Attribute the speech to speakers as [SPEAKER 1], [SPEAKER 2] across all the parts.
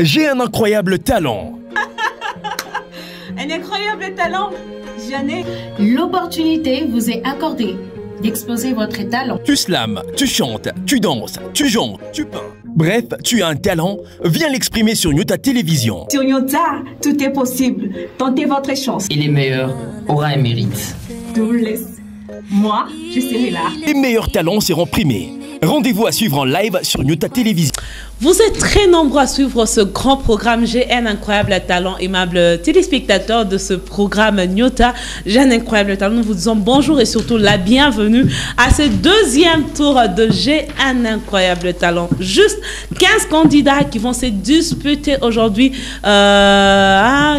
[SPEAKER 1] J'ai un incroyable talent.
[SPEAKER 2] Un incroyable talent. J'en ai.
[SPEAKER 3] L'opportunité vous est accordée d'exposer votre talent.
[SPEAKER 1] Tu slams, tu chantes, tu danses, tu jonges, tu peins. Bref, tu as un talent, viens l'exprimer sur Nyota Télévision.
[SPEAKER 2] Sur Nyota, tout est possible. Tentez votre chance.
[SPEAKER 4] Et les meilleurs aura un mérite.
[SPEAKER 2] Moi, je serai là.
[SPEAKER 1] Les meilleurs talents seront primés. Rendez-vous à suivre en live sur Nyota Télévision.
[SPEAKER 5] Vous êtes très nombreux à suivre ce grand programme. J'ai un incroyable talent, aimable téléspectateurs de ce programme Nyota. J'ai un incroyable talent. Nous vous disons bonjour et surtout la bienvenue à ce deuxième tour de J'ai un incroyable talent. Juste 15 candidats qui vont se disputer aujourd'hui,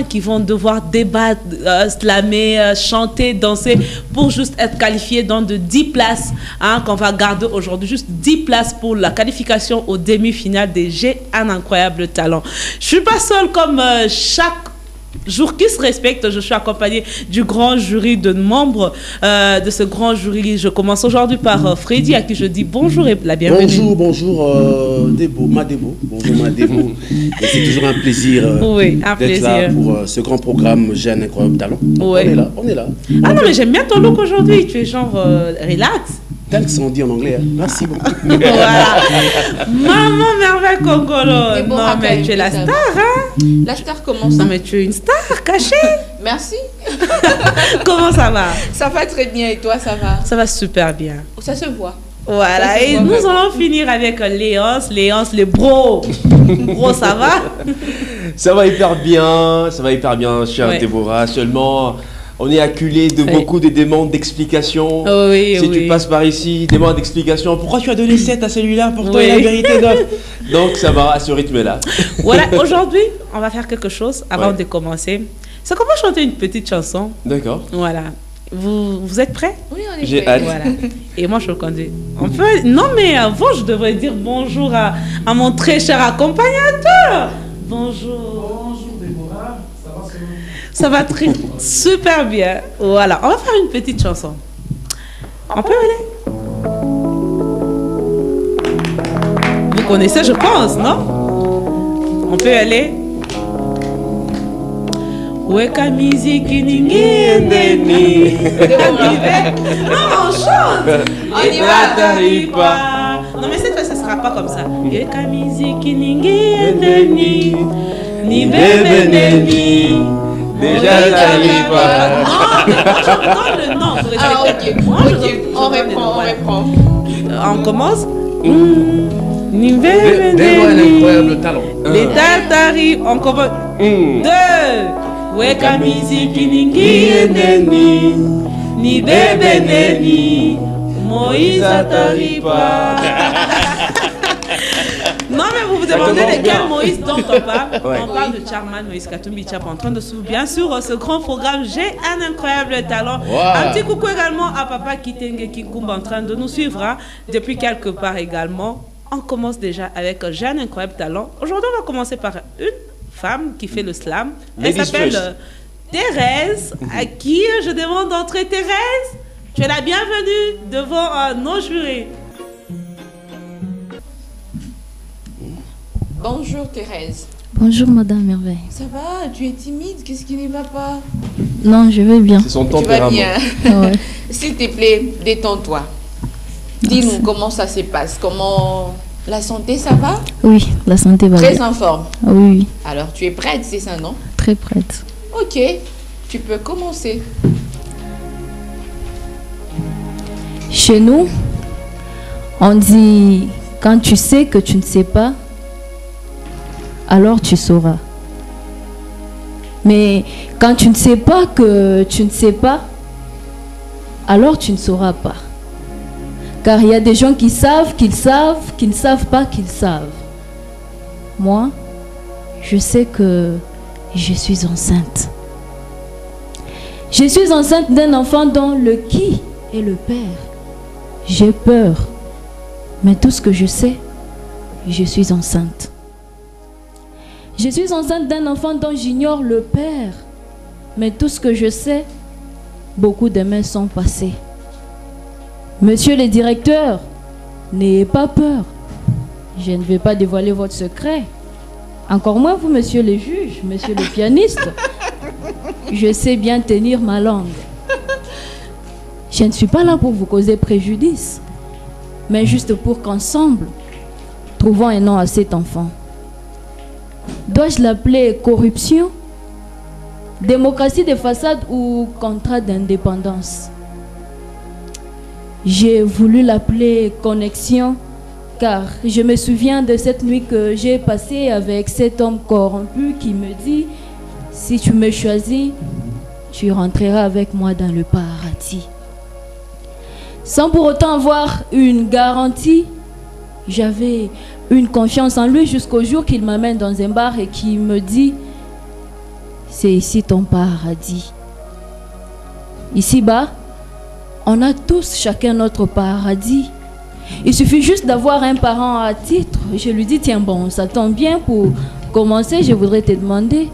[SPEAKER 5] qui vont devoir débattre, slammer, chanter, danser pour juste être qualifiés dans de 10 places qu'on va garder aujourd'hui. Juste 10 places pour la qualification aux demi-finales des J'ai un incroyable talent. Je suis pas seule comme chaque jour qui se respecte. Je suis accompagnée du grand jury de membres de ce grand jury. Je commence aujourd'hui par Freddy, à qui je dis bonjour et la bienvenue.
[SPEAKER 6] Bonjour Debo, Madebo. Bonjour Madebo. C'est toujours un plaisir d'être là pour ce grand programme J'ai un incroyable talent.
[SPEAKER 5] Ouais.
[SPEAKER 6] On est là.
[SPEAKER 5] Ah non, mais j'aime bien ton look aujourd'hui. Tu es genre relax.
[SPEAKER 6] Thanks, on dit en anglais. Hein. Merci beaucoup.
[SPEAKER 5] Voilà. Maman merveille Congolo. Bon, non, mais tu es la star, hein?
[SPEAKER 7] La star commence.
[SPEAKER 5] Non, mais tu es une star cachée.
[SPEAKER 7] Merci.
[SPEAKER 5] Comment ça va?
[SPEAKER 7] Ça va très bien et toi, ça va?
[SPEAKER 5] Ça va super bien.
[SPEAKER 7] Ça se voit.
[SPEAKER 5] Voilà, et nous allons finir avec Léonce, les bros. Bro, ça va?
[SPEAKER 8] Ça va hyper bien, chère Déborah. Seulement, on est acculé de beaucoup de demandes d'explications. Si tu passes par ici, demande d'explications. Pourquoi tu as donné 7 à celui-là? Pour toi, il a vérité 9. Donc, ça va à ce rythme-là. Voilà,
[SPEAKER 5] aujourd'hui, on va faire quelque chose avant de commencer. C'est qu'on va chanter une petite chanson.
[SPEAKER 8] D'accord.
[SPEAKER 5] Voilà. Vous êtes prêts?
[SPEAKER 7] Oui, on est prêts.
[SPEAKER 8] J'ai hâte.
[SPEAKER 5] Voilà. Et moi, je le conduis. On peut... Non, mais avant, je devrais dire bonjour à mon très cher accompagnateur. Bonjour.
[SPEAKER 9] Bonjour, Déborah. Ça va,
[SPEAKER 5] ça va très super bien. Voilà, on va faire une petite chanson. On peut aller? Vous connaissez, je pense, non? On peut aller? Weka musique ningi ndeni. Non, on chante. On y va. Non, mais cette fois, ce ne sera pas comme ça. Weka musique ningi ndeni. Ni bébé neni.
[SPEAKER 8] Déjà, t'arrives pas.
[SPEAKER 5] Non, le nom.
[SPEAKER 7] Ah, ok, on reprend.
[SPEAKER 5] On commence. Ni bébé
[SPEAKER 6] Déborah, un incroyable talent.
[SPEAKER 5] Les dates arrivent. On commence. 2. Weka musique ningi neni. Ni bébé neni. Moïse Ataripa. Non, mais vous vous demandez de quel Moïse dont on parle. On parle de Charman Moïse Katumbi Chap en train de suivre bien sûr ce grand programme J'ai un incroyable talent. Un petit coucou également à Papa Kitenge Kinkumba en train de nous suivre depuis quelque part également. On commence déjà avec J'ai un incroyable talent. Aujourd'hui, on va commencer par une femme qui fait le slam. Elle s'appelle Thérèse, à qui je demande d'entrer. Thérèse, tu es la bienvenue devant nos jurés.
[SPEAKER 7] Bonjour Thérèse.
[SPEAKER 10] Bonjour Madame Merveille.
[SPEAKER 7] Ça va? Tu es timide? Qu'est-ce qui ne va pas?
[SPEAKER 10] Non, je vais bien.
[SPEAKER 8] C'est son
[SPEAKER 7] Tu vas bien.
[SPEAKER 10] Ouais.
[SPEAKER 7] S'il te plaît, détends-toi. Dis-nous comment ça se passe. Comment la santé, ça va?
[SPEAKER 10] Oui, la santé va bien.
[SPEAKER 7] Très en forme?
[SPEAKER 10] Oui.
[SPEAKER 7] Alors, tu es prête, c'est ça, non?
[SPEAKER 10] Très prête.
[SPEAKER 7] Ok, tu peux commencer.
[SPEAKER 10] Chez nous, on dit quand tu sais que tu ne sais pas, alors tu sauras. Mais quand tu ne sais pas que tu ne sais pas, alors tu ne sauras pas. Car il y a des gens qui savent qu'ils savent, qui ne savent pas qu'ils savent. Moi, je sais que je suis enceinte. Je suis enceinte d'un enfant dont le qui est le père. J'ai peur. Mais tout ce que je sais, je suis enceinte. Je suis enceinte d'un enfant dont j'ignore le père. Mais tout ce que je sais, beaucoup de mains sont passées. Monsieur le directeur, n'ayez pas peur. Je ne vais pas dévoiler votre secret. Encore moins vous, monsieur le juge, monsieur le pianiste. Je sais bien tenir ma langue. Je ne suis pas là pour vous causer préjudice, mais juste pour qu'ensemble, trouvons un nom à cet enfant. Dois-je l'appeler corruption, démocratie de façade ou contrat d'indépendance? J'ai voulu l'appeler connexion, car je me souviens de cette nuit que j'ai passée avec cet homme corrompu qui me dit: si tu me choisis, tu rentreras avec moi dans le paradis. Sans pour autant avoir une garantie, j'avais une confiance en lui jusqu'au jour qu'il m'amène dans un bar et qui me dit: c'est ici ton paradis. Ici-bas, on a tous chacun notre paradis. Il suffit juste d'avoir un parent à titre. Je lui dis: tiens bon, ça tombe bien, pour commencer, je voudrais te demander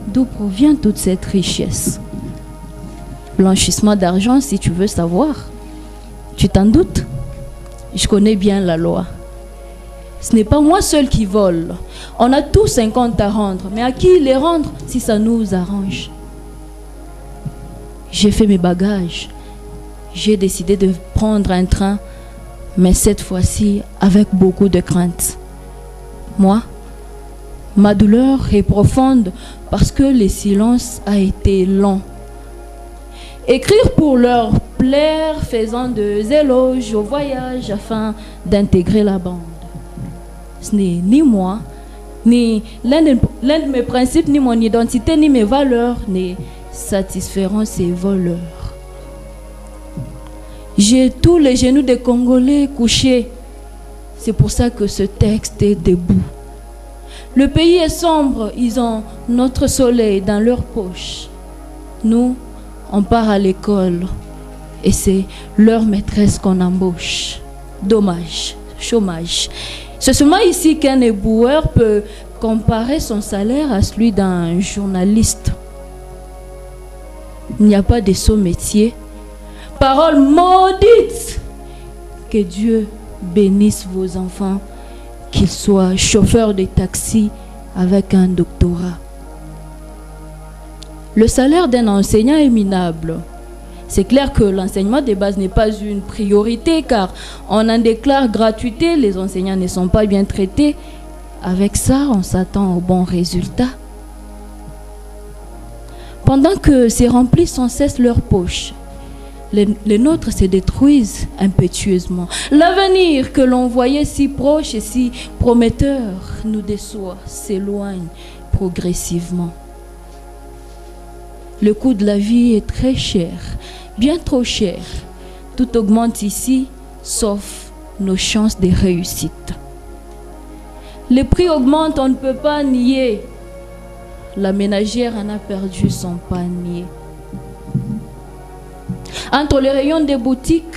[SPEAKER 10] d'où provient toute cette richesse. Blanchissement d'argent, si tu veux savoir. Tu t'en doutes? Je connais bien la loi. Ce n'est pas moi seul qui vole. On a tous un compte à rendre. Mais à qui les rendre si ça nous arrange? J'ai fait mes bagages. J'ai décidé de prendre un train, mais cette fois-ci avec beaucoup de crainte. Moi, ma douleur est profonde parce que le silence a été long. Écrire pour leur plaire, faisant des éloges au voyage afin d'intégrer la bande. Ce n'est ni moi, ni l'un de mes principes, ni mon identité, ni mes valeurs, ni satisferont ces voleurs. J'ai tous les genoux des Congolais couchés. C'est pour ça que ce texte est debout. Le pays est sombre, ils ont notre soleil dans leur poche. Nous, on part à l'école et c'est leur maîtresse qu'on embauche. Dommage, chômage. C'est seulement ici qu'un éboueur peut comparer son salaire à celui d'un journaliste. Il n'y a pas de saut métier. Parole maudite. Que Dieu bénisse vos enfants, qu'ils soient chauffeurs de taxi avec un doctorat. Le salaire d'un enseignant est minable. C'est clair que l'enseignement de base n'est pas une priorité car on en déclare gratuité, les enseignants ne sont pas bien traités. Avec ça, on s'attend aux bons résultats. Pendant que ces remplis sans cesse leurs poches, les nôtres se détruisent impétueusement. L'avenir que l'on voyait si proche et si prometteur nous déçoit, s'éloigne progressivement. Le coût de la vie est très cher, bien trop cher. Tout augmente ici, sauf nos chances de réussite. Les prix augmentent, on ne peut pas nier. La ménagère en a perdu son panier. Entre les rayons des boutiques,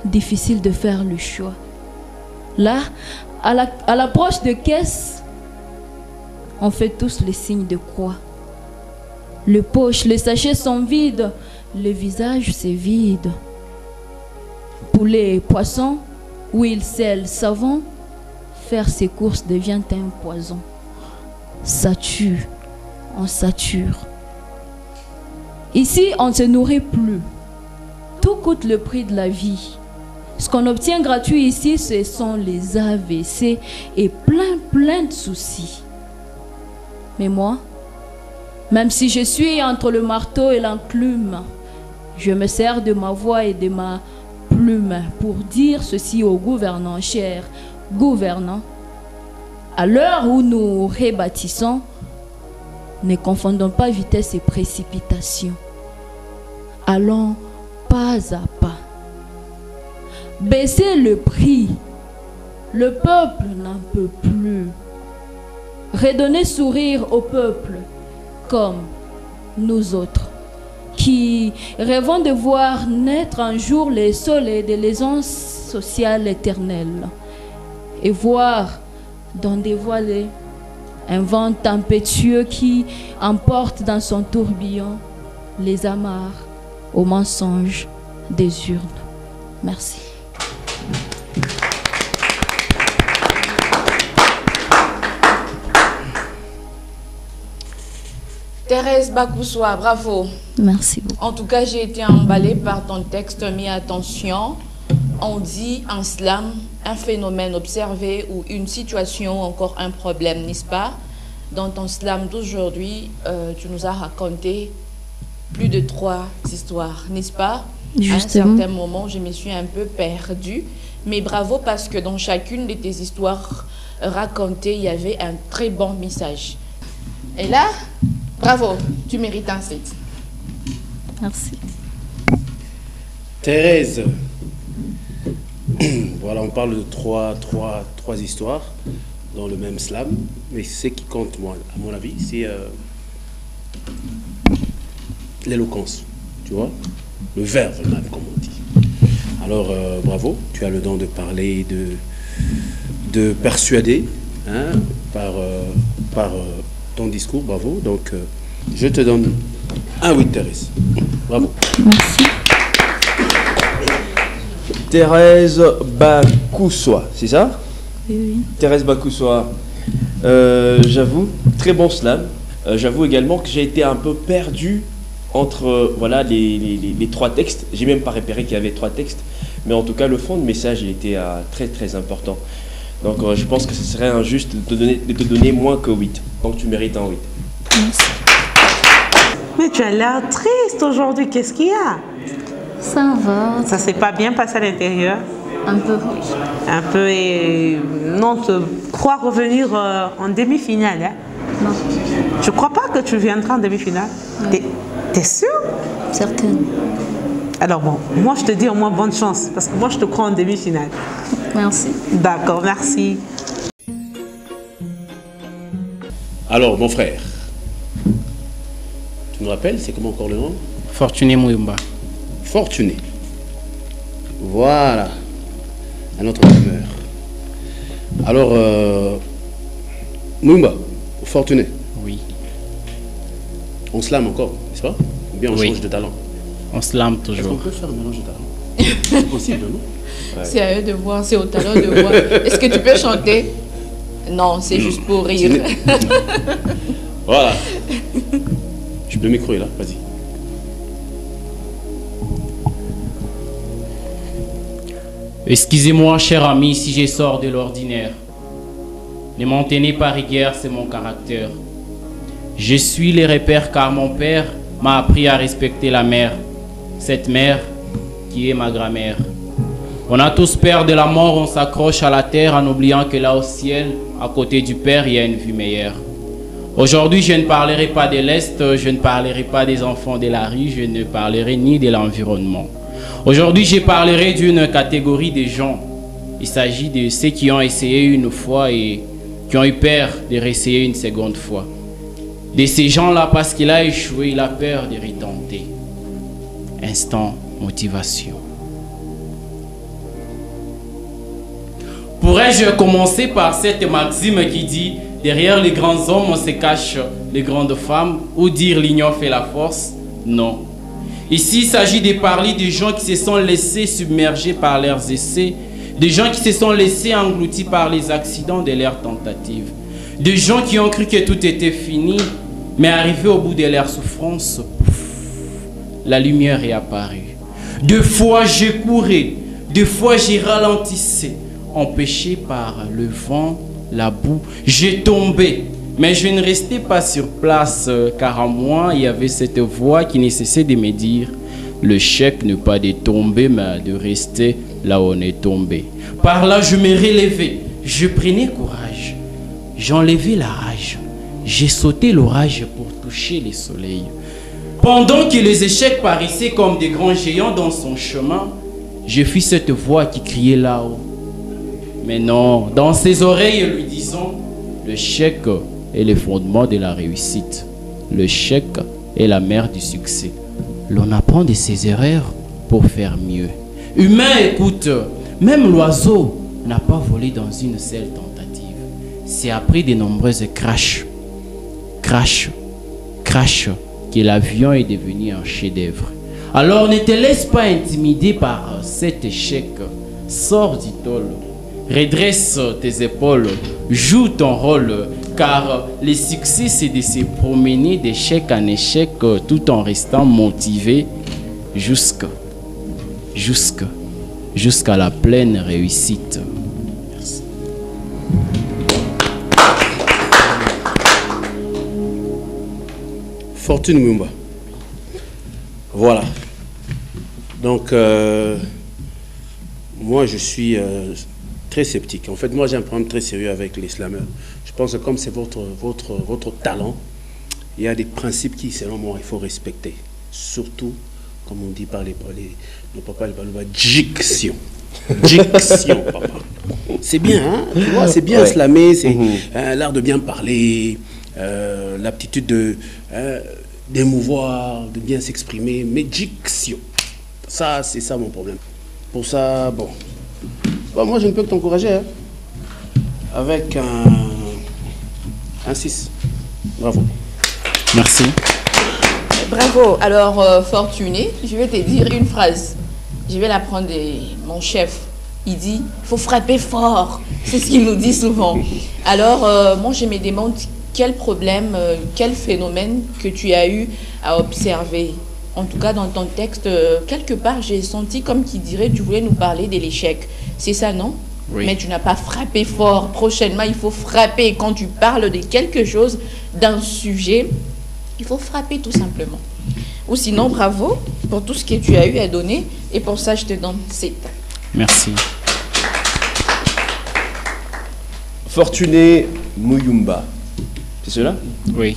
[SPEAKER 10] difficile de faire le choix. Là, à l'approche de caisse, on fait tous les signes de croix. Les poches, les sachets sont vides, le visage c'est vide. Poulet, poisson, huile, sel, savon, faire ses courses devient un poison. Ça tue, on sature. Ici, on ne se nourrit plus. Tout coûte le prix de la vie. Ce qu'on obtient gratuit ici, ce sont les AVC et plein de soucis. Mais moi, même si je suis entre le marteau et l'enclume, je me sers de ma voix et de ma plume pour dire ceci aux gouvernants, chers gouvernants. À l'heure où nous rebâtissons, ne confondons pas vitesse et précipitation. Allons pas à pas. Baissez le prix. Le peuple n'en peut plus. Redonnez sourire au peuple comme nous autres, qui rêvons de voir naître un jour les soleils de l'aisance sociale éternelle et voir dans des voilées un vent tempétueux qui emporte dans son tourbillon les amarres aux mensonges des urnes. Merci.
[SPEAKER 7] Thérèse Bakoussoa, bravo.
[SPEAKER 10] Merci beaucoup.
[SPEAKER 7] En tout cas, j'ai été emballée par ton texte, mais attention, on dit en slam un phénomène observé ou une situation, encore un problème, n'est-ce pas? Dans ton slam d'aujourd'hui, tu nous as raconté plus de 3 histoires, n'est-ce pas?
[SPEAKER 10] Justement.
[SPEAKER 7] À un certain moment, je me suis un peu perdue, mais bravo parce que dans chacune de tes histoires racontées, il y avait un très bon message. Et là, bravo, tu mérites un 7.
[SPEAKER 10] Merci.
[SPEAKER 6] Thérèse, voilà, on parle de trois histoires dans le même slam, mais ce qui compte, moi, à mon avis, c'est l'éloquence, tu vois, le verbe même, comme on dit. Alors, bravo, tu as le don de parler, de persuader, hein, par ton discours, bravo. Donc, je te donne un 8, Thérèse. Bravo.
[SPEAKER 10] Merci.
[SPEAKER 8] Thérèse Bakoussoa, c'est ça?
[SPEAKER 10] Oui.
[SPEAKER 8] Thérèse Bakoussoa, j'avoue, très bon slam. J'avoue également que j'ai été un peu perdu entre voilà, les 3 textes. J'ai même pas repéré qu'il y avait 3 textes. Mais en tout cas, le fond de message, il était très très important. Donc je pense que ce serait injuste de te donner moins que 8. Donc tu mérites un 8.
[SPEAKER 10] Merci.
[SPEAKER 5] Mais tu as l'air triste aujourd'hui, qu'est-ce qu'il y a?
[SPEAKER 10] Ça va.
[SPEAKER 5] Ça s'est pas bien passé à l'intérieur?
[SPEAKER 10] Un peu, oui.
[SPEAKER 5] Un peu, et non, te crois revenir en demi-finale, hein?
[SPEAKER 10] Non.
[SPEAKER 5] Je crois pas que tu viendras en demi-finale.
[SPEAKER 10] Oui.
[SPEAKER 5] T'es sûre?
[SPEAKER 10] Certaine.
[SPEAKER 5] Alors bon, moi je te dis au moins bonne chance, parce que moi je te crois en demi-finale.
[SPEAKER 10] Merci.
[SPEAKER 5] D'accord, merci.
[SPEAKER 6] Alors, mon frère, tu me rappelles, c'est comment encore le nom?
[SPEAKER 11] Fortuné Mouyumba.
[SPEAKER 6] Fortuné. Voilà. Un autre rumeur. Alors, Mouyumba, Fortuné.
[SPEAKER 11] Oui.
[SPEAKER 6] On slame encore, n'est-ce pas? Ou bien on change de talent?
[SPEAKER 11] On slame toujours.
[SPEAKER 6] Est-ce qu'on peut faire un mélange de talent? C'est possible, non?
[SPEAKER 7] Ouais. C'est à eux de voir, c'est au talent de voir. Est-ce que tu peux chanter? Non, c'est juste pour rire.
[SPEAKER 6] Voilà. Le micro est là, vas-y.
[SPEAKER 11] Excusez-moi, cher ami, si je sors de l'ordinaire. Ne m'en tenez pas rigueur, c'est mon caractère. Je suis les repères car mon père m'a appris à respecter la mère. Cette mère qui est ma grand-mère. On a tous peur de la mort, on s'accroche à la terre en oubliant que là au ciel, à côté du Père, il y a une vue meilleure. Aujourd'hui, je ne parlerai pas de l'Est, je ne parlerai pas des enfants de la rue, je ne parlerai ni de l'environnement. Aujourd'hui, je parlerai d'une catégorie de gens. Il s'agit de ceux qui ont essayé une fois et qui ont eu peur de réessayer une seconde fois. De ces gens-là, parce qu'il a échoué, il a peur de retenter. Instant motivation. Pourrais-je commencer par cette maxime qui dit « Derrière les grands hommes, on se cache les grandes femmes » ou dire « L'union fait la force » ? Non. Ici, il s'agit de parler des gens qui se sont laissés submerger par leurs essais, des gens qui se sont laissés engloutis par les accidents de leurs tentatives, des gens qui ont cru que tout était fini, mais arrivés au bout de leur souffrance, pouf, la lumière est apparue. Deux fois, je courais, deux fois, je ralentissais, empêché par le vent, la boue, j'ai tombé. Mais je ne restais pas sur place, car en moi, il y avait cette voix qui ne cessait de me dire « Le chèque n'est pas de tomber, mais de rester là où on est tombé. » Par là, je me relevais, je prenais courage, j'enlevais la rage, j'ai sauté l'orage pour toucher le soleil. Pendant que les échecs paraissaient comme des grands géants dans son chemin, je fis cette voix qui criait là-haut. Mais non, dans ses oreilles, lui disant « Le chèque est le fondement de la réussite. Le chèque est la mère du succès. L'on apprend de ses erreurs pour faire mieux. Humain, écoute, même l'oiseau n'a pas volé dans une seule tentative. C'est après de nombreuses crashs, que l'avion est devenu un chef-d'œuvre. Alors ne te laisse pas intimider par cet échec. Sors du tôle, redresse tes épaules, joue ton rôle, car le succès, c'est de se promener d'échec en échec tout en restant motivé jusqu'à la pleine réussite.
[SPEAKER 6] Merci. Fortune Mumba. Voilà. Donc, moi, je suis très sceptique. En fait, moi, j'ai un problème très sérieux avec les slameurs. Je pense que comme c'est votre talent, il y a des principes qui, selon moi, il faut respecter. Surtout, comme on dit par nos papas, diction. Diction, papa. C'est bien, hein? Tu vois, c'est bien slammer, c'est l'art de bien parler, l'aptitude d'émouvoir, de bien s'exprimer, mais diction. Ça, c'est ça mon problème. Pour ça, bon, moi je ne peux que t'encourager, hein, avec un 6. Bravo.
[SPEAKER 11] Merci.
[SPEAKER 7] Bravo. Alors, Fortuné, je vais te dire une phrase. Je vais la prendre de mon chef. Il dit, il faut frapper fort. C'est ce qu'il nous dit souvent. Alors, moi je me demande quel problème, quel phénomène que tu as eu à observer. En tout cas, dans ton texte, quelque part, j'ai senti comme qui dirait, tu voulais nous parler de l'échec. C'est ça, non?
[SPEAKER 11] Oui.
[SPEAKER 7] Mais tu n'as pas frappé fort. Prochainement, il faut frapper. Quand tu parles de quelque chose, d'un sujet, il faut frapper tout simplement. Ou sinon, bravo pour tout ce que tu as eu à donner. Et pour ça, je te donne 7.
[SPEAKER 11] Merci.
[SPEAKER 8] Fortuné Muyumba. C'est cela?
[SPEAKER 11] Oui.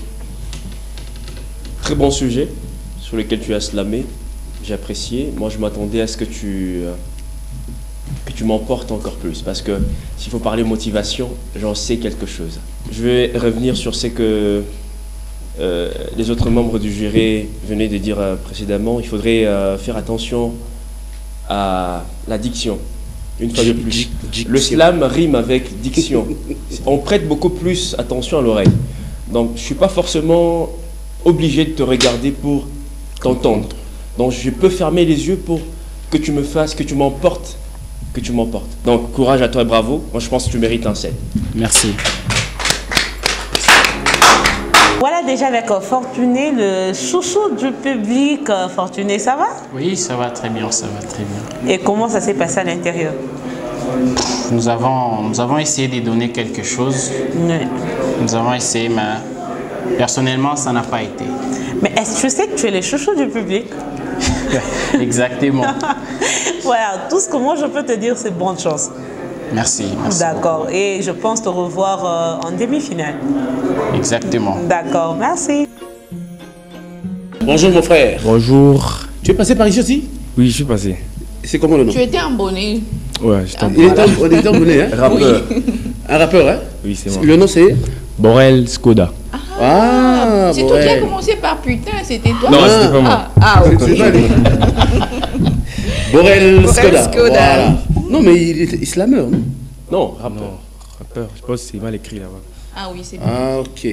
[SPEAKER 8] Très bon sujet sur lequel tu as slamé. J'ai apprécié. Moi, je m'attendais à ce que tu m'emportes encore plus. Parce que s'il faut parler motivation, j'en sais quelque chose. Je vais revenir sur ce que les autres membres du jury venaient de dire précédemment. Il faudrait faire attention à la diction. Une fois de plus. Le slam rime avec diction. On prête beaucoup plus attention à l'oreille. Donc, je ne suis pas forcément obligé de te regarder pour t'entendre. Donc, je peux fermer les yeux pour que tu me fasses, que tu m'emportes. Donc, courage à toi et bravo. Moi, je pense que tu mérites un 7.
[SPEAKER 11] Merci.
[SPEAKER 5] Voilà déjà avec Fortuné, le chouchou du public. Fortuné, ça va?
[SPEAKER 11] Oui, ça va très bien, ça va très bien.
[SPEAKER 5] Et comment ça s'est passé à l'intérieur?
[SPEAKER 11] Nous avons essayé de donner quelque chose.
[SPEAKER 5] Oui.
[SPEAKER 11] Nous avons essayé, mais personnellement, ça n'a pas été.
[SPEAKER 5] Mais est-ce que tu sais que tu es le chouchou du public?
[SPEAKER 11] Exactement.
[SPEAKER 5] Voilà, tout ce que moi je peux te dire, c'est bonne chance.
[SPEAKER 11] Merci.
[SPEAKER 5] D'accord. Et je pense te revoir en demi-finale.
[SPEAKER 11] Exactement.
[SPEAKER 5] D'accord, merci.
[SPEAKER 6] Bonjour mon frère.
[SPEAKER 12] Bonjour.
[SPEAKER 6] Tu es passé par ici aussi?
[SPEAKER 12] Oui, je suis passé.
[SPEAKER 6] C'est comment le nom?
[SPEAKER 7] Tu étais en bonnet.
[SPEAKER 12] Ouais, j'étais en
[SPEAKER 6] bonnet. Il était en bonnet, hein?
[SPEAKER 12] Rappeur.
[SPEAKER 7] Oui.
[SPEAKER 6] Un rappeur, hein?
[SPEAKER 12] Oui, c'est moi.
[SPEAKER 6] Le nom c'est?
[SPEAKER 12] Borel Skoda.
[SPEAKER 7] C'est toi qui as commencé par putain, c'était toi?
[SPEAKER 12] Non, c'était pas moi.
[SPEAKER 7] Ok.
[SPEAKER 6] Borel Skoda.
[SPEAKER 7] Voilà.
[SPEAKER 6] Non, mais il est slameur, non?
[SPEAKER 12] Non, rappeur. Non, rappeur. Je pense que c'est mal écrit là-bas.
[SPEAKER 7] Ah oui, c'est bien.
[SPEAKER 6] Ah, ok.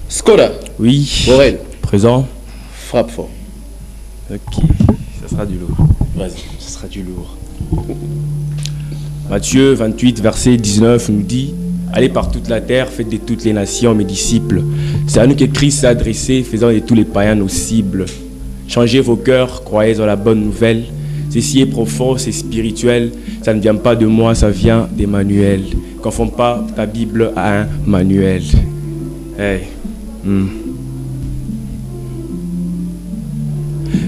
[SPEAKER 6] Skoda.
[SPEAKER 12] Oui.
[SPEAKER 6] Borel.
[SPEAKER 12] Présent.
[SPEAKER 6] Frappe fort.
[SPEAKER 12] Ok. Ça sera du lourd.
[SPEAKER 6] Vas-y.
[SPEAKER 12] Ça sera du lourd. Matthieu 28, verset 19 nous dit: allez par toute la terre, faites de toutes les nations mes disciples. C'est à nous que Christ s'est adressé, faisant de tous les païens nos cibles. Changez vos cœurs, croyez en la bonne nouvelle. Ceci est profond, c'est spirituel. Ça ne vient pas de moi, ça vient d'Emmanuel. Confonds pas ta Bible à un manuel. Hey.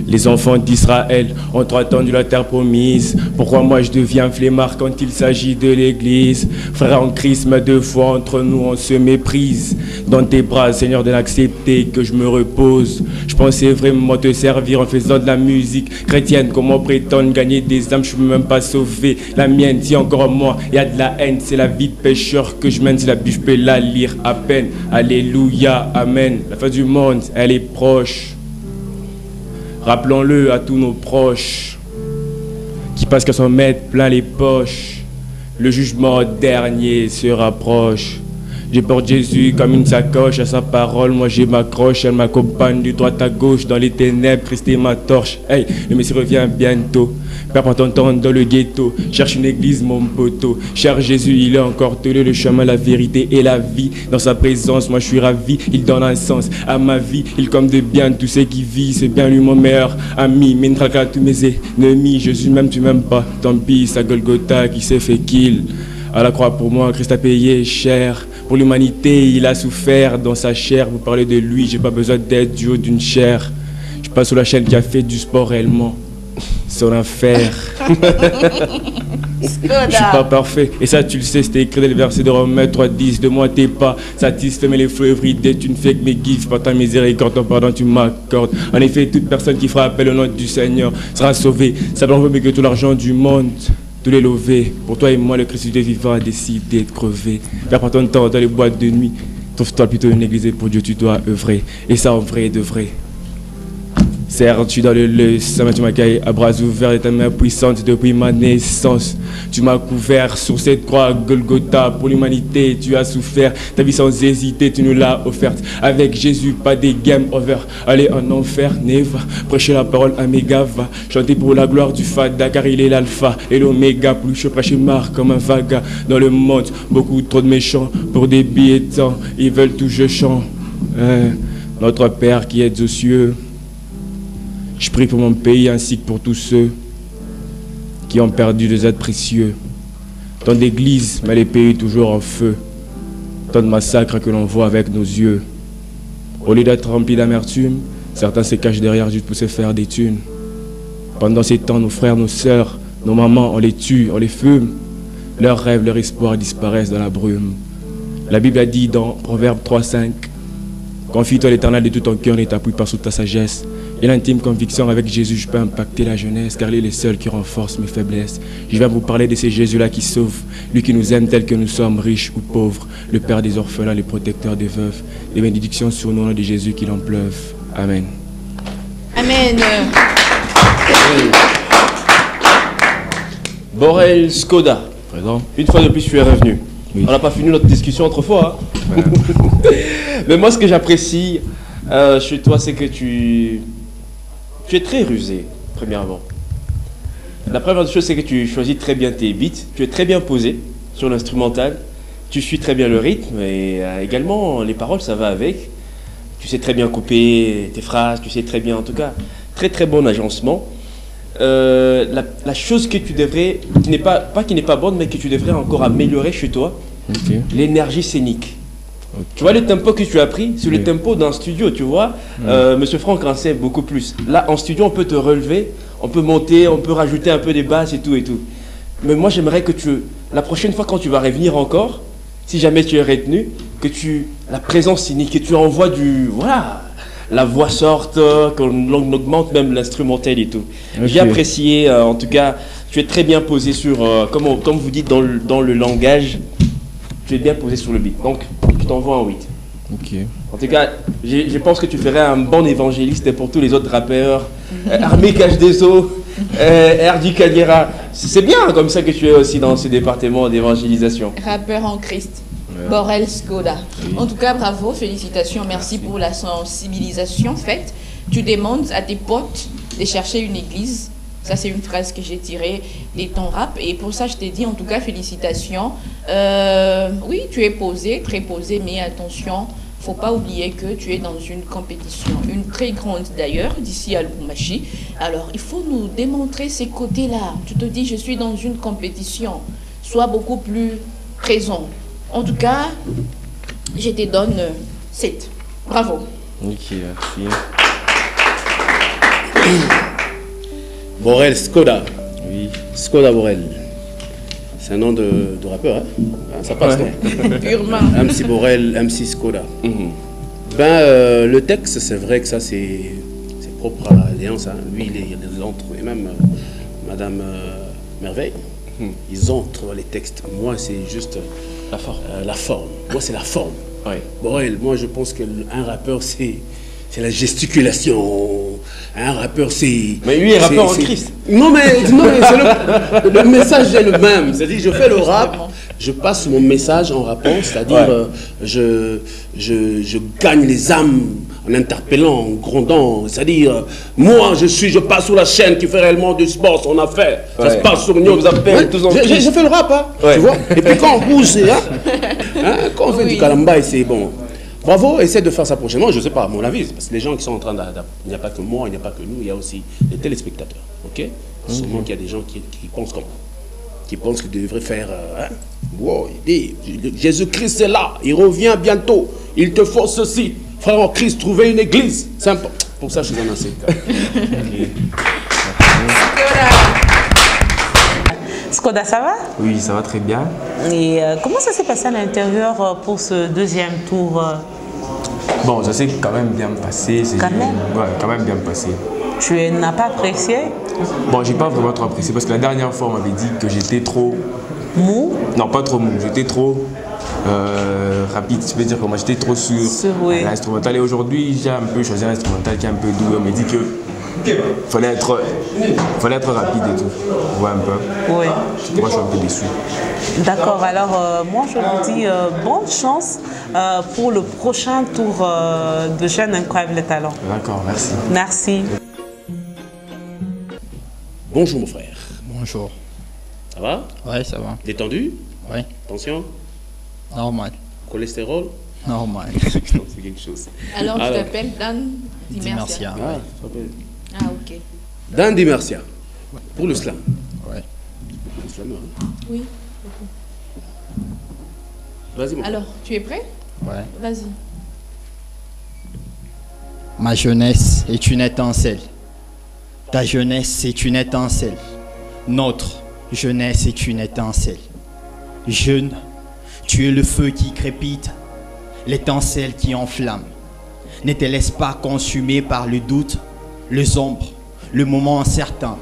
[SPEAKER 12] Les enfants d'Israël ont attendu la terre promise. Pourquoi moi je deviens flemmard quand il s'agit de l'église? Frère en Christ, mais deux fois entre nous on se méprise. Dans tes bras, Seigneur, de l'accepter que je me repose. Je pensais vraiment te servir en faisant de la musique chrétienne. Comment prétendre gagner des âmes? Je ne peux même pas sauver la mienne. Si encore moi, il y a de la haine, c'est la vie de pécheur que je mène. Si la Bible, je peux la lire à peine. Alléluia, amen. La fin du monde, elle est proche. Rappelons-le à tous nos proches qui parce qu'à s'en mettre plein les poches, le jugement dernier se rapproche. Je porte Jésus comme une sacoche, à sa parole, moi je m'accroche, elle m'accompagne de droite à gauche, dans les ténèbres, Christ est ma torche. Hey, le Messie revient bientôt, Père prends ton temps dans le ghetto, cherche une église mon poteau, cher Jésus il est encore tenu le chemin, la vérité et la vie, dans sa présence moi je suis ravi, il donne un sens à ma vie, il comme de bien tous ceux qui vivent, c'est bien lui mon meilleur ami, Mintraka tous mes ennemis, Jésus même tu m'aimes pas, tant pis, c'est Golgotha qui s'est fait kill. À la croix pour moi, Christ a payé cher. Pour l'humanité, il a souffert dans sa chair. Vous parlez de lui, j'ai pas besoin d'être du haut d'une chair. Je passe sur la chaîne qui a fait du sport réellement. Son enfer. Je suis pas parfait. Et ça, tu le sais, c'était écrit dans le verset de Romains 3:10. De moi, t'es pas satisfait, mais les flots everyday, tu ne fais que mes gifs. Par ta miséricorde, ton pardon, tu m'accordes. En effet, toute personne qui fera appel au nom du Seigneur sera sauvée. Ça va mieux que tout l'argent du monde. Tous les lovés, pour toi et moi, le Christ de vivant a décidé de crever. Père, prends ton temps dans les boîtes de nuit. Trouve-toi plutôt une église et pour Dieu, tu dois œuvrer. Et ça en vrai et de vrai. Certes, tu dans le sang, tu m'accueilles à bras ouverts et ta main puissante depuis ma naissance. Tu m'as couvert sur cette croix Golgotha pour l'humanité, tu as souffert. Ta vie sans hésiter, tu nous l'as offerte. Avec Jésus, pas des game over. Aller en enfer, never. Prêcher la parole à méga va. Chanter pour la gloire du Fada, car il est l'alpha et l'oméga. Plus je prêche marre comme un vaga dans le monde. Beaucoup trop de méchants pour des billets de temps. Ils veulent tout je chante. Notre Père qui est aux cieux. Je prie pour mon pays ainsi que pour tous ceux qui ont perdu des êtres précieux. Tant d'églises, mais les pays toujours en feu. Tant de massacres que l'on voit avec nos yeux. Au lieu d'être remplis d'amertume, certains se cachent derrière juste pour se faire des thunes. Pendant ces temps, nos frères, nos sœurs, nos mamans, on les tue, on les fume. Leurs rêves, leurs espoirs disparaissent dans la brume. La Bible a dit dans Proverbe 3:5, confie-toi l'Éternel de tout ton cœur et t'appuie pas sur ta sagesse. Et l'intime conviction avec Jésus, je peux impacter la jeunesse, car il est le seul qui renforce mes faiblesses. Je viens vous parler de ce Jésus-là qui sauve, lui qui nous aime tel que nous sommes, riches ou pauvres, le Père des orphelins, le protecteur des veuves. Les bénédictions sur nous, au nom de Jésus, qu'il en pleuve. Amen.
[SPEAKER 7] Amen.
[SPEAKER 8] Borel Skoda, présent. Une fois de plus, tu es revenu. Oui. On n'a pas fini notre discussion autrefois. Hein. Mais moi, ce que j'apprécie chez toi, c'est que tu es très rusé, premièrement. La première chose, c'est que tu choisis très bien tes beats, tu es très bien posé sur l'instrumental, tu suis très bien le rythme et également les paroles, ça va avec. Tu sais très bien couper tes phrases, tu sais très bien, en tout cas, très très bon agencement. La chose que tu devrais, qui n'est pas bonne, mais que tu devrais encore améliorer chez toi, okay. L'énergie scénique. Okay. Tu vois le tempo que tu as pris, c'est le tempo d'un studio, tu vois. Monsieur Franck en sait beaucoup plus. Là, en studio, on peut te relever, on peut monter, on peut rajouter un peu des basses et tout et tout. Mais moi, j'aimerais que la prochaine fois quand tu vas revenir encore, si jamais tu es retenu, que la présence scénique, que tu envoies voilà, la voix sorte, qu'on augmente même l'instrumental et tout. Okay. J'ai apprécié, en tout cas, tu es très bien posé sur, comme vous dites dans le langage, tu es bien posé sur le beat. Donc, je t'envoie un 8. Ok. En tout cas, je pense que tu ferais un bon évangéliste pour tous les autres rappeurs. Armé Cache des Eaux, RD Kanyera. C'est bien comme ça que tu es aussi dans ce département d'évangélisation.
[SPEAKER 7] Rappeur en Christ. Ouais. Borel Skoda. Oui. En tout cas, bravo, félicitations, merci pour la sensibilisation faite. Tu demandes à tes potes de chercher une église. Ça, c'est une phrase que j'ai tirée de ton rap. Et pour ça, je t'ai dit, en tout cas, félicitations. Oui, tu es posé, très posé, mais attention, faut pas oublier que tu es dans une compétition, une très grande d'ailleurs, d'ici à Lubumbashi. Alors, il faut nous démontrer ces côtés-là. Tu te dis, je suis dans une compétition. Sois beaucoup plus présent. En tout cas, je te donne 7. Bravo.
[SPEAKER 8] Ok, merci.
[SPEAKER 6] Borel Skoda.
[SPEAKER 8] Oui.
[SPEAKER 6] Skoda Borel. C'est un nom de rappeur, hein? Ça passe, non?
[SPEAKER 7] Purement.
[SPEAKER 6] MC Borel, MC Skoda. Le texte, c'est vrai que ça, c'est propre à l'Alliance. Hein. Lui, il entre, et même Madame Merveille, ils entrent les textes. Moi, c'est juste
[SPEAKER 8] la forme.
[SPEAKER 6] La forme. Moi, c'est la forme.
[SPEAKER 8] Oui.
[SPEAKER 6] Borel, moi, je pense qu'un rappeur, c'est la gesticulation. Un rappeur, c'est...
[SPEAKER 8] Mais lui est rappeur en Christ.
[SPEAKER 6] Non, mais le message est le même. C'est-à-dire, je fais le rap je passe mon message en rappant, c'est-à-dire je gagne les âmes en interpellant, en grondant, c'est-à-dire moi je passe sur la chaîne qui fait réellement du sport, son affaire, ça se passe sur nous. J'ai fait le rap, hein, tu vois. Et puis quand on bouge, quand on fait du kalamba, c'est bon. Bravo, essaie de faire ça prochainement, je ne sais pas, à mon avis, parce que les gens qui sont en train il n'y a pas que moi, il n'y a pas que nous, il y a aussi les téléspectateurs, ok? Sûrement qu'il y a des gens qui pensent comme qui pensent qu'ils devraient faire, wow, il dit, Jésus-Christ est là, il revient bientôt, il te faut ceci, frère en Christ, trouver une église, c'est important. Pour ça, je suis en assez.
[SPEAKER 5] Skoda, ça va?
[SPEAKER 13] Oui, ça va très bien.
[SPEAKER 5] Et comment ça s'est passé à l'intérieur pour ce deuxième tour?
[SPEAKER 13] Bon, ça s'est quand même bien passé.
[SPEAKER 5] Quand même?
[SPEAKER 13] Ouais, quand même bien passé.
[SPEAKER 5] Tu n'as pas apprécié?
[SPEAKER 13] Bon, j'ai pas vraiment trop apprécié parce que la dernière fois, on m'avait dit que j'étais trop...
[SPEAKER 5] Mou?
[SPEAKER 13] Non, pas trop mou, j'étais trop rapide, tu peux dire que moi j'étais trop sûr
[SPEAKER 5] oui.
[SPEAKER 13] L'instrumental. Et aujourd'hui, j'ai un peu choisi un instrumental qui est un peu doux. On m'a dit que fallait être rapide et tout. On voit un peu.
[SPEAKER 5] Oui.
[SPEAKER 13] Moi, je suis un peu déçu.
[SPEAKER 5] D'accord. Alors, moi, je vous dis bonne chance pour le prochain tour de Jeunes Incroyables Talents.
[SPEAKER 13] D'accord, merci.
[SPEAKER 5] Merci.
[SPEAKER 6] Bonjour, mon frère.
[SPEAKER 14] Bonjour.
[SPEAKER 6] Ça va?
[SPEAKER 14] Ouais, ça va.
[SPEAKER 6] Détendu?
[SPEAKER 14] Ouais.
[SPEAKER 6] Tension?
[SPEAKER 14] Normal.
[SPEAKER 6] Cholestérol?
[SPEAKER 14] Normal.
[SPEAKER 6] C'est quelque chose.
[SPEAKER 7] Alors, tu t'appelles Dan Dimercia.
[SPEAKER 6] Ah,
[SPEAKER 7] ok.
[SPEAKER 6] Dan Dimercia. Pour le slam.
[SPEAKER 14] Ouais.
[SPEAKER 6] Le slam, hein?
[SPEAKER 7] Oui.
[SPEAKER 6] Vas-y, mon frère.
[SPEAKER 7] Alors, tu es prêt?
[SPEAKER 14] Ouais.
[SPEAKER 7] Vas-y.
[SPEAKER 14] Ma jeunesse est une étincelle. Ta jeunesse est une étincelle. Notre jeunesse est une étincelle. Jeune, tu es le feu qui crépite, l'étincelle qui enflamme. Ne te laisse pas consumer par le doute, les ombres, le moment incertain,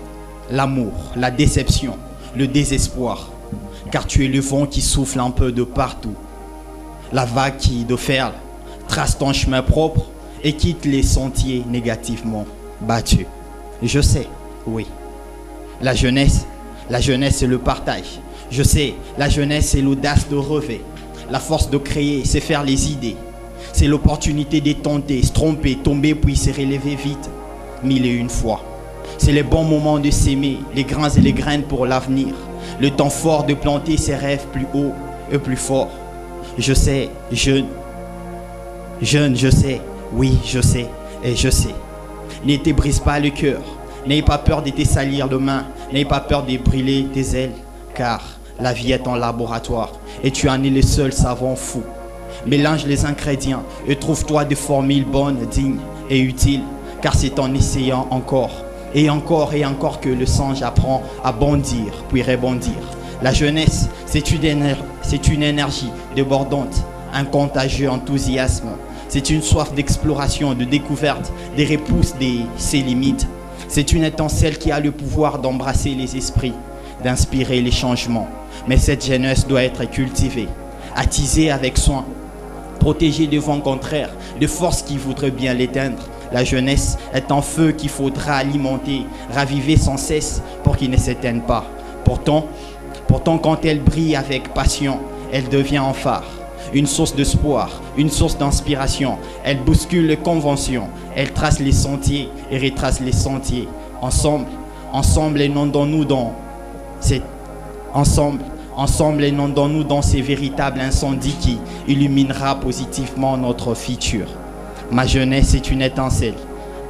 [SPEAKER 14] l'amour, la déception, le désespoir. Car tu es le vent qui souffle un peu de partout. La vague qui déferle, trace ton chemin propre et quitte les sentiers négativement battus. Je sais, oui. La jeunesse, c'est le partage. Je sais, la jeunesse, c'est l'audace de rêver. La force de créer, c'est faire les idées. C'est l'opportunité de tenter, se tromper, tomber puis se relever vite. 1001 fois. C'est les bons moments de s'aimer, les grains et les graines pour l'avenir. Le temps fort de planter ses rêves plus haut et plus fort. Je sais, jeune, je sais, oui, je sais, et je sais. Ne te brise pas le cœur, n'aie pas peur de te salir de main, n'aie pas peur de brûler tes ailes, car la vie est en laboratoire et tu en es le seul savant fou. Mélange les ingrédients et trouve-toi des formules bonnes, dignes et utiles, car c'est en essayant encore et encore et encore que le songe apprend à bondir puis rebondir. La jeunesse, c'est une énergie débordante, un contagieux enthousiasme. C'est une soif d'exploration, de découverte, des repousses de ses limites. C'est une étincelle qui a le pouvoir d'embrasser les esprits, d'inspirer les changements. Mais cette jeunesse doit être cultivée, attisée avec soin, protégée des vents contraires, de forces qui voudraient bien l'éteindre. La jeunesse est un feu qu'il faudra alimenter, raviver sans cesse pour qu'il ne s'éteigne pas. Pourtant, quand elle brille avec passion, elle devient un phare. Une source d'espoir, une source d'inspiration. Elle bouscule les conventions, elle trace les sentiers et retrace les sentiers. Ensemble inondons-nous dans ces véritables incendies qui illuminera positivement notre futur. Ma jeunesse est une étincelle,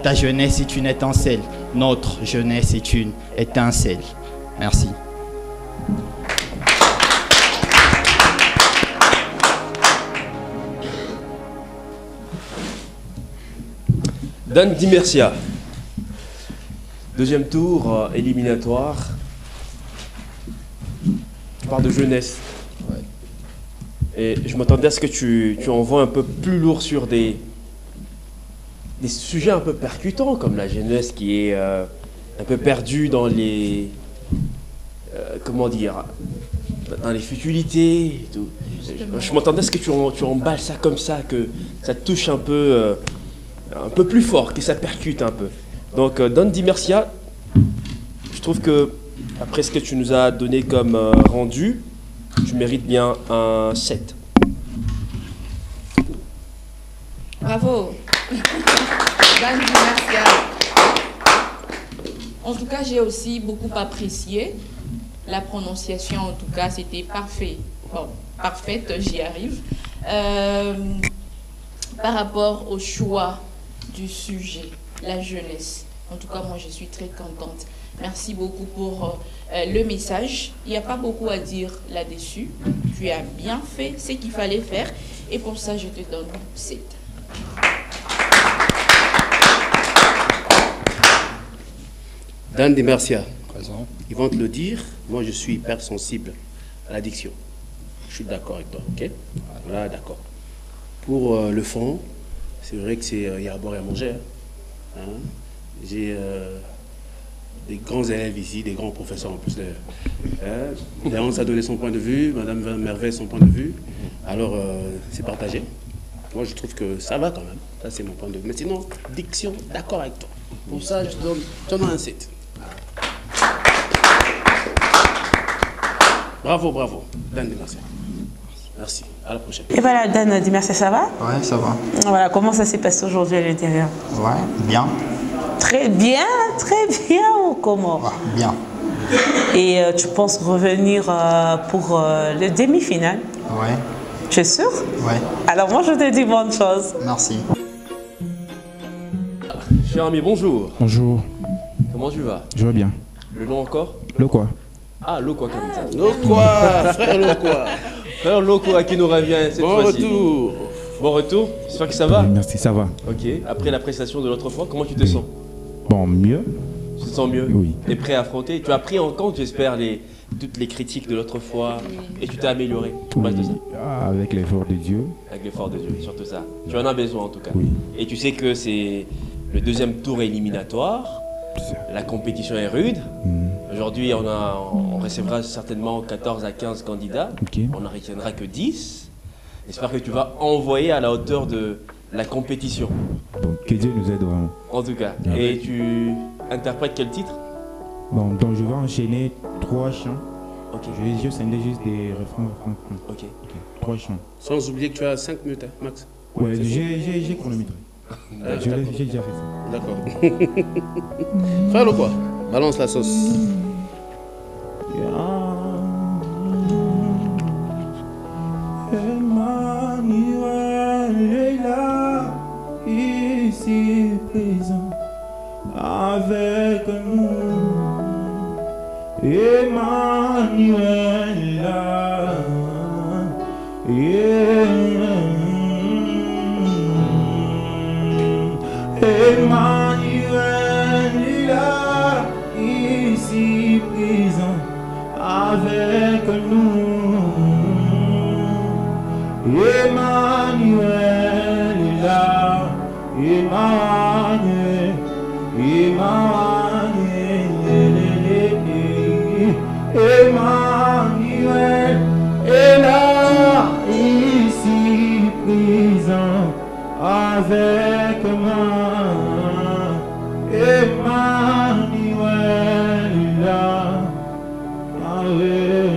[SPEAKER 14] ta jeunesse est une étincelle, notre jeunesse est une étincelle. Merci.
[SPEAKER 8] Dan Dimercia. Deuxième tour, éliminatoire. Tu parles de jeunesse.
[SPEAKER 14] Ouais.
[SPEAKER 8] Et je m'attendais à ce que tu envoies un peu plus lourd sur des sujets un peu percutants, comme la jeunesse qui est un peu perdue dans les... comment dire, dans les futilités et tout. Je m'attendais à ce que tu emballes ça comme ça, que ça te touche un peu plus fort, que ça percute un peu. Donc, Dan Dimercia, je trouve que, après ce que tu nous as donné comme rendu, Tu mérites bien un 7.
[SPEAKER 7] Bravo. Dan Dimersia. En tout cas, j'ai aussi beaucoup apprécié la prononciation. En tout cas, c'était parfait. Bon, parfaite, j'y arrive. Par rapport au choix du sujet, la jeunesse. En tout cas, moi, je suis très contente. Merci beaucoup pour le message. Il n'y a pas beaucoup à dire là-dessus. Tu as bien fait ce qu'il fallait faire. Et pour ça, je te donne 7.
[SPEAKER 6] Dan Dimersia, ils vont te le dire. Moi, je suis hyper sensible à l'addiction. Je suis d'accord avec toi, ok? Voilà, d'accord. Pour le fond, c'est vrai que c'est y a à boire et à manger. Hein? J'ai des grands élèves ici, des grands professeurs en plus. Léonce a donné son point de vue, Madame Merveille son point de vue. Alors, c'est partagé. Moi, je trouve que ça va quand même. Ça, c'est mon point de vue. Mais sinon, diction, d'accord avec toi. Pour ça, je te donne un 7. Bravo, bravo. Dan Dimersia. Merci. À la prochaine.
[SPEAKER 15] Et voilà, Dan Dimersia, ça va?
[SPEAKER 16] Ouais, ça va.
[SPEAKER 15] Voilà, comment ça s'est passé aujourd'hui à l'intérieur?
[SPEAKER 16] Ouais, bien.
[SPEAKER 15] Très bien ou comment?
[SPEAKER 16] Ouais, bien.
[SPEAKER 15] Et tu penses revenir pour le demi-finale?
[SPEAKER 16] Ouais.
[SPEAKER 15] Tu es sûr?
[SPEAKER 16] Ouais.
[SPEAKER 15] Alors moi, je te dis bonne chose.
[SPEAKER 16] Merci.
[SPEAKER 8] Cher ami, bonjour.
[SPEAKER 17] Bonjour.
[SPEAKER 8] Comment tu vas?
[SPEAKER 17] Je vais bien.
[SPEAKER 8] Le nom encore?
[SPEAKER 17] Le quoi?
[SPEAKER 8] Ah, Lokwa Kamita.
[SPEAKER 6] Lokwa, frère Lokwa.
[SPEAKER 8] Frère Lokwa qui nous revient cette fois-ci.
[SPEAKER 6] Bon retour.
[SPEAKER 8] Bon retour, j'espère que ça va.
[SPEAKER 17] Merci, ça va.
[SPEAKER 8] Ok, après la prestation de l'autre fois, comment tu te sens?
[SPEAKER 17] Bon, mieux.
[SPEAKER 8] Tu te sens mieux?
[SPEAKER 17] Oui.
[SPEAKER 8] Tu es prêt à affronter? Tu as pris en compte, j'espère, toutes les critiques de l'autre fois et tu t'es amélioré.
[SPEAKER 17] Oui. Avec l'effort de Dieu.
[SPEAKER 8] Avec l'effort de Dieu, surtout ça. Tu en as besoin en tout cas.
[SPEAKER 17] Oui.
[SPEAKER 8] Et tu sais que c'est le deuxième tour éliminatoire. La compétition est rude. Aujourd'hui, on recevra certainement 14 à 15 candidats.
[SPEAKER 17] Okay.
[SPEAKER 8] On n'en retiendra que 10. J'espère que tu vas envoyer à la hauteur de la compétition.
[SPEAKER 17] Bon, que Dieu nous aide vraiment.
[SPEAKER 8] En tout cas.
[SPEAKER 17] Yeah.
[SPEAKER 8] Et tu interprètes quel titre?
[SPEAKER 17] Bon, donc je vais enchaîner 3 chants.
[SPEAKER 8] Ok.
[SPEAKER 17] Je vais scinder juste des refrains.
[SPEAKER 8] Ok.
[SPEAKER 17] 3 chants.
[SPEAKER 6] Sans oublier que tu as 5 minutes, hein, max.
[SPEAKER 17] Ouais, j'ai chronométré. J'ai déjà fait ça.
[SPEAKER 6] D'accord. Frère Lokwa, balance la sauce.
[SPEAKER 18] Emmanuel est là, ici présent, avec nous. Emmanuel est là, Emmanuel est là, ici présent, avec nous. Emmanuel est là, Emmanuel, Emmanuel est là, ici présent, avec moi. Emmanuel est là, avec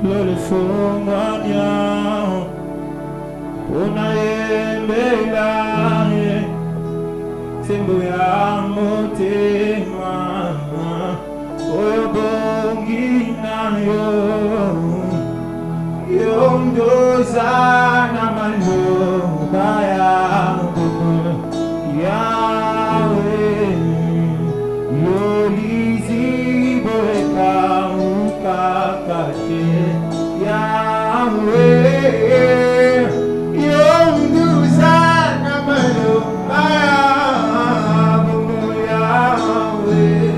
[SPEAKER 18] le fondamien, on a aimé la semboya motema, oyo bongina yomdozana maloba yango Yahweh, yolizibo ekawukakate Yahweh, yomdozana maloba yango Yahweh,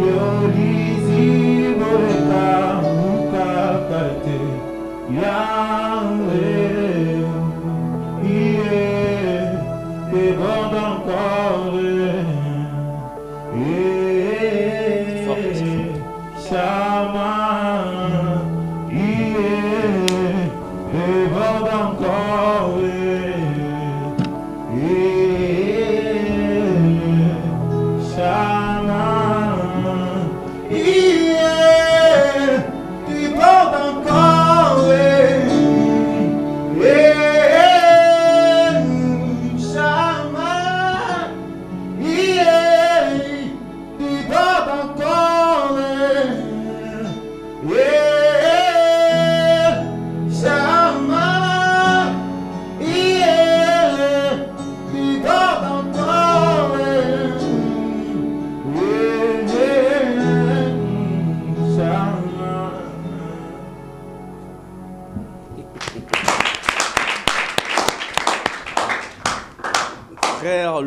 [SPEAKER 18] yolizibo ekawukakate Yahweh.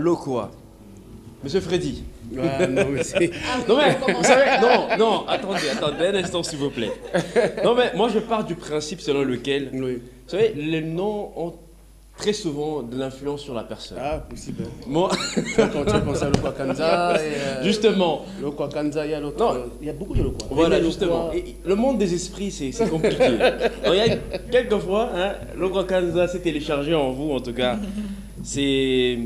[SPEAKER 8] Lokoa. Monsieur Freddy.
[SPEAKER 6] Ah, non, mais c'est...
[SPEAKER 8] Non, mais, vous savez, non, attendez un instant, s'il vous plaît. Non, mais moi, je pars du principe selon lequel, vous savez, les noms ont très souvent de l'influence sur la personne.
[SPEAKER 6] Ah, possible.
[SPEAKER 8] Moi...
[SPEAKER 6] Quand tu penses à Lokwa Kanza...
[SPEAKER 8] Justement.
[SPEAKER 6] Lokwa Kanza, il y a l'autre... Il y a beaucoup de Lokwa.
[SPEAKER 8] Voilà, justement. Et le monde des esprits, c'est compliqué. Alors, il y a quelques fois, hein, Lokwa Kanza s'est téléchargé en vous, en tout cas. C'est...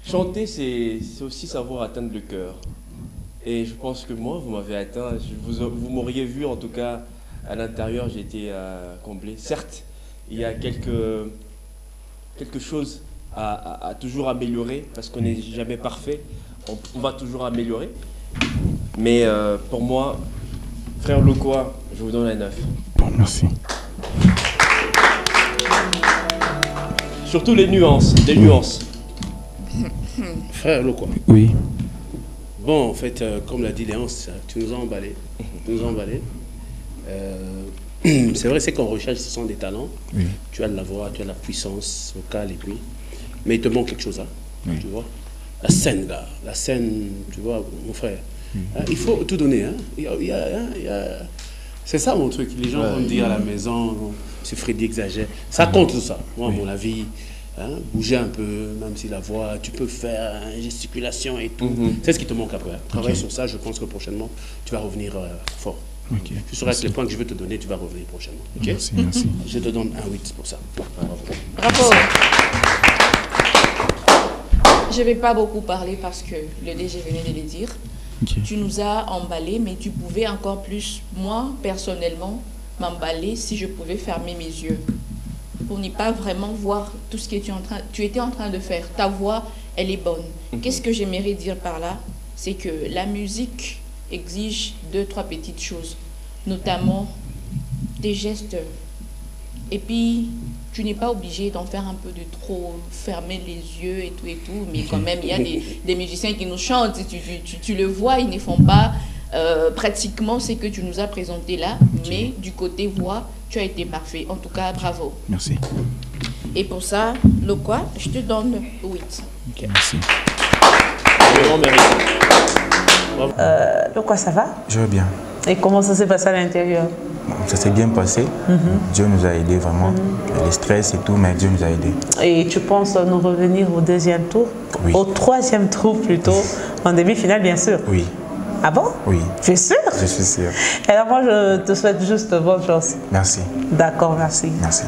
[SPEAKER 8] Chanter, c'est aussi savoir atteindre le cœur. Et je pense que moi, vous m'avez atteint. Vous m'auriez vu, en tout cas, à l'intérieur, j'ai été comblé. Certes, il y a quelque chose à toujours améliorer, parce qu'on n'est jamais parfait. On va toujours améliorer. Mais pour moi, frère Lokoa, je vous donne un 9.
[SPEAKER 17] Bon, merci.
[SPEAKER 8] Surtout les nuances, des nuances.
[SPEAKER 6] Frère Lokoa.
[SPEAKER 17] Oui.
[SPEAKER 6] Bon, en fait, comme l'a dit Léonce, tu nous as emballé. Tu nous as emballé. C'est vrai, c'est qu'on recherche, ce sont des talents.
[SPEAKER 17] Oui.
[SPEAKER 6] Tu as de la voix, tu as de la puissance vocale et puis. Mais il te manque quelque chose, hein,
[SPEAKER 17] oui.
[SPEAKER 6] Tu vois. La scène, là. La scène, tu vois, mon frère. Oui. Il faut tout donner, hein. C'est ça mon truc. Les gens vont me dire à la maison, c'est Freddy exagère. Ça compte tout ça. Moi, à mon avis. Hein, bouger un peu, même si la voix, tu peux faire gesticulation et tout. C'est ce qui te manque après. Travaille sur ça, je pense que prochainement, tu vas revenir fort. Tu sauras que les points que je vais te donner, tu vas revenir prochainement.
[SPEAKER 17] Merci.
[SPEAKER 6] Je te donne un 8 pour ça.
[SPEAKER 7] Bravo. Je ne vais pas beaucoup parler parce que le DG venait de le dire. Tu nous as emballé, mais tu pouvais encore plus, moi, personnellement, m'emballer si je pouvais fermer mes yeux. Pour n'y pas vraiment voir tout ce que tu étais en train de faire. Ta voix, elle est bonne. Qu'est-ce que j'aimerais dire par là? C'est que la musique exige 2-3 petites choses, notamment des gestes. Et puis, tu n'es pas obligé d'en faire un peu de trop, fermer les yeux et tout, mais quand même, il y a des musiciens qui nous chantent, tu le vois, ils ne font pas pratiquement ce que tu nous as présenté là, mais du côté voix, tu as été parfait. En tout cas, bravo.
[SPEAKER 17] Merci.
[SPEAKER 7] Et pour ça, Lokoa, je te donne 8.
[SPEAKER 17] Merci.
[SPEAKER 15] Lokoa, ça va?
[SPEAKER 17] Je vais bien.
[SPEAKER 15] Et comment ça s'est passé à l'intérieur?
[SPEAKER 17] Ça s'est bien passé. Dieu nous a aidés vraiment. Le stress et tout, mais Dieu nous a aidés.
[SPEAKER 15] Et tu penses nous revenir au deuxième tour?
[SPEAKER 17] Oui.
[SPEAKER 15] Au troisième tour plutôt, en demi-finale bien sûr?
[SPEAKER 17] Oui.
[SPEAKER 15] Ah bon?
[SPEAKER 17] Oui.
[SPEAKER 15] Tu es sûr?
[SPEAKER 17] Je suis sûr.
[SPEAKER 15] Et alors moi je te souhaite juste bonne chance.
[SPEAKER 17] Merci.
[SPEAKER 15] D'accord, merci.
[SPEAKER 17] Merci.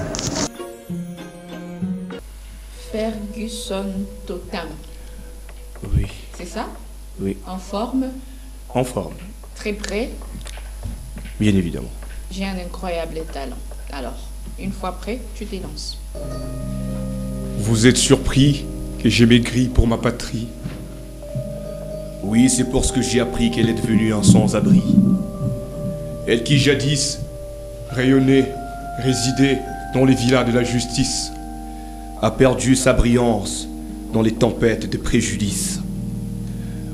[SPEAKER 7] Ferguson Totem.
[SPEAKER 6] Oui.
[SPEAKER 7] C'est ça?
[SPEAKER 6] Oui.
[SPEAKER 7] En forme?
[SPEAKER 6] En forme.
[SPEAKER 7] Très près?
[SPEAKER 6] Bien évidemment.
[SPEAKER 7] J'ai un incroyable talent. Alors, une fois prêt, tu t'élances.
[SPEAKER 12] Vous êtes surpris que j'ai maigri pour ma patrie?
[SPEAKER 1] Oui, c'est parce que j'ai appris qu'elle est devenue un sans-abri.
[SPEAKER 12] Elle qui jadis rayonnait, résidait dans les villas de la justice,
[SPEAKER 1] a perdu sa brillance dans les tempêtes de préjudice.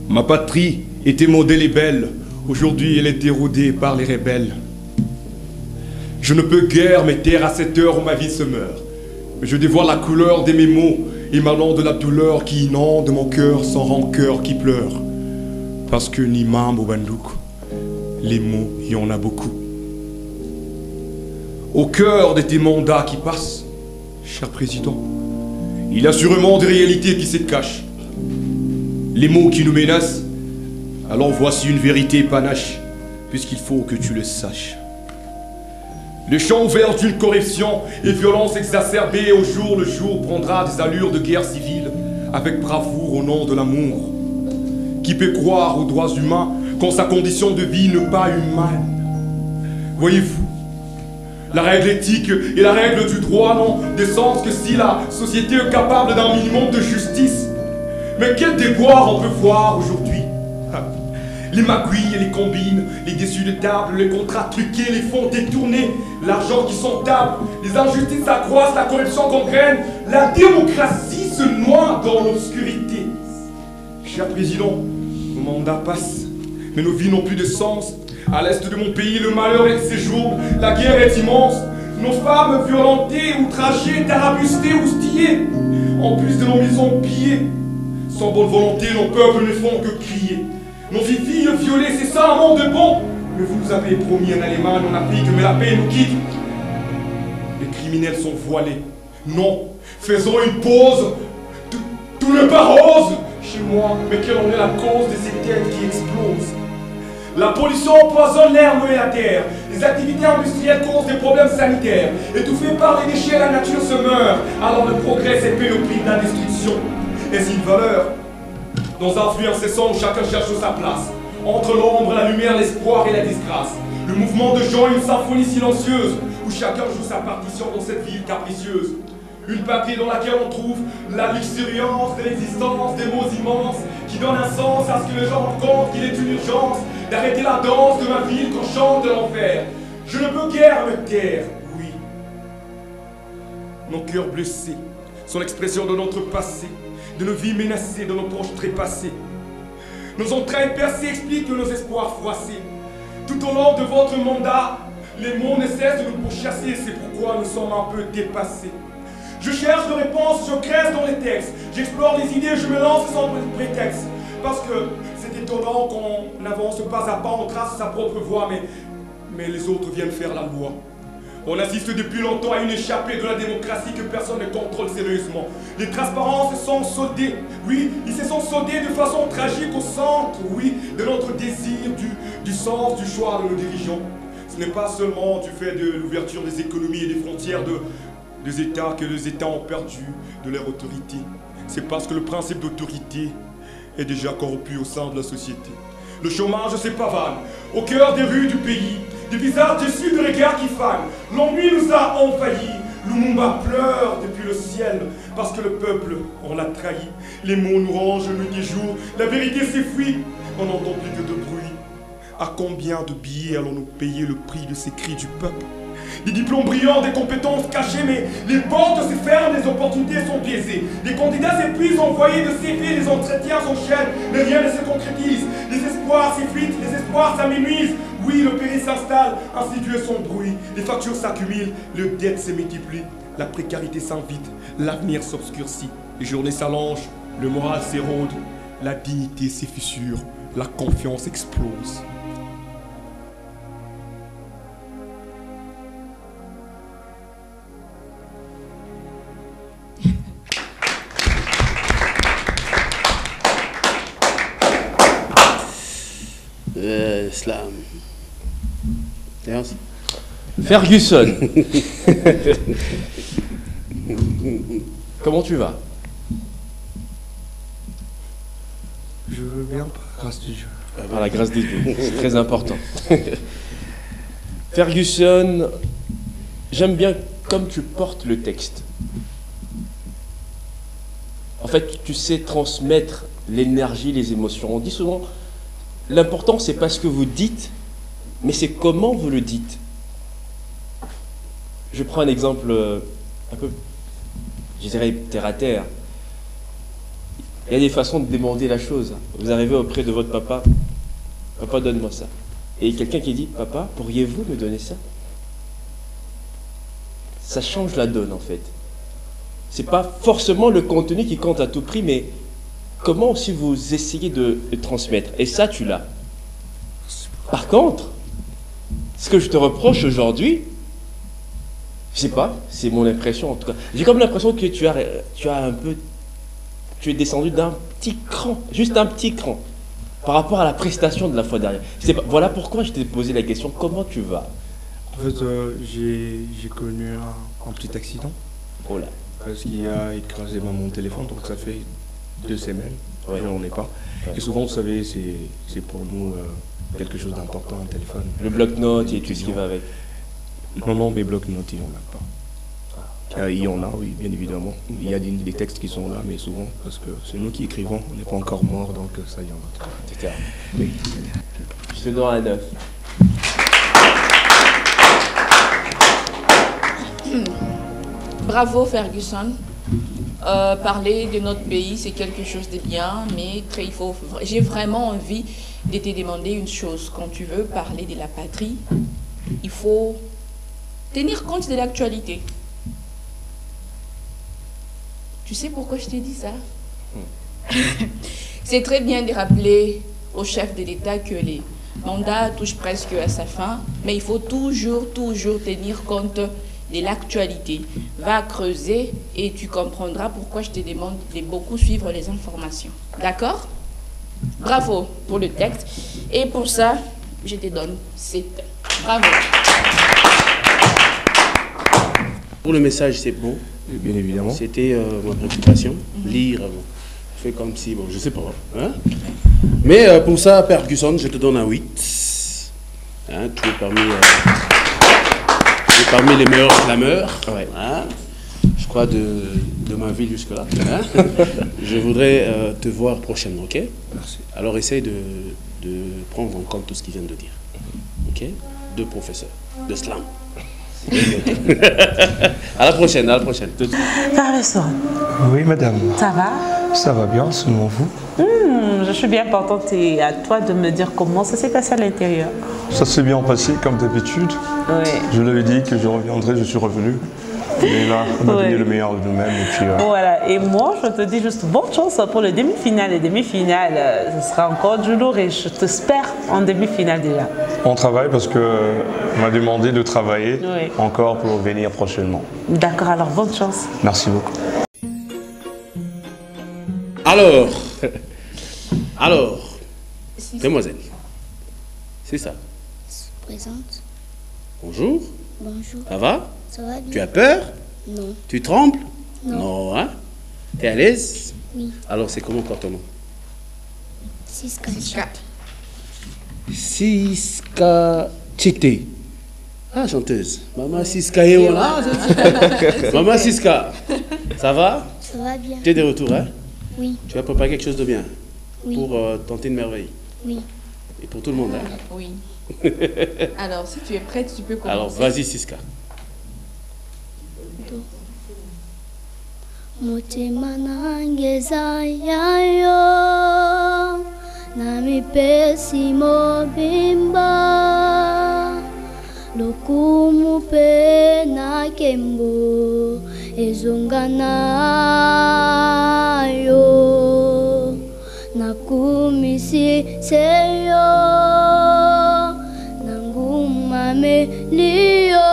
[SPEAKER 1] Ma patrie était modèle et belle, aujourd'hui elle est érodée par les rebelles. Je ne peux guère me taire à cette heure où ma vie se meurt. Je dévoile la couleur de mes mots, émanant de la douleur qui inonde mon cœur sans rancœur qui pleure. Parce que ni Mambo Bandouk, les mots, il y en a beaucoup. Au cœur de tes mandats qui passent, cher président, il y a sûrement des réalités qui se cachent. Les mots qui nous menacent, alors voici une vérité panache, puisqu'il faut que tu le saches. Le champ ouvert d'une corruption et violence exacerbée au jour le jour prendra des allures de guerre civile avec bravoure au nom de l'amour. Qui peut croire aux droits humains quand sa condition de vie n'est pas humaine? Voyez-vous, la règle éthique et la règle du droit n'ont de sens que si la société est capable d'un minimum de justice. Mais quel déboire on peut voir aujourd'hui? Les magouilles et les combines, les dessus de table, les contrats truqués, les fonds détournés, l'argent qui s'entame, les injustices s'accroissent, la corruption gangrène, la démocratie se noie dans l'obscurité. Cher président, nos mandats passent, mais nos vies n'ont plus de sens. À l'est de mon pays, le malheur séjourne, la guerre est immense. Nos femmes violentées, outragées, tarabustées, houstillées, en plus de nos maisons pillées, Sans bonne volonté, nos peuples ne font que crier. Nos filles violées, c'est ça un monde bon. Mais vous nous avez promis un aléman, on applique, mais la paix nous quitte. Les criminels sont voilés. Non, faisons une pause. Tout n'est pas rose chez moi, mais quelle en est la cause de ces têtes qui explosent? La pollution empoisonne l'air, l'eau et la terre. Les activités industrielles causent des problèmes sanitaires. Étouffé par les déchets, la nature se meurt. Alors le progrès, c'est panoplie de la destruction. Est-ce une valeur? Dans un flux incessant où chacun cherche sa place. Entre l'ombre, la lumière, l'espoir et la disgrâce. Le mouvement de gens, une symphonie silencieuse où chacun joue sa partition dans cette ville capricieuse. Une patrie dans laquelle on trouve la luxuriance de l'existence, des mots immenses qui donnent un sens à ce que les gens rendent compte qu'il est une urgence d'arrêter la danse de ma ville qu'on chante de l'enfer. Je ne peux guère me taire, oui. Nos cœurs blessés sont l'expression de notre passé, de nos vies menacées, de nos proches trépassés. Nos entrailles percées expliquent nos espoirs froissés. Tout au long de votre mandat, les mots ne cessent de nous pourchasser, c'est pourquoi nous sommes un peu dépassés. Je cherche des réponses, je crève dans les textes. J'explore les idées, je me lance sans prétexte. Parce que c'est étonnant qu'on n'avance pas à pas, on trace sa propre voie, mais les autres viennent faire la loi. On assiste depuis longtemps à une échappée de la démocratie que personne ne contrôle sérieusement. Les transparences se sont soldées, oui, ils se sont soldés de façon tragique au centre, oui, de notre désir, du sens, du choix de nos dirigeants. Ce n'est pas seulement du fait de l'ouverture des économies et des frontières des États que les États ont perdu de leur autorité. C'est parce que le principe d'autorité est déjà corrompu au sein de la société. Le chômage se pavane au cœur des rues du pays, des visages déçus de regards qui fanent. L'ennui nous a envahis. Lumumba pleure depuis le ciel parce que le peuple, on l'a trahi. Les mots nous rangent nuit et jour, la vérité s'enfuit, on n'entend plus que de bruit. À combien de billets allons-nous payer le prix de ces cris du peuple? Des diplômes brillants, des compétences cachées, mais les portes se ferment, les opportunités sont biaisées. Les candidats s'épuisent, envoyés de CV, les entretiens s'enchaînent, mais rien ne se concrétise. Les espoirs s'effritent, les espoirs s'amenuisent. Oui, le péril s'installe, ainsi Dieu son bruit. Les factures s'accumulent, les dettes se multiplient. La précarité s'invite, l'avenir s'obscurcit. Les journées s'allongent, le moral s'érode, la dignité s'effissure, la confiance explose.
[SPEAKER 6] Slam.
[SPEAKER 8] Ferguson. Comment tu vas?
[SPEAKER 1] Je veux bien, par la grâce de Dieu.
[SPEAKER 8] Par la grâce de Dieu, c'est très important. Ferguson, j'aime bien comme tu portes le texte. En fait, tu sais transmettre l'énergie, les émotions. On dit souvent, l'important, c'est pas ce que vous dites, mais c'est comment vous le dites. Je prends un exemple un peu, je dirais, terre à terre. Il y a des façons de demander la chose. Vous arrivez auprès de votre papa, papa, donne-moi ça. Et quelqu'un qui dit, papa, pourriez-vous me donner ça? Ça change la donne, en fait. C'est pas forcément le contenu qui compte à tout prix, mais comment aussi vous essayez de transmettre. Et ça, tu l'as. Par contre, ce que je te reproche aujourd'hui, je sais pas, c'est mon impression en tout cas. J'ai comme l'impression que tu as un peu, tu es descendu d'un petit cran, juste un petit cran, par rapport à la prestation de la fois dernière. Je sais pas, voilà pourquoi je t'ai posé la question, comment tu vas?
[SPEAKER 1] En fait, j'ai connu un petit accident.
[SPEAKER 8] Oh là.
[SPEAKER 1] Parce qu'il a écrasé mon téléphone, donc ça fait 2 semaines.
[SPEAKER 8] Ouais.
[SPEAKER 1] On n'est pas. Ouais. Et souvent, vous savez, c'est pour nous quelque chose d'important, un téléphone.
[SPEAKER 8] Le bloc-notes et tout ce qui va avec.
[SPEAKER 1] Non, mes bloc-notes, il n'y en a pas. Il y en a, oui, bien évidemment. Il y a des textes qui sont là, mais souvent, parce que c'est nous qui écrivons, on n'est pas encore morts, donc ça, il y en a.
[SPEAKER 8] C'est clair. Oui. Je te donne un 9.
[SPEAKER 7] Bravo Ferguson. Parler de notre pays, c'est quelque chose de bien, mais j'ai vraiment envie de te demander une chose. Quand tu veux parler de la patrie, il faut tenir compte de l'actualité. Tu sais pourquoi je t'ai dit ça? C'est très bien de rappeler au chef de l'État que les mandats touchent presque à sa fin, mais il faut toujours tenir compte de l'actualité. Va creuser et tu comprendras pourquoi je te demande de beaucoup suivre les informations. D'accord? Bravo pour le texte. Et pour ça, je te donne 7. Bravo.
[SPEAKER 6] Pour le message, c'est bon.
[SPEAKER 12] Bien évidemment.
[SPEAKER 6] C'était ma préoccupation. Lire, bon, fait comme si, bon, je sais pas. Hein? Mais pour ça, Père Gusson, je te donne un 8. Hein, tu es parmi les meilleurs slameurs.
[SPEAKER 12] Ouais.
[SPEAKER 6] Hein? Je crois de ma vie jusque-là. Hein? Je voudrais te voir prochainement, ok?
[SPEAKER 12] Merci.
[SPEAKER 6] Alors essaye de prendre en compte tout ce qu'il vient de dire. Ok? 2 professeurs de slam. À la prochaine, à la prochaine.
[SPEAKER 16] Frère
[SPEAKER 9] Oui, madame.
[SPEAKER 16] ça va?
[SPEAKER 9] Ça va bien, seulement vous?
[SPEAKER 16] Je suis bien contente et à toi de me dire comment ça s'est passé à l'intérieur.
[SPEAKER 9] Ça s'est bien passé, comme d'habitude.
[SPEAKER 16] Oui.
[SPEAKER 9] Je l'avais dit que je reviendrai, je suis revenu. Et là, on a donné le meilleur de nous-mêmes. Et puis,
[SPEAKER 16] Voilà, et moi je te dis juste bonne chance pour le demi-finale. Les demi-finales, ce sera encore du lourd et je t'espère en demi-finale déjà.
[SPEAKER 9] on travaille parce qu'on m'a demandé de travailler
[SPEAKER 16] Oui.
[SPEAKER 9] encore pour venir prochainement.
[SPEAKER 16] D'accord, alors bonne chance.
[SPEAKER 9] Merci beaucoup.
[SPEAKER 6] Alors, demoiselle, c'est ça.
[SPEAKER 19] Présente.
[SPEAKER 6] Bonjour,
[SPEAKER 19] Bonjour.
[SPEAKER 6] ça va?
[SPEAKER 19] Ça va bien?
[SPEAKER 6] Tu as peur?
[SPEAKER 19] Non.
[SPEAKER 6] Tu trembles?
[SPEAKER 19] Non.
[SPEAKER 6] Hein? T'es à l'aise?
[SPEAKER 19] Oui.
[SPEAKER 6] Alors, c'est comment encore ton nom?
[SPEAKER 19] Siska.
[SPEAKER 6] Siska Chité. Ah, chanteuse. Maman Siska et voilà. Maman Siska, ça va?
[SPEAKER 19] Ça va bien.
[SPEAKER 6] Tu es de retour, hein?
[SPEAKER 19] Oui.
[SPEAKER 6] Tu as préparé quelque chose de bien?
[SPEAKER 19] Oui.
[SPEAKER 6] Pour tenter une merveille?
[SPEAKER 19] Oui.
[SPEAKER 6] Et pour tout le monde, hein?
[SPEAKER 7] Oui. Alors, si tu es prête, tu peux commencer.
[SPEAKER 6] Alors, vas-y, Siska.
[SPEAKER 19] Mutima nangeza yayo nami pesimo bimba lokumu pe na kembo ezonganayo nakumisi seyo nangumame liyo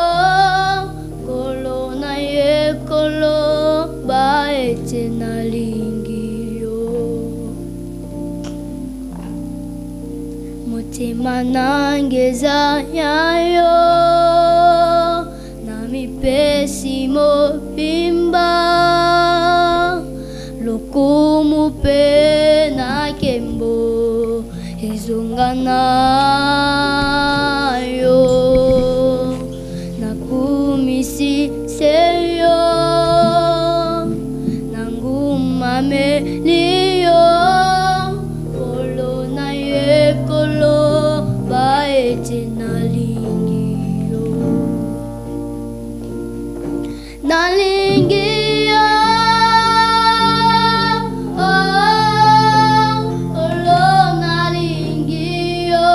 [SPEAKER 19] kolona ye kolo baete nalingiyo mutima nangeza yayo namipesi mobimba lokumu pe na kembo ezonganayo nakumisi seyo nangumame liyo kolo na ye kolo baete nalingiyo nalingiyo kolo nalingiyo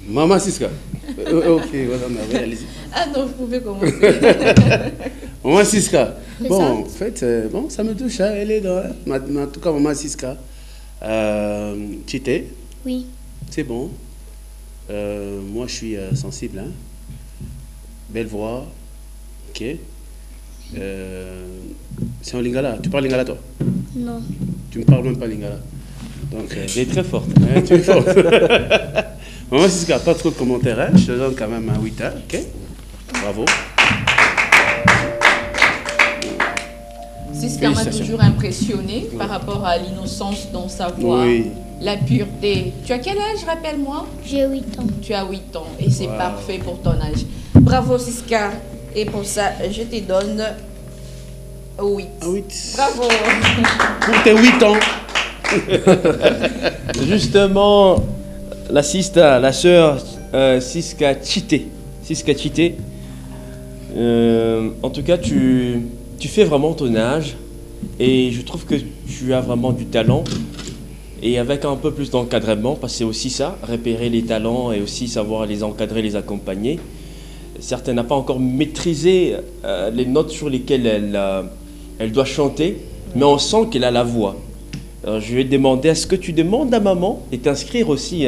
[SPEAKER 6] Maman Siska. Ok, voilà, allez-y.
[SPEAKER 7] Ah non, vous pouvez commencer.
[SPEAKER 6] Maman Siska.
[SPEAKER 7] C'est
[SPEAKER 6] Bon,
[SPEAKER 7] ça.
[SPEAKER 6] en fait, bon, ça me touche, hein, elle est dans. En tout cas, Maman Siska. Chité.
[SPEAKER 19] Oui.
[SPEAKER 6] C'est bon. Moi, je suis sensible. Hein. Belle voix. Ok. C'est en lingala. Tu parles lingala, toi?
[SPEAKER 19] Non.
[SPEAKER 6] Tu me parles même pas lingala. Donc,
[SPEAKER 8] elle est très forte.
[SPEAKER 6] Hein, tu es forte. Maman Siska, pas trop de commentaires. Hein. Je te donne quand même un 8 ans. Ok. Bravo.
[SPEAKER 7] Siska m'a toujours impressionné par rapport à l'innocence dans sa voix,
[SPEAKER 6] Oui.
[SPEAKER 7] la pureté. Tu as quel âge, rappelle-moi?
[SPEAKER 19] J'ai 8 ans.
[SPEAKER 7] Tu as 8 ans et c'est
[SPEAKER 6] Wow.
[SPEAKER 7] parfait pour ton âge. Bravo Siska. Et pour ça, je te donne 8.
[SPEAKER 6] 8.
[SPEAKER 7] Bravo.
[SPEAKER 6] Pour tes 8 ans.
[SPEAKER 8] Justement, la sista, la sœur Siska Chité. Siska Chité. En tout cas, tu fais vraiment ton âge et je trouve que tu as vraiment du talent. Et avec un peu plus d'encadrement, parce que c'est aussi ça, repérer les talents et aussi savoir les encadrer, les accompagner. Certes, elle n'a pas encore maîtrisé les notes sur lesquelles elle doit chanter, mais on sent qu'elle a la voix. Alors, je vais te demander, est-ce que tu demandes à maman de t'inscrire aussi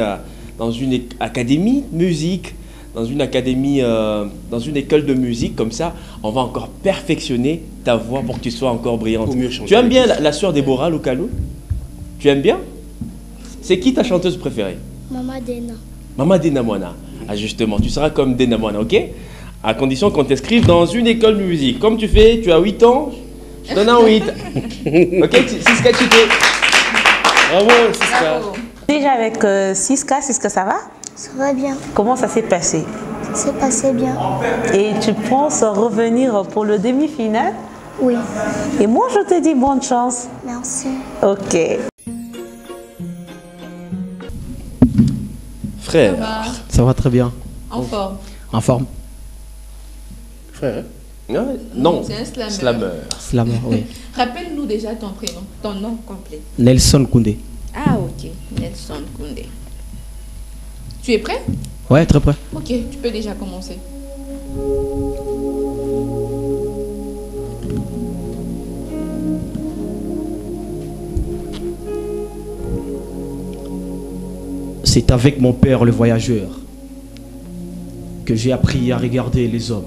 [SPEAKER 8] dans une académie de musique, dans une académie, dans une école de musique, comme ça, on va encore perfectionner ta voix pour que tu sois encore brillante.
[SPEAKER 6] Pour mieux chanter.
[SPEAKER 8] Tu aimes bien la sœur Déborah Lukalou? Tu aimes bien? C'est qui ta chanteuse préférée?
[SPEAKER 19] Maman Dena.
[SPEAKER 8] Maman Dena Moana. Ah justement, tu seras comme Dena Moana, ok? À condition qu'on t'inscrive dans une école de musique. Comme tu fais, tu as 8 ans, je te donne un 8. Ok, Siska Chité. Bravo, Siska.
[SPEAKER 16] Déjà avec Siska, ça va?
[SPEAKER 19] Ça va bien.
[SPEAKER 16] Comment ça s'est passé?
[SPEAKER 19] Ça s'est passé bien.
[SPEAKER 16] Et tu penses revenir pour le demi-finale?
[SPEAKER 19] Oui.
[SPEAKER 16] Et moi, je te dis bonne chance.
[SPEAKER 19] Merci.
[SPEAKER 16] Ok.
[SPEAKER 8] Frère.
[SPEAKER 20] Ça va très bien.
[SPEAKER 7] En forme.
[SPEAKER 20] En forme.
[SPEAKER 6] Frère.
[SPEAKER 8] Non.
[SPEAKER 7] C'est un slammer.
[SPEAKER 20] Slammer, oui.
[SPEAKER 7] Rappelle-nous déjà ton prénom, ton nom complet.
[SPEAKER 20] Nelson Koundé.
[SPEAKER 7] Ah ok, Nelson Koundé. Tu es prêt?
[SPEAKER 20] Ouais, très prêt.
[SPEAKER 7] Ok, tu peux déjà commencer.
[SPEAKER 20] C'est avec mon père le voyageur que j'ai appris à regarder les hommes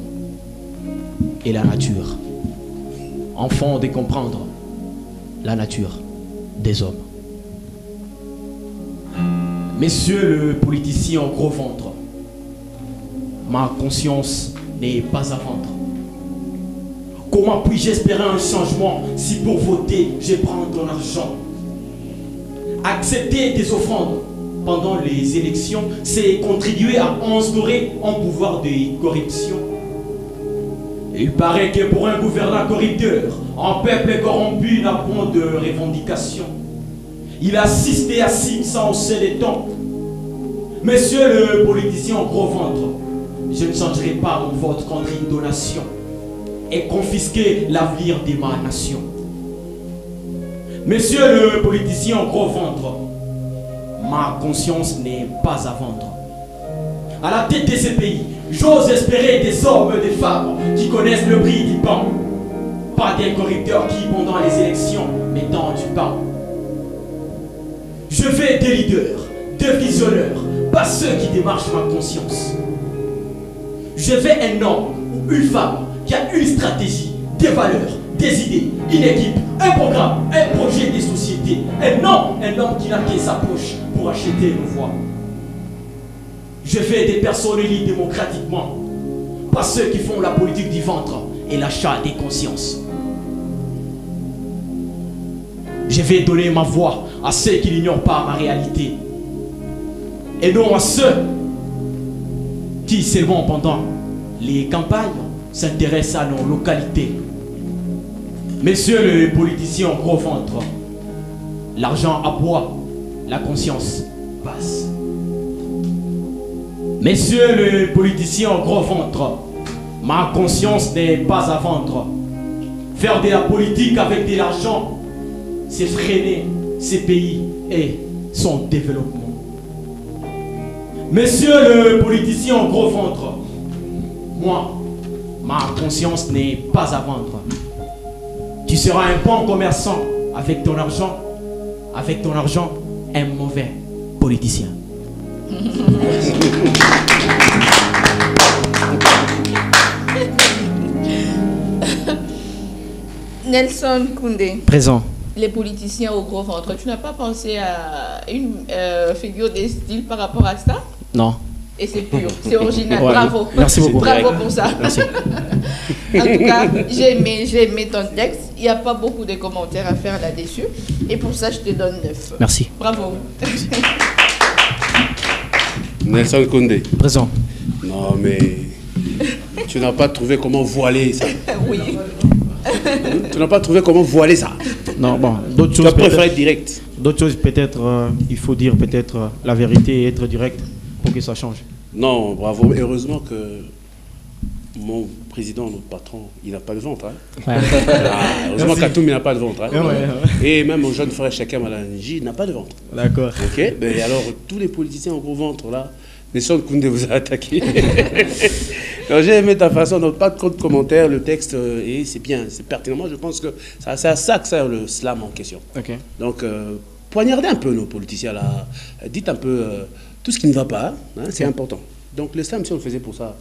[SPEAKER 20] et la nature. Enfant de comprendre la nature des hommes. Messieurs le politicien au gros ventre, ma conscience n'est pas à vendre. Comment puis-je espérer un changement si pour voter je prends ton argent? Accepter des offrandes pendant les élections, c'est contribuer à instaurer un pouvoir de corruption. Il paraît que pour un gouvernant corrupteur, un peuple corrompu n'a point de revendication. Il assiste et assime sans hausser les tons. Monsieur le politicien au gros ventre, je ne changerai pas mon vote contre une donation et confisquer l'avenir de ma nation. Monsieur le politicien au gros ventre, ma conscience n'est pas à vendre. À la tête de ce pays, j'ose espérer des hommes et des femmes qui connaissent le prix du pain. Pas des corrupteurs qui, pendant les élections, mettent du pain. Je veux des leaders, des visionneurs, pas ceux qui démarchent ma conscience. Je veux un homme ou une femme qui a une stratégie, des valeurs, des idées, une équipe, un programme, un projet de société. Un homme qui n'a que sa poche pour acheter nos voix. Je veux des personnes élues démocratiquement, pas ceux qui font la politique du ventre et l'achat des consciences. Je vais donner ma voix à ceux qui n'ignorent pas ma réalité et non à ceux qui seulement pendant les campagnes s'intéressent à nos localités. Messieurs les politiciens au gros ventre, l'argent aboie, la conscience passe. Messieurs les politiciens au gros ventre, ma conscience n'est pas à vendre. Faire de la politique avec de l'argent, c'est freiner ces pays et son développement. Monsieur le politicien en gros ventre, moi, ma conscience n'est pas à vendre. Tu seras un bon commerçant avec ton argent, un mauvais politicien.
[SPEAKER 7] Nelson Koundé.
[SPEAKER 14] Présent.
[SPEAKER 7] Les politiciens au gros ventre. Tu n'as pas pensé à une figure de style par rapport à ça?
[SPEAKER 14] Non.
[SPEAKER 7] Et c'est pur, c'est original.
[SPEAKER 14] Ouais.
[SPEAKER 7] Bravo.
[SPEAKER 14] Merci beaucoup.
[SPEAKER 7] Bravo pour ça.
[SPEAKER 14] Merci.
[SPEAKER 7] En tout cas, j'ai aimé ton texte. Il n'y a pas beaucoup de commentaires à faire là-dessus. Et pour ça, je te donne 9.
[SPEAKER 14] Merci.
[SPEAKER 7] Bravo.
[SPEAKER 6] Nelson Koundé.
[SPEAKER 14] Présent.
[SPEAKER 6] Non, mais tu n'as pas trouvé comment voiler ça.
[SPEAKER 7] Oui.
[SPEAKER 6] Tu n'as pas trouvé comment voiler ça.
[SPEAKER 21] Non, bon, d'autres choses.
[SPEAKER 6] Tu as préféré être direct.
[SPEAKER 21] D'autres choses, peut-être, il faut dire peut-être la vérité et être direct pour que ça change.
[SPEAKER 6] Non, bravo. Heureusement que mon président, notre patron, il n'a pas de ventre. Hein.
[SPEAKER 21] Ouais.
[SPEAKER 6] Heureusement qu'Atoum, il n'a pas de ventre. Hein.
[SPEAKER 21] Ouais.
[SPEAKER 6] Et même mon jeune frère Chaka Malanji, il n'a pas de ventre.
[SPEAKER 21] D'accord.
[SPEAKER 6] Ok. Mais alors, tous les politiciens en gros ventre, là, Nelson Koundé vous a attaqué. J'ai aimé ta façon, donc pas de commentaires, le texte, et c'est bien, c'est pertinemment. Je pense que c'est à ça que sert le slam en question.
[SPEAKER 21] Okay.
[SPEAKER 6] Donc, poignardez un peu nos politiciens là, dites un peu tout ce qui ne va pas, hein, c'est important. Donc, le slam, si on le faisait pour ça,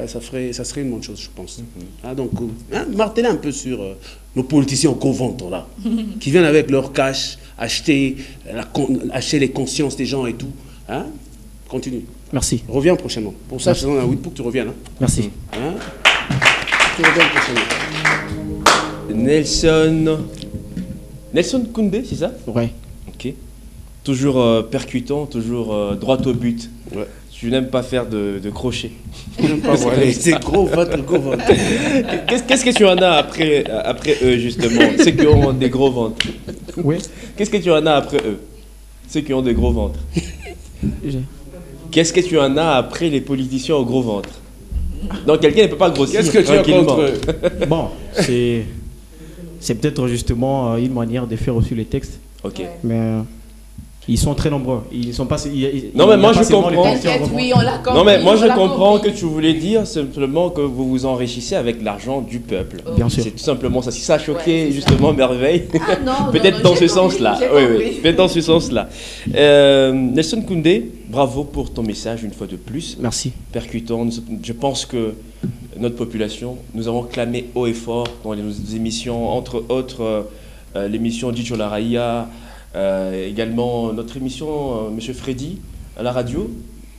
[SPEAKER 6] ça serait une bonne chose, je pense. Hein, donc, martelez un peu sur nos politiciens au gros ventre là, qui viennent avec leur cash, acheter les consciences des gens et tout. Hein. Continue.
[SPEAKER 21] Merci.
[SPEAKER 6] Reviens prochainement. Pour ça, je te donne un 8 pour que tu reviennes. Hein.
[SPEAKER 21] Merci.
[SPEAKER 6] Hein? Tu reviens prochainement.
[SPEAKER 8] Nelson Koundé, c'est ça?
[SPEAKER 21] Ouais.
[SPEAKER 8] Ok. Toujours percutant, toujours droit au but.
[SPEAKER 6] Ouais.
[SPEAKER 8] Je n'aime pas faire de crochet.
[SPEAKER 6] C'est gros ventre, gros ventre.
[SPEAKER 8] Qu'est-ce que tu en as après eux, justement? Ceux qui ont des gros ventres.
[SPEAKER 21] Oui.
[SPEAKER 8] Qu'est-ce que tu en as après eux? Ceux qui ont des gros ventres. Qu'est-ce que tu en as après les politiciens au gros ventre? Donc quelqu'un ne peut pas grossir.
[SPEAKER 6] Qu'est-ce que tu as contre eux?
[SPEAKER 21] Bon, c'est peut-être justement une manière de faire aussi les textes.
[SPEAKER 8] Ok.
[SPEAKER 21] Mais ils sont très nombreux. Ils sont pas.
[SPEAKER 8] Non mais moi je comprends.
[SPEAKER 7] Oui, on l'a compris.
[SPEAKER 8] Non mais moi je comprends que tu voulais dire simplement que vous vous enrichissez avec l'argent du peuple.
[SPEAKER 21] Bien sûr.
[SPEAKER 8] C'est tout simplement ça. Si ça a choqué justement Merveille,
[SPEAKER 7] Ah,
[SPEAKER 8] peut-être dans ce sens-là.
[SPEAKER 7] Oui,
[SPEAKER 8] peut-être dans ce sens-là. Nelson Koundé, bravo pour ton message une fois de plus.
[SPEAKER 21] Merci.
[SPEAKER 8] Percutant. Je pense que notre population, nous avons clamé haut et fort dans les émissions, entre autres l'émission Dicho la Raïa. Également notre émission Monsieur Freddy à la radio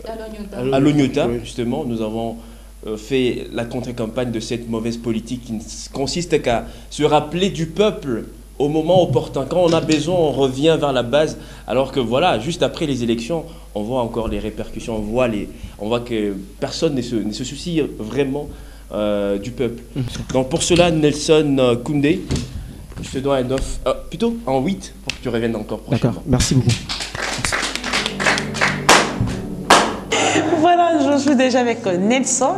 [SPEAKER 8] à l'Ognota, justement nous avons fait la contre-campagne de cette mauvaise politique qui consiste qu'à se rappeler du peuple au moment opportun. Quand on a besoin, on revient vers la base, alors que voilà, juste après les élections, on voit encore les répercussions, on voit que personne ne se soucie vraiment du peuple. Donc pour cela, Nelson Koundé, je te dois un 9, plutôt un 8 pour que tu reviennes encore prochainement.
[SPEAKER 21] D'accord, merci beaucoup.
[SPEAKER 16] Voilà, je suis déjà avec Nelson,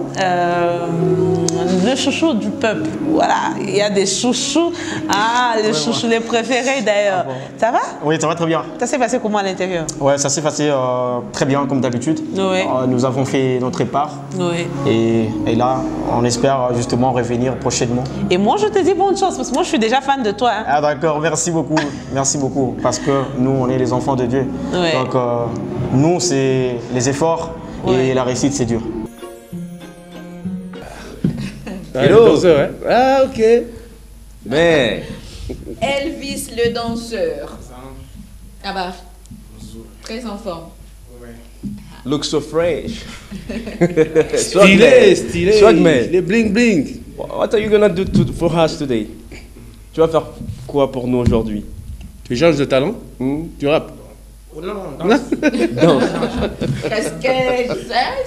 [SPEAKER 16] le chouchou du peuple. Voilà, il y a des chouchous, les chouchous les préférés d'ailleurs. Ça va?
[SPEAKER 21] Oui, ça va très bien.
[SPEAKER 16] Ça s'est passé comment à l'intérieur?
[SPEAKER 21] Ouais, ça s'est passé très bien comme d'habitude.
[SPEAKER 16] Oui.
[SPEAKER 21] Nous avons fait notre part.
[SPEAKER 16] Oui.
[SPEAKER 21] Et là, on espère justement revenir prochainement.
[SPEAKER 16] Et moi, je te dis bonne chance parce que moi, je suis déjà fan de toi. Hein.
[SPEAKER 21] Ah d'accord, merci beaucoup, parce que nous, on est les enfants de Dieu.
[SPEAKER 16] Ouais.
[SPEAKER 21] Donc, nous, c'est les efforts et la réussite, c'est dur.
[SPEAKER 8] Hello. Ah, ok. Mais...
[SPEAKER 7] Elvis le danseur. Ah bah, très en forme.
[SPEAKER 8] Look so fresh.
[SPEAKER 6] Stylé.
[SPEAKER 8] Swagman.
[SPEAKER 6] Les bling bling.
[SPEAKER 8] What are you gonna do for us today? Tu vas faire quoi pour nous aujourd'hui?
[SPEAKER 6] Tu changes de talent? Tu rappes?
[SPEAKER 8] Non.
[SPEAKER 7] Casquette,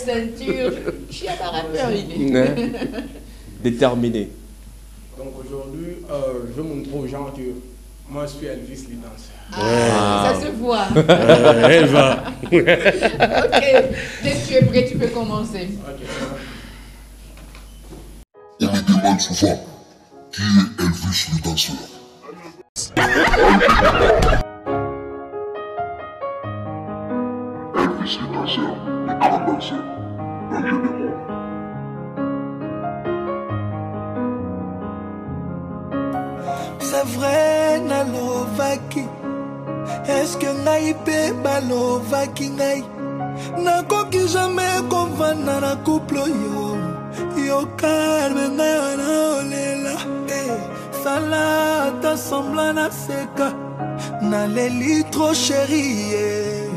[SPEAKER 7] ceinture. Je suis à rappeur, il est.
[SPEAKER 8] Déterminé.
[SPEAKER 22] Donc aujourd'hui, je vais montrer aux gens que moi je suis Elvis le danseur.
[SPEAKER 7] Ça se voit.
[SPEAKER 6] Elle va.
[SPEAKER 7] Ok, dès que tu es prêt, tu peux commencer.
[SPEAKER 23] On me demande souvent qui est Elvis le danseur. Elvis le danseur. danseur, danger de mort.
[SPEAKER 18] C'est vrai, nalovaki. Est-ce que naïpe balovaki naï? Nakoki jamais kovanda na couple yo. Yo calme na olela. Sala ta sembla na seka. Na leli trop chérie.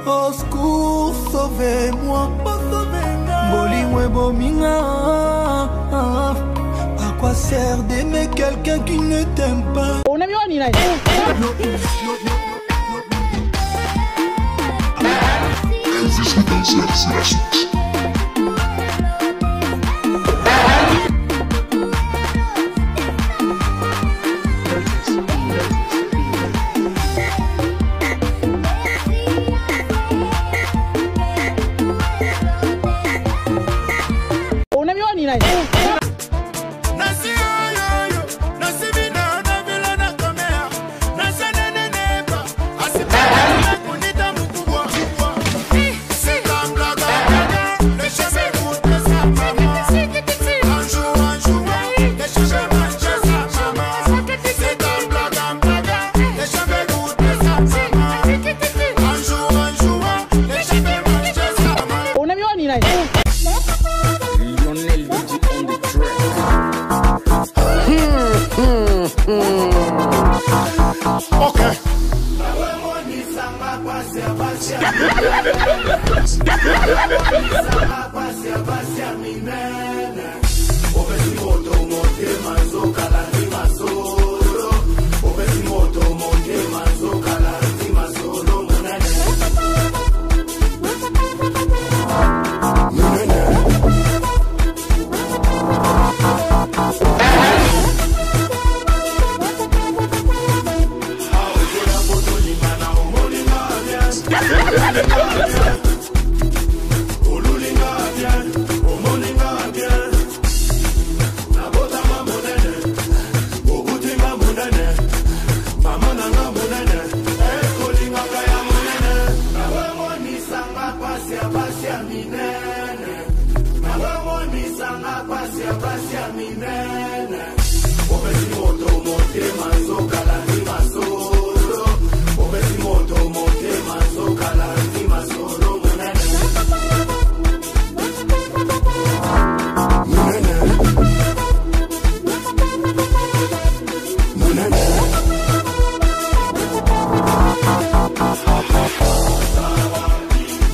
[SPEAKER 18] Au secours, sauvez-moi. Bolimwe bominga. À quoi sert d'aimer quelqu'un qui ne t'aime pas? On a mis on y là.
[SPEAKER 23] Elvis le danseur, c'est la suite.
[SPEAKER 18] On a mis on y là.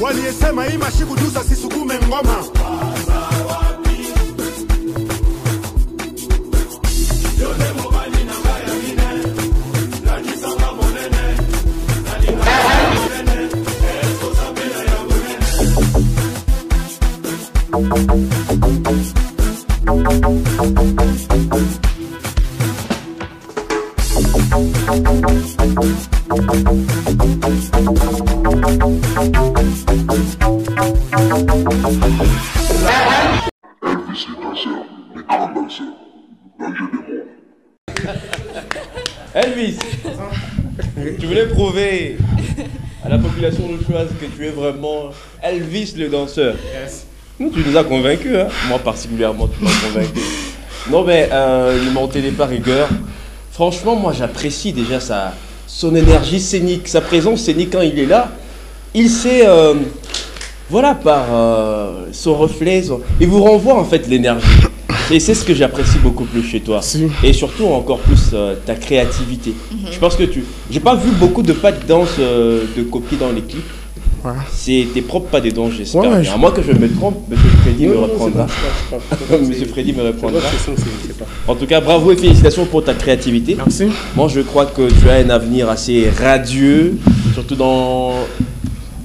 [SPEAKER 2] Waliesema hii mashiguduza sisukume ngoma.
[SPEAKER 23] Elvis le danseur, le grand danseur, danger de mort.
[SPEAKER 8] Elvis, tu voulais prouver à la population louchoise que tu es vraiment Elvis le danseur.
[SPEAKER 22] Yes.
[SPEAKER 8] Nous, tu nous as convaincus, hein. Moi particulièrement, tu m'as convaincu. Non mais il montait des par rigueur. Franchement, moi j'apprécie déjà son énergie scénique, sa présence scénique quand il est là. Il sait, voilà, par son reflet, il vous renvoie en fait l'énergie. Et c'est ce que j'apprécie beaucoup plus chez toi. Et surtout encore plus ta créativité. Je pense que j'ai pas vu beaucoup de pas de danse de copier dans les clips. Ouais. C'est tes propres pas de danse, j'espère. Ouais, à moins que je me trompe, M. Freddy me reprendra. M. Freddy me reprendra. En tout cas, bravo et félicitations pour ta créativité.
[SPEAKER 22] Merci.
[SPEAKER 8] Moi, je crois que tu as un avenir assez radieux, surtout dans